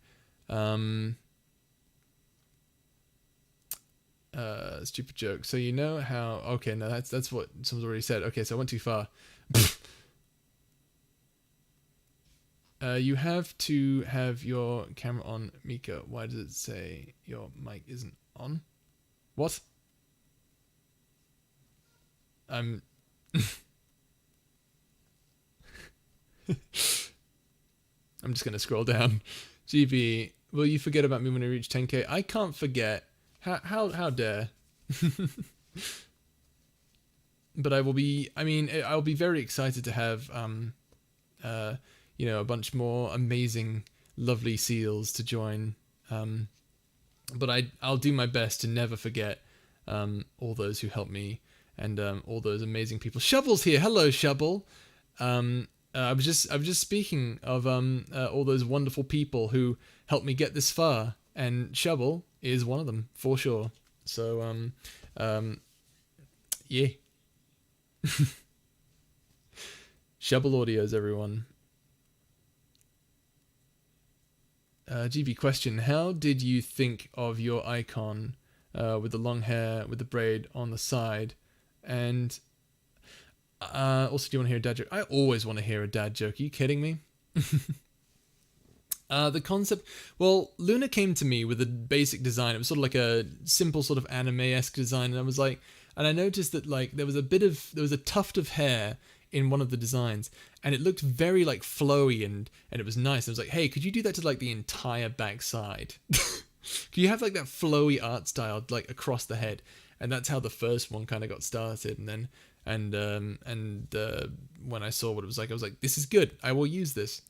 Stupid joke. So you know how... Okay, no, that's what someone's already said. Okay, so I went too far. You have to have your camera on, Mika. Why does it say your mic isn't on? What? I'm I'm just gonna scroll down. GB, will you forget about me when I reach 10k? I can't forget. How dare? But I will be. I mean, I'll be very excited to have a bunch more amazing, lovely seals to join. But I'll do my best to never forget all those who helped me and all those amazing people. Shovel's here. Hello, Shovel. I was just speaking of all those wonderful people who helped me get this far, and Shovel is one of them for sure. So yeah. Shovel Audios, everyone. GB question: how did you think of your icon with the long hair with the braid on the side? And also, do you want to hear a dad joke? I always want to hear a dad joke. Are you kidding me? The concept, well, Luna came to me with a basic design. It was sort of like a simple sort of anime-esque design, and I was like, and I noticed that like there was a tuft of hair in one of the designs, and it looked very like flowy and it was nice. I was like, hey, could you do that to like the entire backside? Could you have like that flowy art style like across the head? And that's how the first one kind of got started. And then when I saw what it was like, I was like, this is good. I will use this.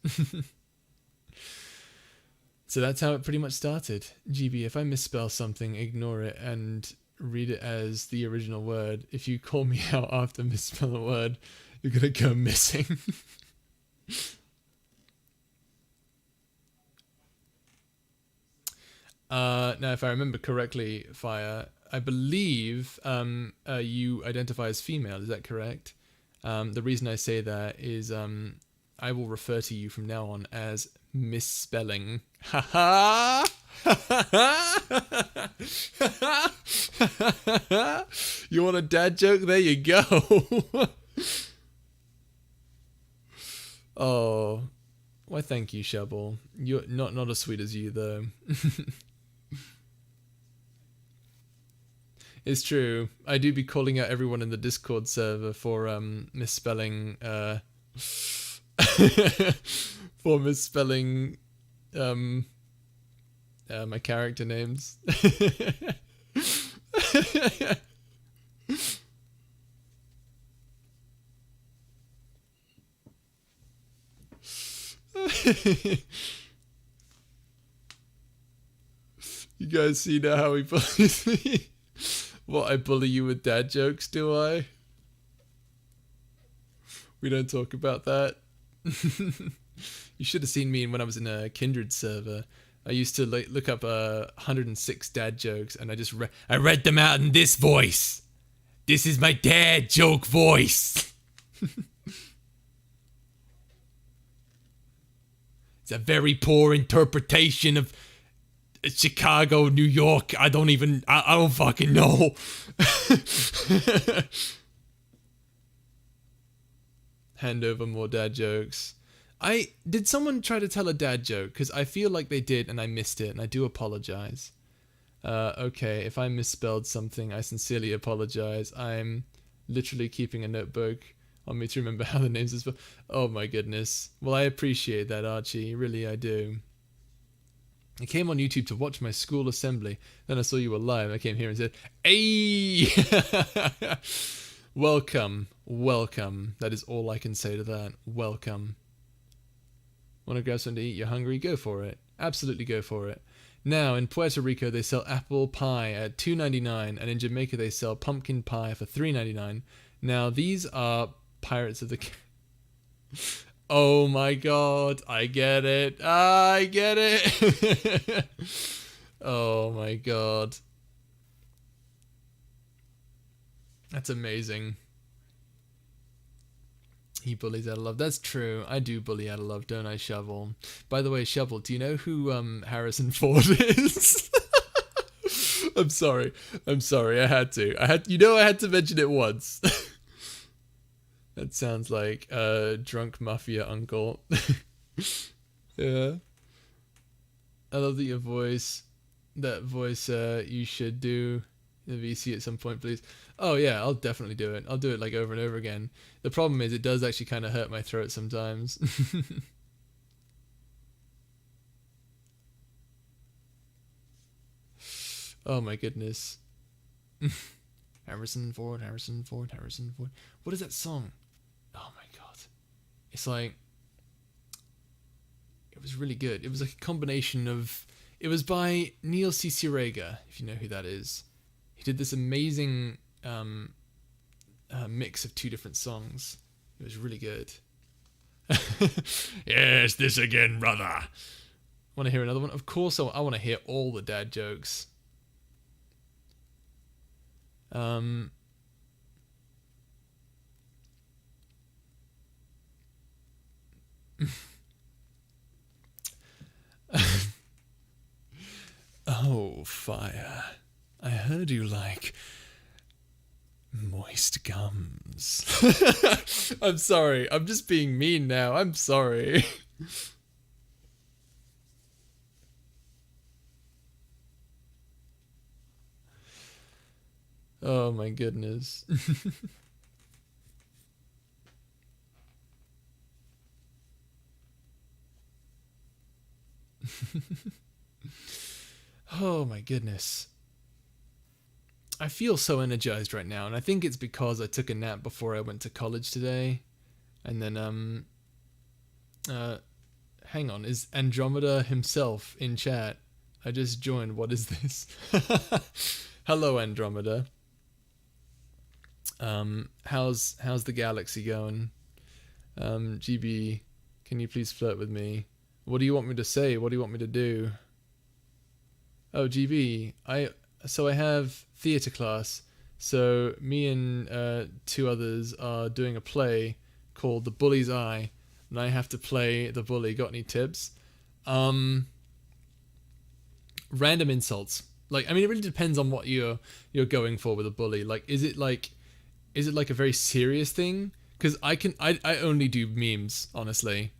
So that's how it pretty much started. GB, if I misspell something, ignore it and read it as the original word. If you call me out after misspell a word, you're gonna go missing. Now, if I remember correctly, Fire, I believe you identify as female. Is that correct? The reason I say that is I will refer to you from now on as misspelling. Ha ha! You want a dad joke? There you go. Oh, why? Thank you, Shovel. You're not as sweet as you though. It's true. I do be calling out everyone in the Discord server for misspelling for misspelling my character names. You guys see now how he bullies me? What, I bully you with dad jokes, do I? We don't talk about that. You should have seen me when I was in a Kindred server. I used to look up 106 dad jokes, and I read them out in this voice. This is my dad joke voice. It's a very poor interpretation of Chicago, New York. I don't fucking know. Hand over more dad jokes. Did someone try to tell a dad joke? Because I feel like they did and I missed it, and I do apologize. Okay, if I misspelled something, I sincerely apologize. I'm literally keeping a notebook on me to remember how the names are spelled. Oh my goodness. Well, I appreciate that, Archie. Really, I do. I came on YouTube to watch my school assembly. Then I saw you were live. I came here and said, "Hey!" Welcome. Welcome. That is all I can say to that. Welcome. Want to grab something to eat? You're hungry? Go for it. Absolutely go for it. Now, in Puerto Rico, they sell apple pie at $2.99, and in Jamaica, they sell pumpkin pie for $3.99. Now, these are Pirates of the... Oh my god, I get it. I get it. Oh my god. That's amazing. He bullies out of love. That's true. I do bully out of love, don't I, Shovel? By the way, Shovel, do you know who Harrison Ford is? I'm sorry. I had to. I had to mention it once. That sounds like a drunk mafia uncle. Yeah. I love that that voice you should do the VC at some point, please? Oh yeah, I'll definitely do it. I'll do it like over and over again. The problem is it does actually kind of hurt my throat sometimes. Oh my goodness. Harrison Ford, Harrison Ford, Harrison Ford. What is that song? Oh my god. It's like, it was really good. It was like a combination of, it was by Neil Cicierega, if you know who that is. He did this amazing mix of two different songs. It was really good. Yes, this again, brother. Want to hear another one? Of course, I want to hear all the dad jokes. Oh, fire. I heard you like moist gums. I'm sorry. I'm just being mean now. I'm sorry. Oh my goodness. Oh my goodness. I feel so energized right now, and I think it's because I took a nap before I went to college today. And then hang on, is Andromeda himself in chat? I just joined. What is this? Hello, Andromeda. How's the galaxy going? GB, can you please flirt with me? What do you want me to say? What do you want me to do? Oh, GB, I have theatre class. So me and two others are doing a play called The Bully's Eye, and I have to play the bully. Got any tips? Random insults. Like, I mean, it really depends on what you're going for with a bully. Like, is it like a very serious thing? Because I only do memes, honestly.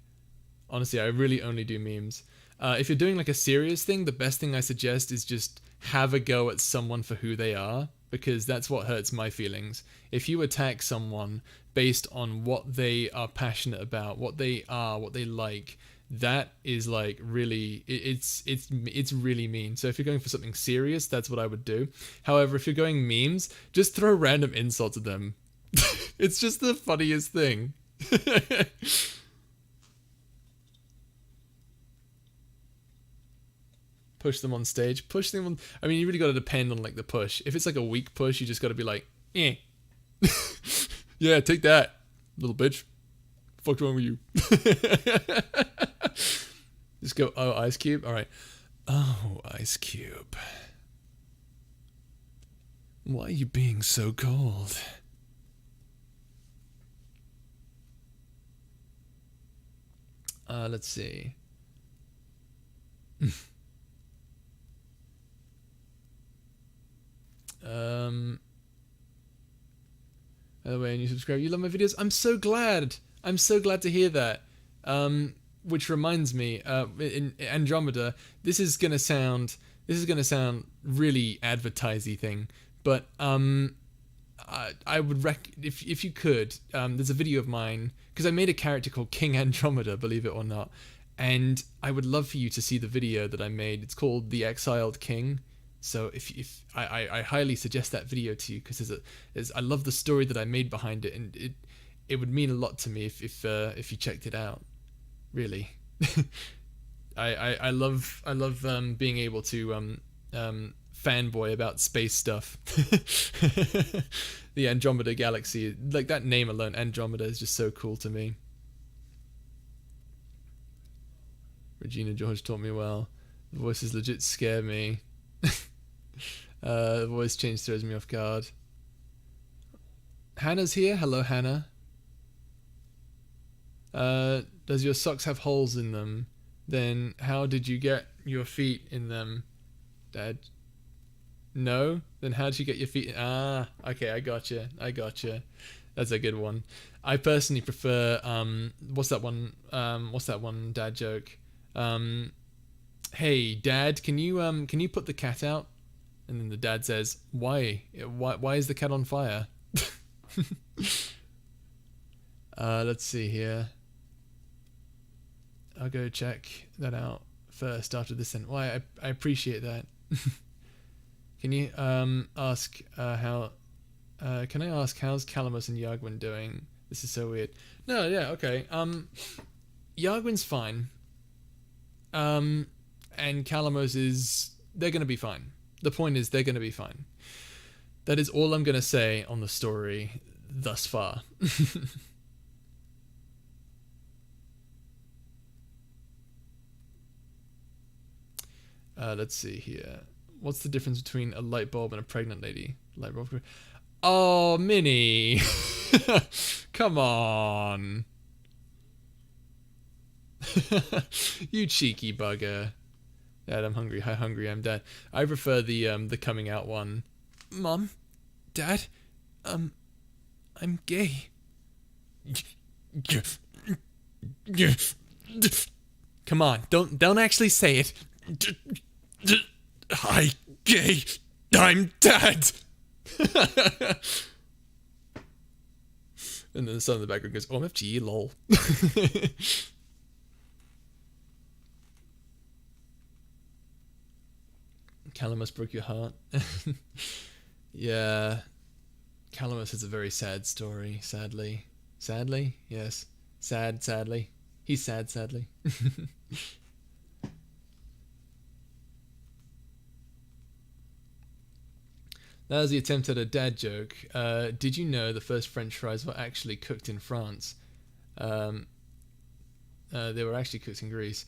Honestly, I really only do memes. If you're doing like a serious thing, the best thing I suggest is just have a go at someone for who they are, because that's what hurts my feelings. If you attack someone based on what they are passionate about, what they are, what they like, that is like really, it's really mean. So if you're going for something serious, that's what I would do. However, if you're going memes, just throw random insults at them. It's just the funniest thing. Push them on stage. Push them on. I mean, you really got to depend on like the push. If it's like a weak push, you just got to be like, eh. Yeah, take that, little bitch. What's wrong with you? Just go, oh, Ice Cube? Alright. Oh, Ice Cube. Why are you being so cold? Let's see. By the way, and you subscribe. You love my videos. I'm so glad. I'm so glad to hear that. Which reminds me, in Andromeda, this is gonna sound really advertising thing, but I would if you could, there's a video of mine because I made a character called King Andromeda, believe it or not, and I would love for you to see the video that I made. It's called The Exiled King. So if I highly suggest that video to you, because I love the story that I made behind it, and it would mean a lot to me if you checked it out. Really. I love being able to fanboy about space stuff. The Andromeda Galaxy, like that name alone, Andromeda, is just so cool to me. Regina George taught me well. The voices legit scare me. The voice change throws me off guard. Hannah's here. Hello, Hannah. Does your socks have holes in them? Then how did you get your feet in them, Dad? No? Then how did you get your feet in? Ah, okay, I gotcha. That's a good one. I personally prefer, what's that one dad joke? Hey, Dad, can you put the cat out? And then the dad says, why? Why is the cat on fire? Let's see here. I'll go check that out first after this. And why I appreciate that. Can you ask how? Can I ask how's Calamus and Yagwin doing? This is so weird. No, yeah, okay. Yagwin's fine. And Calamus they're gonna be fine. The point is they're gonna be fine. That is all I'm gonna say on the story thus far. Let's see here. What's the difference between a light bulb and a pregnant lady? Light bulb. Oh, Minnie. Come on. You cheeky bugger. Dad, I'm hungry. Hi, hungry. I'm Dad. I prefer the coming out one. Mom, Dad, I'm gay. Come on, don't actually say it. Hi, gay. I'm Dad. And then the son in the background goes, OMFG, lol. Calamus broke your heart. Yeah. Calamus is a very sad story, sadly. Sadly? Yes. Sad, sadly. He's sad, sadly. That was the attempt at a dad joke. Did you know the first French fries were actually cooked in France? They were actually cooked in Greece.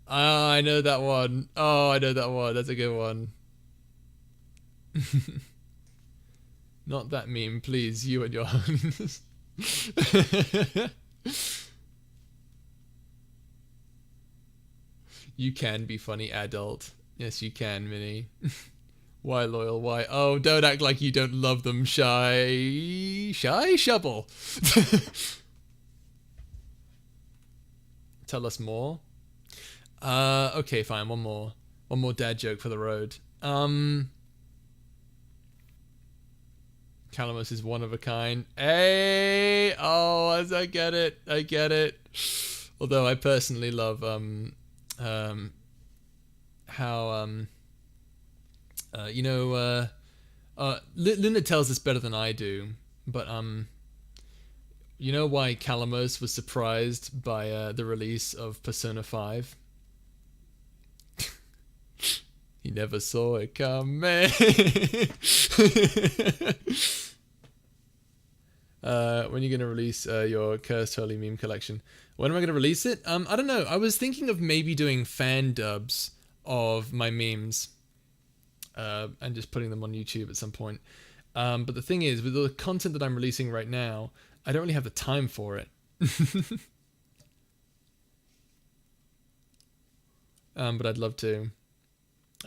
Oh, I know that one. Oh, I know that one. That's a good one. Not that meme, please. You and your holiness. You can be funny, adult. Yes, you can, Minnie. Why loyal? Why? Oh, don't act like you don't love them, shy shovel. Tell us more. Okay, fine. One more dad joke for the road. Calamus is one of a kind. Hey, oh, as I get it. Although I personally love how Luna tells this better than I do, but you know why Calamus was surprised by the release of Persona 5? He never saw it coming. When are you going to release your Cursed Holy Meme collection? When am I going to release it? I don't know. I was thinking of maybe doing fan dubs of my memes and just putting them on YouTube at some point. But the thing is, with the content that I'm releasing right now, I don't really have the time for it. But I'd love to.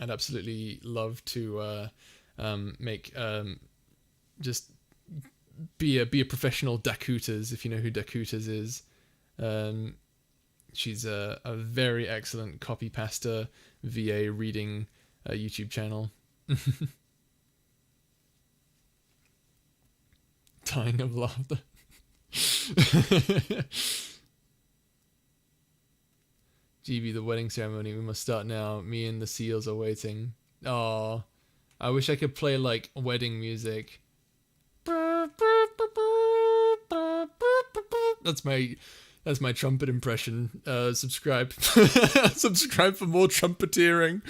I'd absolutely love to make just be a professional Dakutas, if you know who Dakutas is. She's a very excellent copy pasta VA reading YouTube channel. Dying of laughter. GB, the wedding ceremony. We must start now. Me and the seals are waiting. Oh, I wish I could play like wedding music. That's my trumpet impression. Subscribe. Subscribe for more trumpeteering.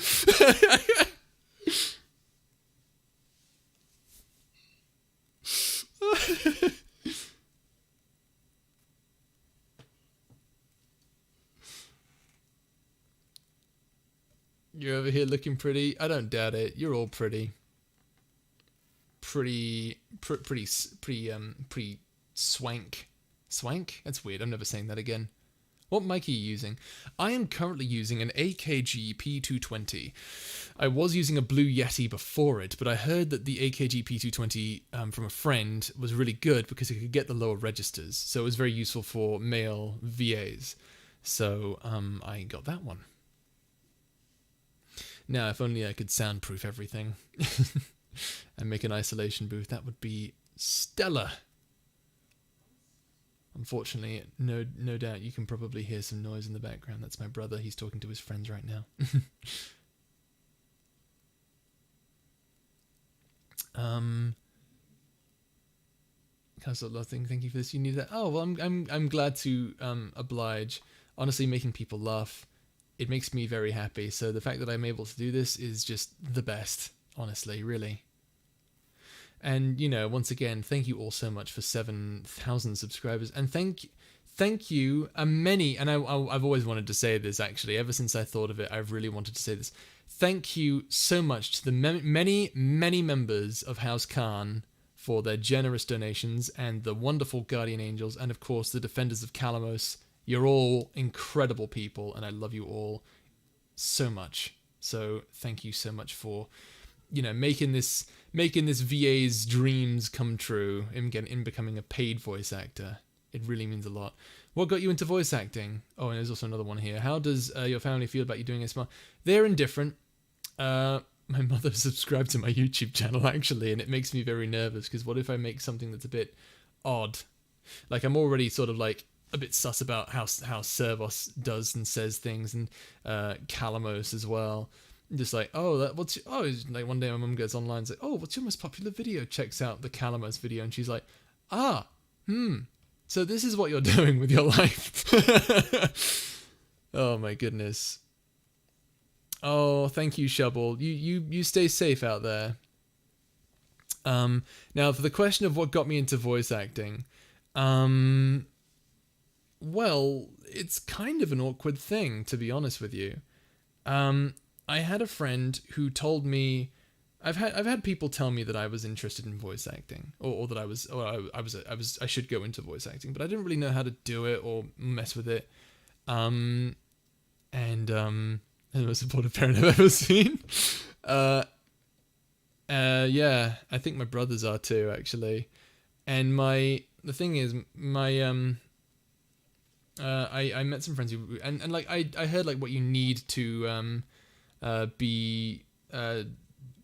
You're over here looking pretty. I don't doubt it. You're all pretty. Pretty swank. Swank? That's weird. I'm never saying that again. What mic are you using? I am currently using an AKG P220. I was using a Blue Yeti before it, but I heard that the AKG P220 from a friend was really good because it could get the lower registers. So it was very useful for male VAs. So I got that one. Now, if only I could soundproof everything and make an isolation booth, that would be stellar. Unfortunately, no doubt you can probably hear some noise in the background. That's my brother. He's talking to his friends right now. Castle thing. Thank you for this. You need that. Oh well, I'm glad to oblige. Honestly, making people laugh, it makes me very happy. So the fact that I'm able to do this is just the best. Honestly, really. And once again, thank you all so much for 7,000 subscribers, and thank you many. And I've always wanted to say this, actually, ever since I thought of it. I've really wanted to say this. Thank you so much to the many members of House Khan for their generous donations, and the wonderful Guardian Angels, and of course the Defenders of Calamos. You're all incredible people, and I love you all so much. So thank you so much for making this VA's dreams come true in becoming a paid voice actor. It really means a lot. What got you into voice acting? Oh, and there's also another one here. How does your family feel about you doing ASMR? They're indifferent. My mother subscribed to my YouTube channel, actually, and it makes me very nervous, because what if I make something that's a bit odd? Like, I'm already sort of like a bit sus about how Servos does and says things, and Calamos as well. Just like, like one day my mum goes online and says, oh, what's your most popular video? Checks out the Calamos video, and she's like, so this is what you're doing with your life. Oh my goodness. Oh, thank you, Shubble. You stay safe out there. Now for the question of what got me into voice acting, well, it's kind of an awkward thing, to be honest with you. I had a friend who told me, I've had people tell me that I was interested in voice acting, or that I should go into voice acting, but I didn't really know how to do it or mess with it. And the most supportive parent I've ever seen. Yeah, I think my brothers are too, actually. And the thing is, I met some friends who, and like I heard like what you need to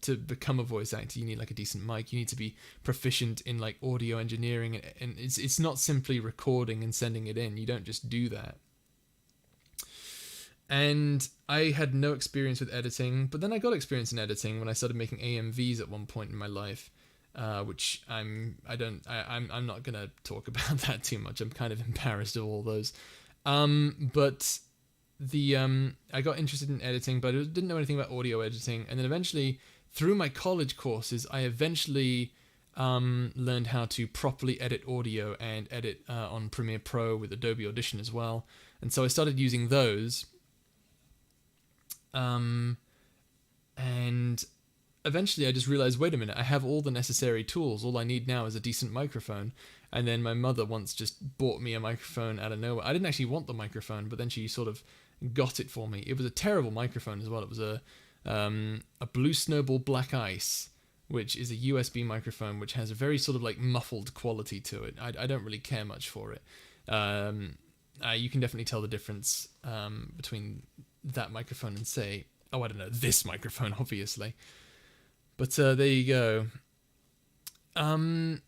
to become a voice actor. You need like a decent mic. You need to be proficient in like audio engineering, and it's not simply recording and sending it in. You don't just do that. And I had no experience with editing, but then I got experience in editing when I started making AMVs at one point in my life, which I'm not gonna talk about that too much. I'm kind of embarrassed of all those. But I got interested in editing, but I didn't know anything about audio editing. And then eventually, through my college courses, I eventually learned how to properly edit audio and edit on Premiere Pro with Adobe Audition as well. And so I started using those. And eventually I just realized, wait a minute, I have all the necessary tools. All I need now is a decent microphone. And then my mother once just bought me a microphone out of nowhere. I didn't actually want the microphone, but then she sort of got it for me. It was a terrible microphone as well. It was a Blue Snowball Black Ice, which is a USB microphone, which has a very sort of like muffled quality to it. I don't really care much for it. You can definitely tell the difference between that microphone and, say, this microphone, obviously. But there you go. And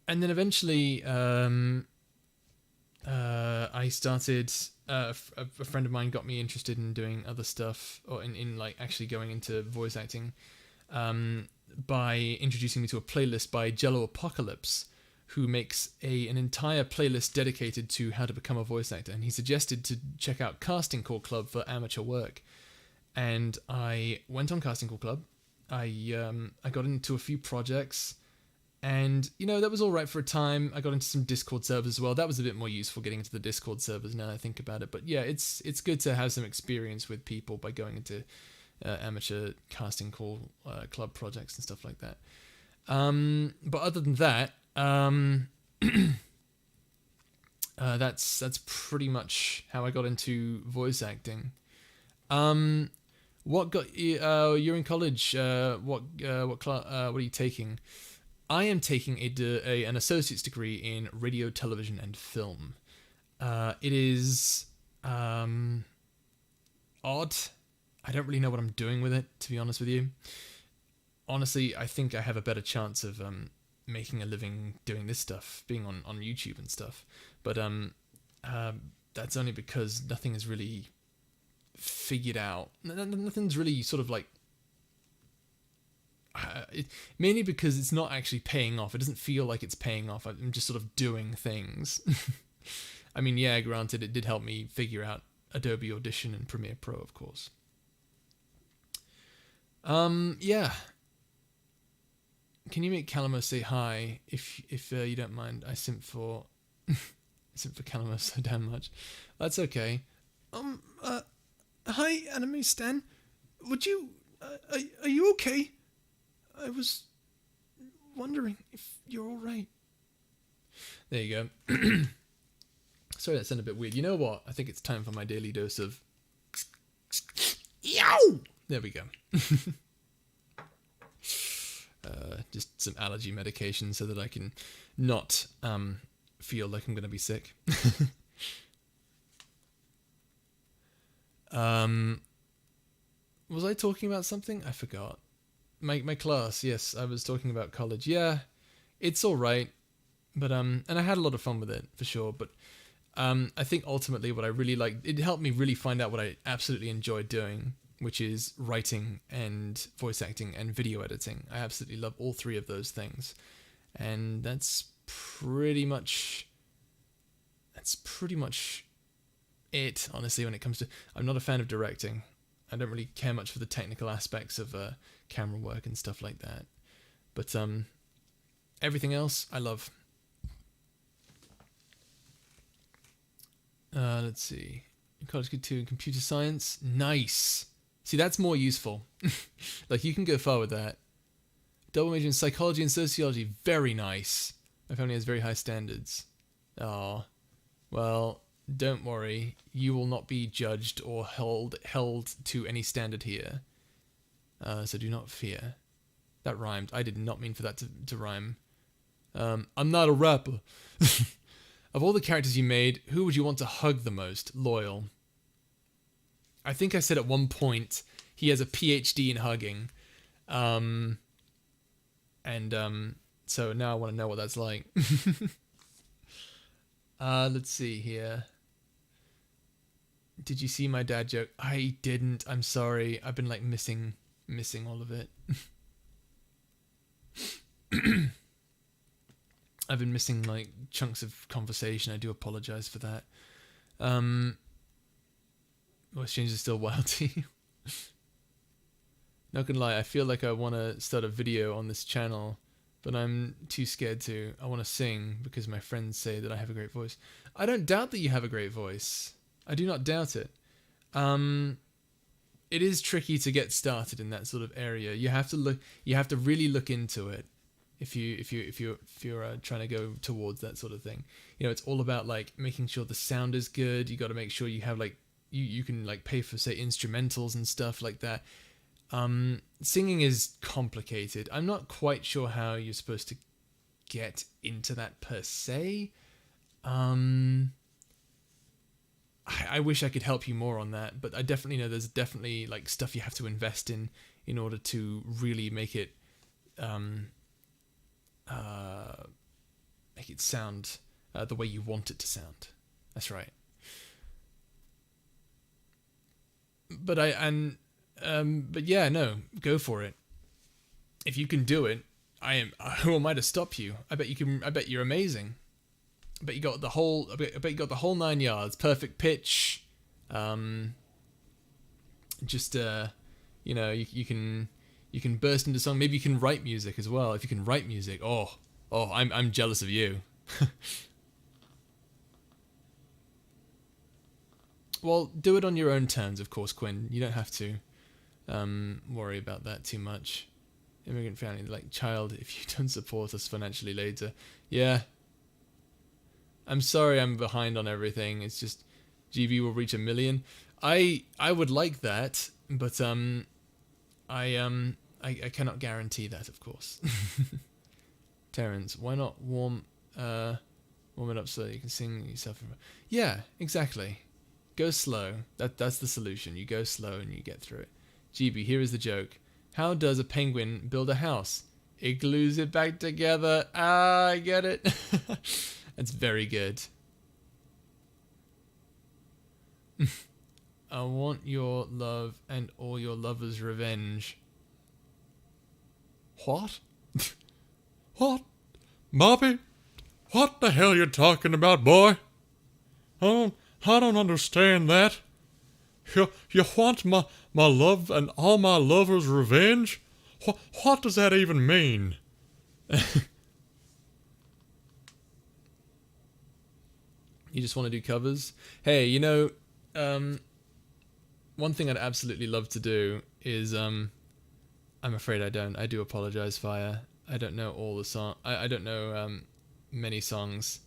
then eventually I started, a friend of mine got me interested in doing other stuff, or in like actually going into voice acting, by introducing me to a playlist by Jello Apocalypse, who makes an entire playlist dedicated to how to become a voice actor. And he suggested to check out Casting Call Club for amateur work. And I went on Casting Call Club. I got into a few projects, and that was all right for a time. I got into some Discord servers as well. That was a bit more useful, getting into the Discord servers, now that I think about it. But yeah, it's good to have some experience with people by going into amateur Casting Call Club projects and stuff like that. But other than that, that's pretty much how I got into voice acting. What got you? You're in college. What are you taking? I am taking an associate's degree in radio, television, and film. It is odd. I don't really know what I'm doing with it, to be honest with you. Honestly, I think I have a better chance of making a living doing this stuff, being on YouTube and stuff. But that's only because nothing is really figured out. Nothing's really sort of like mainly because it's not actually paying off. It doesn't feel like it's paying off. I'm just sort of doing things. I mean, yeah, granted, it did help me figure out Adobe Audition and Premiere Pro, of course. Yeah. Can you make Calamo say hi if you don't mind? I simp for simp for Calamo so damn much. That's okay. Hi, Anime Stan. Would you are you okay? I was wondering if you're all right. There you go. Sorry, that sounded a bit weird. You know what? I think it's time for my daily dose of. Yow! There we go. Just some allergy medication so that I can not feel like I'm going to be sick. Was I talking about something? I forgot. My class, yes, I was talking about college. Yeah, it's all right, but and I had a lot of fun with it for sure. But I think ultimately what I really liked, it helped me really find out what I absolutely enjoyed doing, which is writing and voice acting and video editing. I absolutely love all three of those things, and that's pretty much it. Honestly, when it comes to, I'm not a fan of directing. I don't really care much for the technical aspects of camera work and stuff like that. But everything else, I love. Let's see. College Kid 2 in computer science. Nice. See, that's more useful. Like, you can go far with that. Double major in psychology and sociology. Very nice. My family has very high standards. Oh, well, don't worry. You will not be judged or held to any standard here. So do not fear. That rhymed. I did not mean for that to rhyme. I'm not a rapper. Of all the characters you made, who would you want to hug the most? Loyal. I think I said at one point he has a PhD in hugging. So now I want to know what that's like. Let's see here. Did you see my dad joke? I didn't. I'm sorry. I've been like missing all of it. I've been missing like chunks of conversation. I do apologize for that. Voice change is still wild to you. Not gonna lie, I feel like I want to start a video on this channel, but I'm too scared to. I want to sing because my friends say that I have a great voice. I don't doubt that you have a great voice. I do not doubt it. It is tricky to get started in that sort of area. You have to look. You have to really look into it. If you're trying to go towards that sort of thing, you know, it's all about like making sure the sound is good. You got to make sure you have like you can like pay for say instrumentals and stuff like that. Singing is complicated. I'm not quite sure how you're supposed to get into that per se. I wish I could help you more on that, but I definitely know there's definitely like stuff you have to invest in order to really make it sound the way you want it to sound. That's right. But but yeah, no, go for it. If you can do it, who am I to stop you? I bet you can. I bet you're amazing. I bet you got the whole. I bet you got the whole 9 yards. Perfect pitch. Just you know, you can burst into song. Maybe you can write music as well. If you can write music, I'm jealous of you. Well, do it on your own terms, of course, Quinn. You don't have to worry about that too much. Immigrant family, like, child, if you don't support us financially later. Yeah. I'm sorry I'm behind on everything. It's just GB will reach 1 million. I would like that, but I cannot guarantee that, of course. Terrence, why not warm it up so that you can sing yourself? Yeah, exactly. Go slow. That's the solution. You go slow and you get through it. GB, here is the joke. How does a penguin build a house? It glues it back together. Ah, I get it. That's very good. I want your love and all your lovers' revenge. What? What? Bobby? What the hell you talking about, boy? I don't understand that. You want my love and all my lovers' revenge? What does that even mean? You just want to do covers? Hey, you know, one thing I'd absolutely love to do is, I'm afraid I don't. I do apologize, Fire. I don't know all the song. I don't know many songs,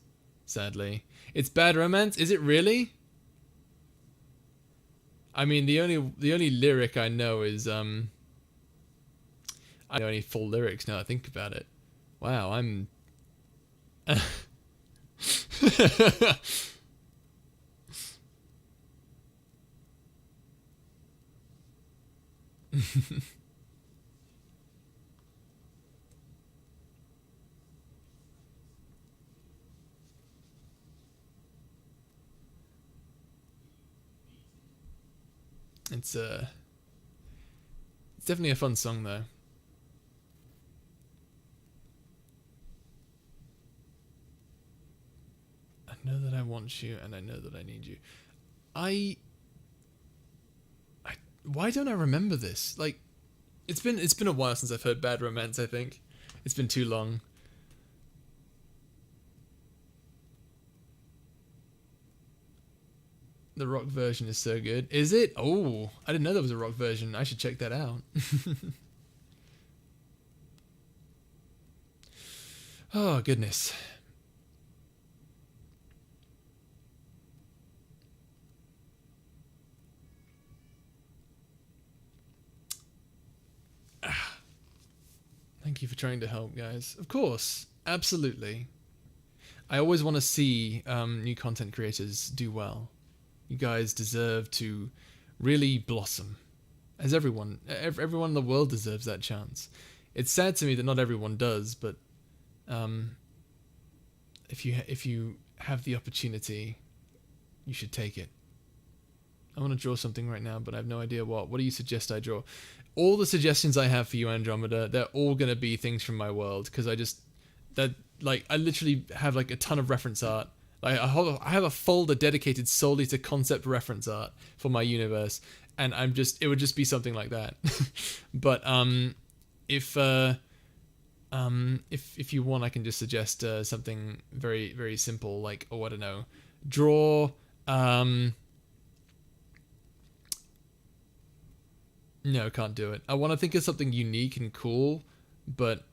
sadly. It's Bad Romance. Is it really? I mean, the only lyric I know is I don't know any full lyrics now I think about it. Wow, I'm. It's definitely a fun song though. I know that I want you, and I know that I need you. I why don't I remember this? Like, it's been a while since I've heard Bad Romance. I think it's been too long. The rock version is so good. Is it? Oh, I didn't know there was a rock version. I should check that out. Oh, goodness. Thank you for trying to help, guys. Of course. Absolutely. I always want to see new content creators do well. You guys deserve to really blossom. As everyone in the world deserves that chance. It's sad to me that not everyone does, but if you have the opportunity, you should take it. I want to draw something right now, but I have no idea what. What do you suggest I draw? All the suggestions I have for you, Andromeda, they're all gonna be things from my world, because I literally have like a ton of reference art. Like I have a folder dedicated solely to concept reference art for my universe, and it would just be something like that. But if you want, I can just suggest something very, very simple, like, oh, I don't know, draw no, can't do it. I want to think of something unique and cool, but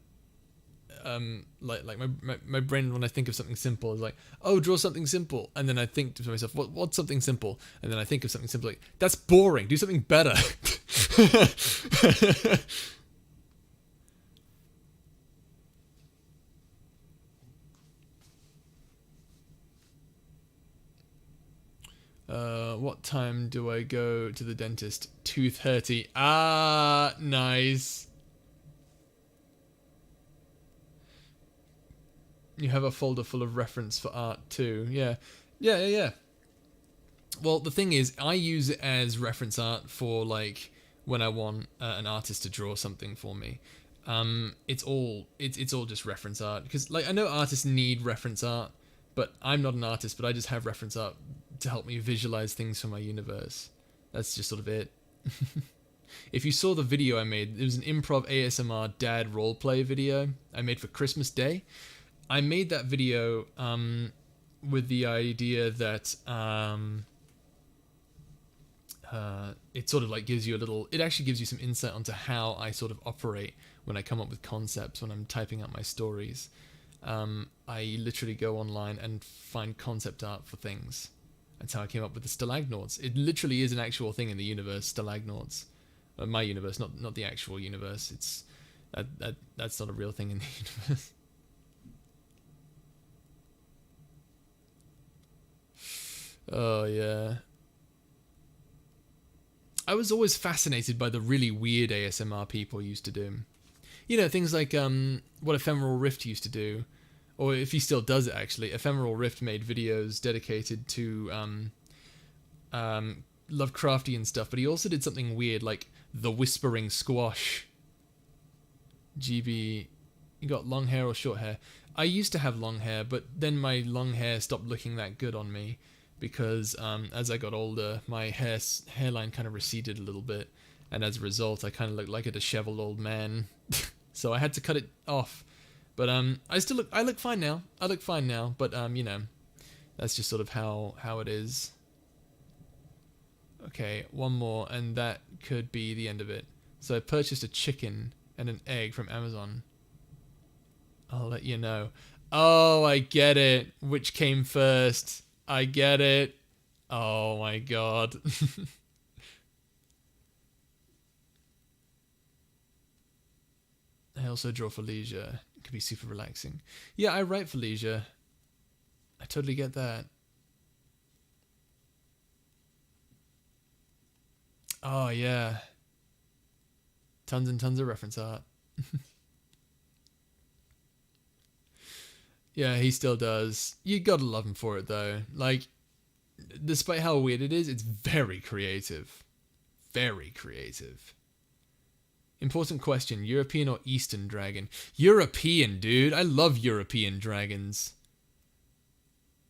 like my brain, when I think of something simple, is like, oh, draw something simple, and then I think to myself, what's something simple? And then I think of something simple, like, that's boring. Do something better. What time do I go to the dentist? 2:30. Ah, nice. You have a folder full of reference for art too. Yeah. Yeah. Well, the thing is, I use it as reference art for, like, when I want an artist to draw something for me. It's all just reference art, because, like, I know artists need reference art, but I'm not an artist, but I just have reference art to help me visualize things for my universe. That's just sort of it. If you saw the video I made, it was an improv ASMR dad roleplay video I made for Christmas Day. I made that video with the idea that it sort of like gives you it actually gives you some insight onto how I sort of operate when I come up with concepts, when I'm typing out my stories. I literally go online and find concept art for things. That's how I came up with the Stalagnauts. It literally is an actual thing in the universe, Stalagnauts. My universe, not the actual universe. It's that's not a real thing in the universe. Oh yeah. I was always fascinated by the really weird ASMR people used to do. You know, things like what Ephemeral Rift used to do, or if he still does it actually. Ephemeral Rift made videos dedicated to Lovecraftian stuff, but he also did something weird like the Whispering Squash. GB, you got long hair or short hair? I used to have long hair, but then my long hair stopped looking that good on me because as I got older, my hairline kind of receded a little bit, and as a result, I kind of looked like a disheveled old man. So I had to cut it off. But I look fine now. I look fine now, but you know, that's just sort of how it is. Okay, one more, and that could be the end of it. So I purchased a chicken and an egg from Amazon. I'll let you know. Oh, I get it. Which came first? I get it. Oh my god. I also draw for leisure. It could be super relaxing. Yeah, I write for leisure. I totally get that. Oh, yeah. Tons and tons of reference art. Yeah, he still does. You gotta love him for it, though. Like, despite how weird it is, it's very creative. Very creative. Important question, European or Eastern dragon? European, dude. I love European dragons.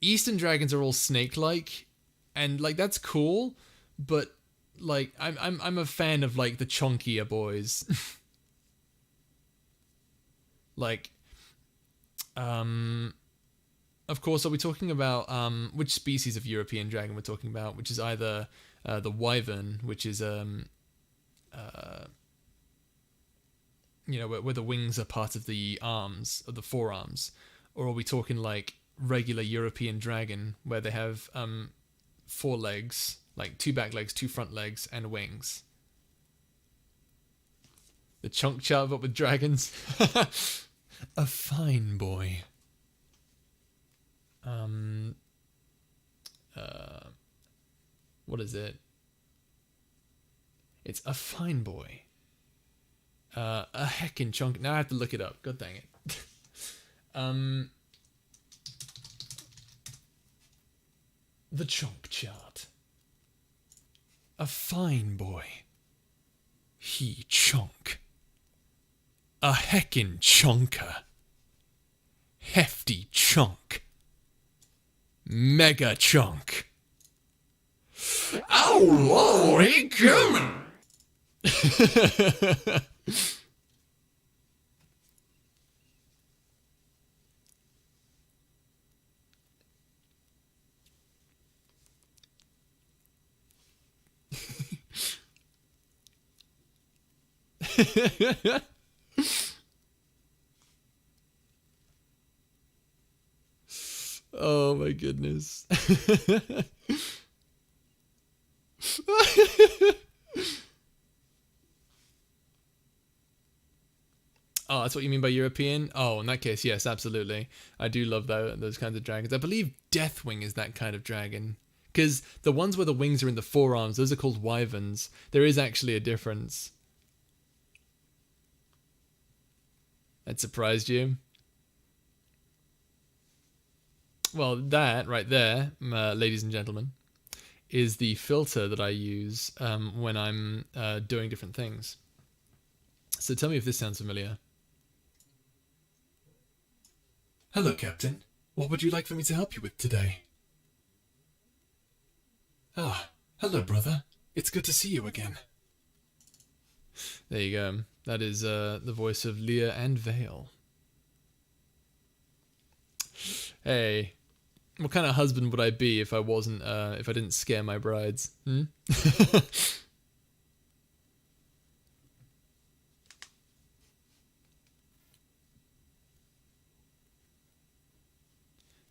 Eastern dragons are all snake-like, and, like, that's cool, but, like, I'm a fan of, like, the chunkier boys. Like, of course, are we talking about which species of European dragon we're talking about? Which is either the wyvern, which is you know, where the wings are part of the arms, of the forearms, or are we talking like regular European dragon, where they have 4 legs, like 2 back legs, 2 front legs, and wings? The chunk chart, but with dragons. A fine boy. What is it? It's a fine boy. A heckin' chunk. Now I have to look it up. God dang it. The chunk chart. A fine boy. He chunk. A heckin' chunker. Hefty chunk. Mega chunk. Oh, Lord, he coming. Oh my goodness. Oh, that's what you mean by European? Oh, in that case, yes, absolutely. I do love those kinds of dragons. I believe Deathwing is that kind of dragon. Because the ones where the wings are in the forearms, those are called wyverns. There is actually a difference. That surprised you? Well, that right there, ladies and gentlemen, is the filter that I use when I'm doing different things. So tell me if this sounds familiar. Hello, Captain. What would you like for me to help you with today? Ah, hello, brother. It's good to see you again. There you go. That is the voice of Leah and Vale. Hey, what kind of husband would I be if I wasn't, if I didn't scare my brides? Hmm?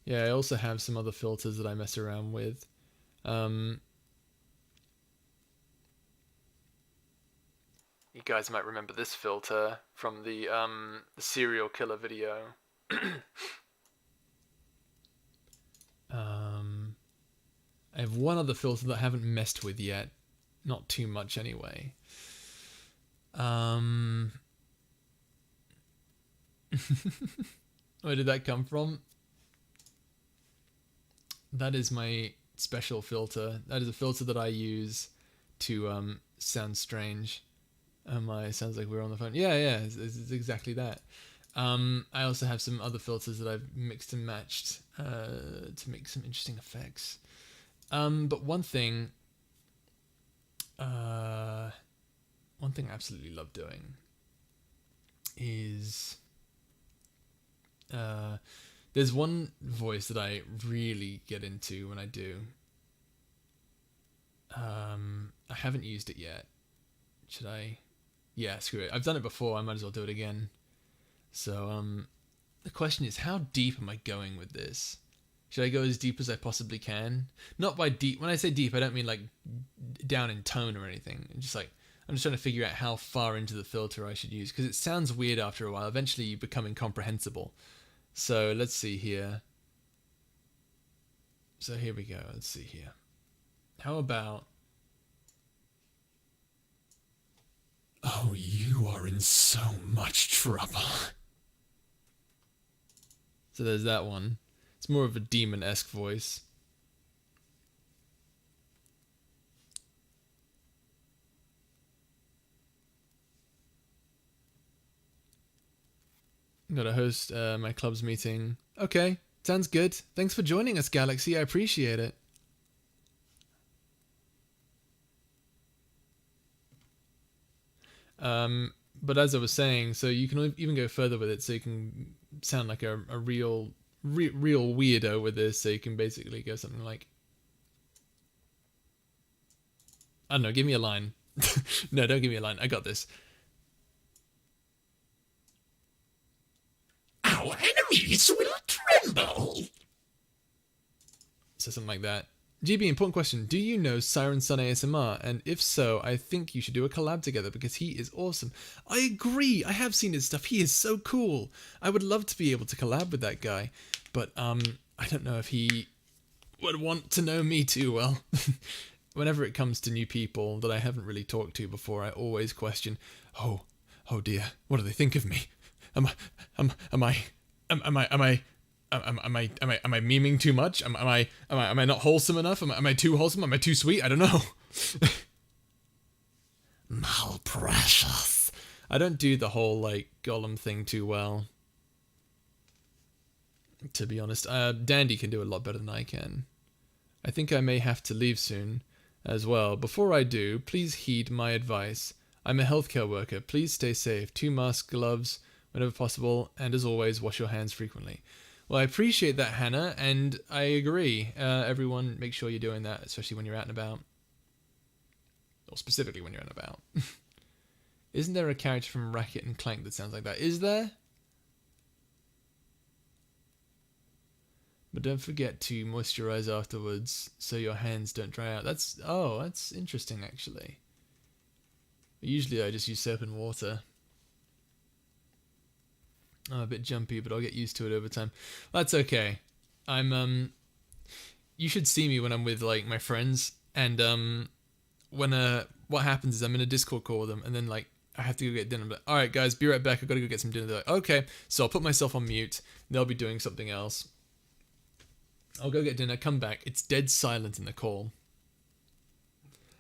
Yeah, I also have some other filters that I mess around with. You guys might remember this filter from the serial killer video. I have one other filter that I haven't messed with yet, not too much anyway. Where did that come from? That is my special filter. That is a filter that I use to sound strange. Sounds like we're on the phone. Yeah, it's exactly that. I also have some other filters that I've mixed and matched to make some interesting effects. But one thing I absolutely love doing is there's one voice that I really get into when I do. I haven't used it yet. Should I? Yeah, screw it. I've done it before. I might as well do it again. So the question is, how deep am I going with this? Should I go as deep as I possibly can? Not by deep. When I say deep, I don't mean like down in tone or anything. I'm just trying to figure out how far into the filter I should use, because it sounds weird after a while. Eventually you become incomprehensible. So let's see here. So here we go. Let's see here. How about... Oh, you are in so much trouble. So there's that one. It's more of a demon-esque voice. Gotta host my club's meeting. Okay, sounds good. Thanks for joining us, Galaxy. I appreciate it. But as I was saying, so you can even go further with it, so you can sound like a real weirdo with this. So you can basically go something like, I don't know, give me a line. No, don't give me a line. I got this. Our enemies will tremble. So something like that. GB, important question. Do you know Siren Sun ASMR? And if so, I think you should do a collab together because he is awesome. I agree. I have seen his stuff. He is so cool. I would love to be able to collab with that guy. But I don't know if he would want to know me too well. Whenever it comes to new people that I haven't really talked to before, I always question, oh dear, what do they think of me? Am I memeing too much? Am I not wholesome enough? Am I too wholesome? Am I too sweet? I don't know. Malprecious. I don't do the whole like Gollum thing too well, to be honest. Dandy can do a lot better than I can. I think I may have to leave soon as well. Before I do, please heed my advice. I'm a healthcare worker. Please stay safe. 2 masks, gloves, whenever possible, and as always, wash your hands frequently. Well, I appreciate that, Hannah, and I agree. Everyone, make sure you're doing that, especially when you're out and about. Or specifically when you're out and about. Isn't there a character from Ratchet and Clank that sounds like that? Is there? But don't forget to moisturize afterwards so your hands don't dry out. That's interesting, actually. Usually I just use soap and water. I'm a bit jumpy, but I'll get used to it over time. That's okay. You should see me when I'm with like my friends, and what happens is I'm in a Discord call with them, and then like I have to go get dinner. But all right, guys, be right back. I gotta go get some dinner. They're like, okay, so I'll put myself on mute. They'll be doing something else. I'll go get dinner. Come back. It's dead silent in the call.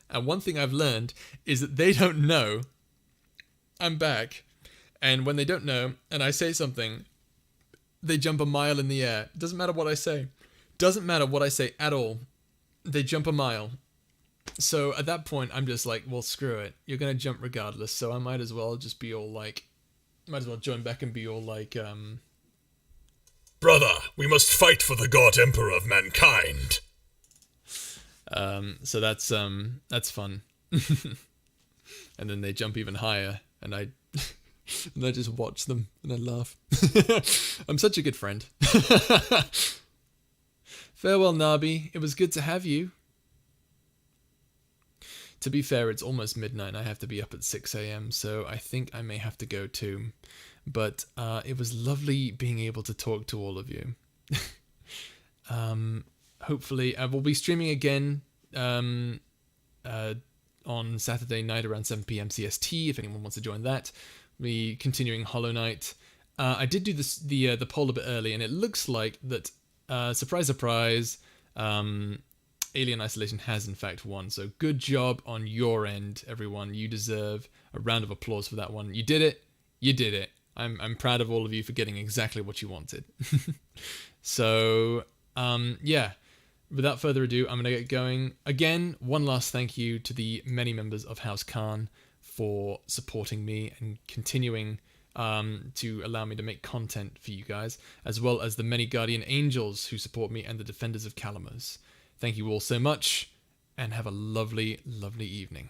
And one thing I've learned is that they don't know I'm back. And when they don't know, and I say something, they jump a mile in the air. It doesn't matter what I say. Doesn't matter what I say at all. They jump a mile. So at that point, I'm just like, well, screw it. You're going to jump regardless. So I might as well just be all like, might as well join back and be all like, Brother, we must fight for the God Emperor of mankind. So that's fun. And then they jump even higher, and I just watch them and I laugh. I'm such a good friend. Farewell, Nabi. It was good to have you. To be fair, it's almost midnight and I have to be up at 6 a.m, so I think I may have to go too. But it was lovely being able to talk to all of you. Hopefully, I will be streaming again. on Saturday night around 7 p.m. CST, if anyone wants to join that. Me continuing Hollow Knight. I did do the poll a bit early, and it looks like that, surprise, surprise, Alien Isolation has in fact won. So good job on your end, everyone. You deserve a round of applause for that one. You did it. You did it. I'm proud of all of you for getting exactly what you wanted. So, yeah. Without further ado, I'm going to get going. Again, one last thank you to the many members of House Khan for supporting me and continuing to allow me to make content for you guys, as well as the many Guardian Angels who support me and the Defenders of Calamus. Thank you all so much, and have a lovely, lovely evening.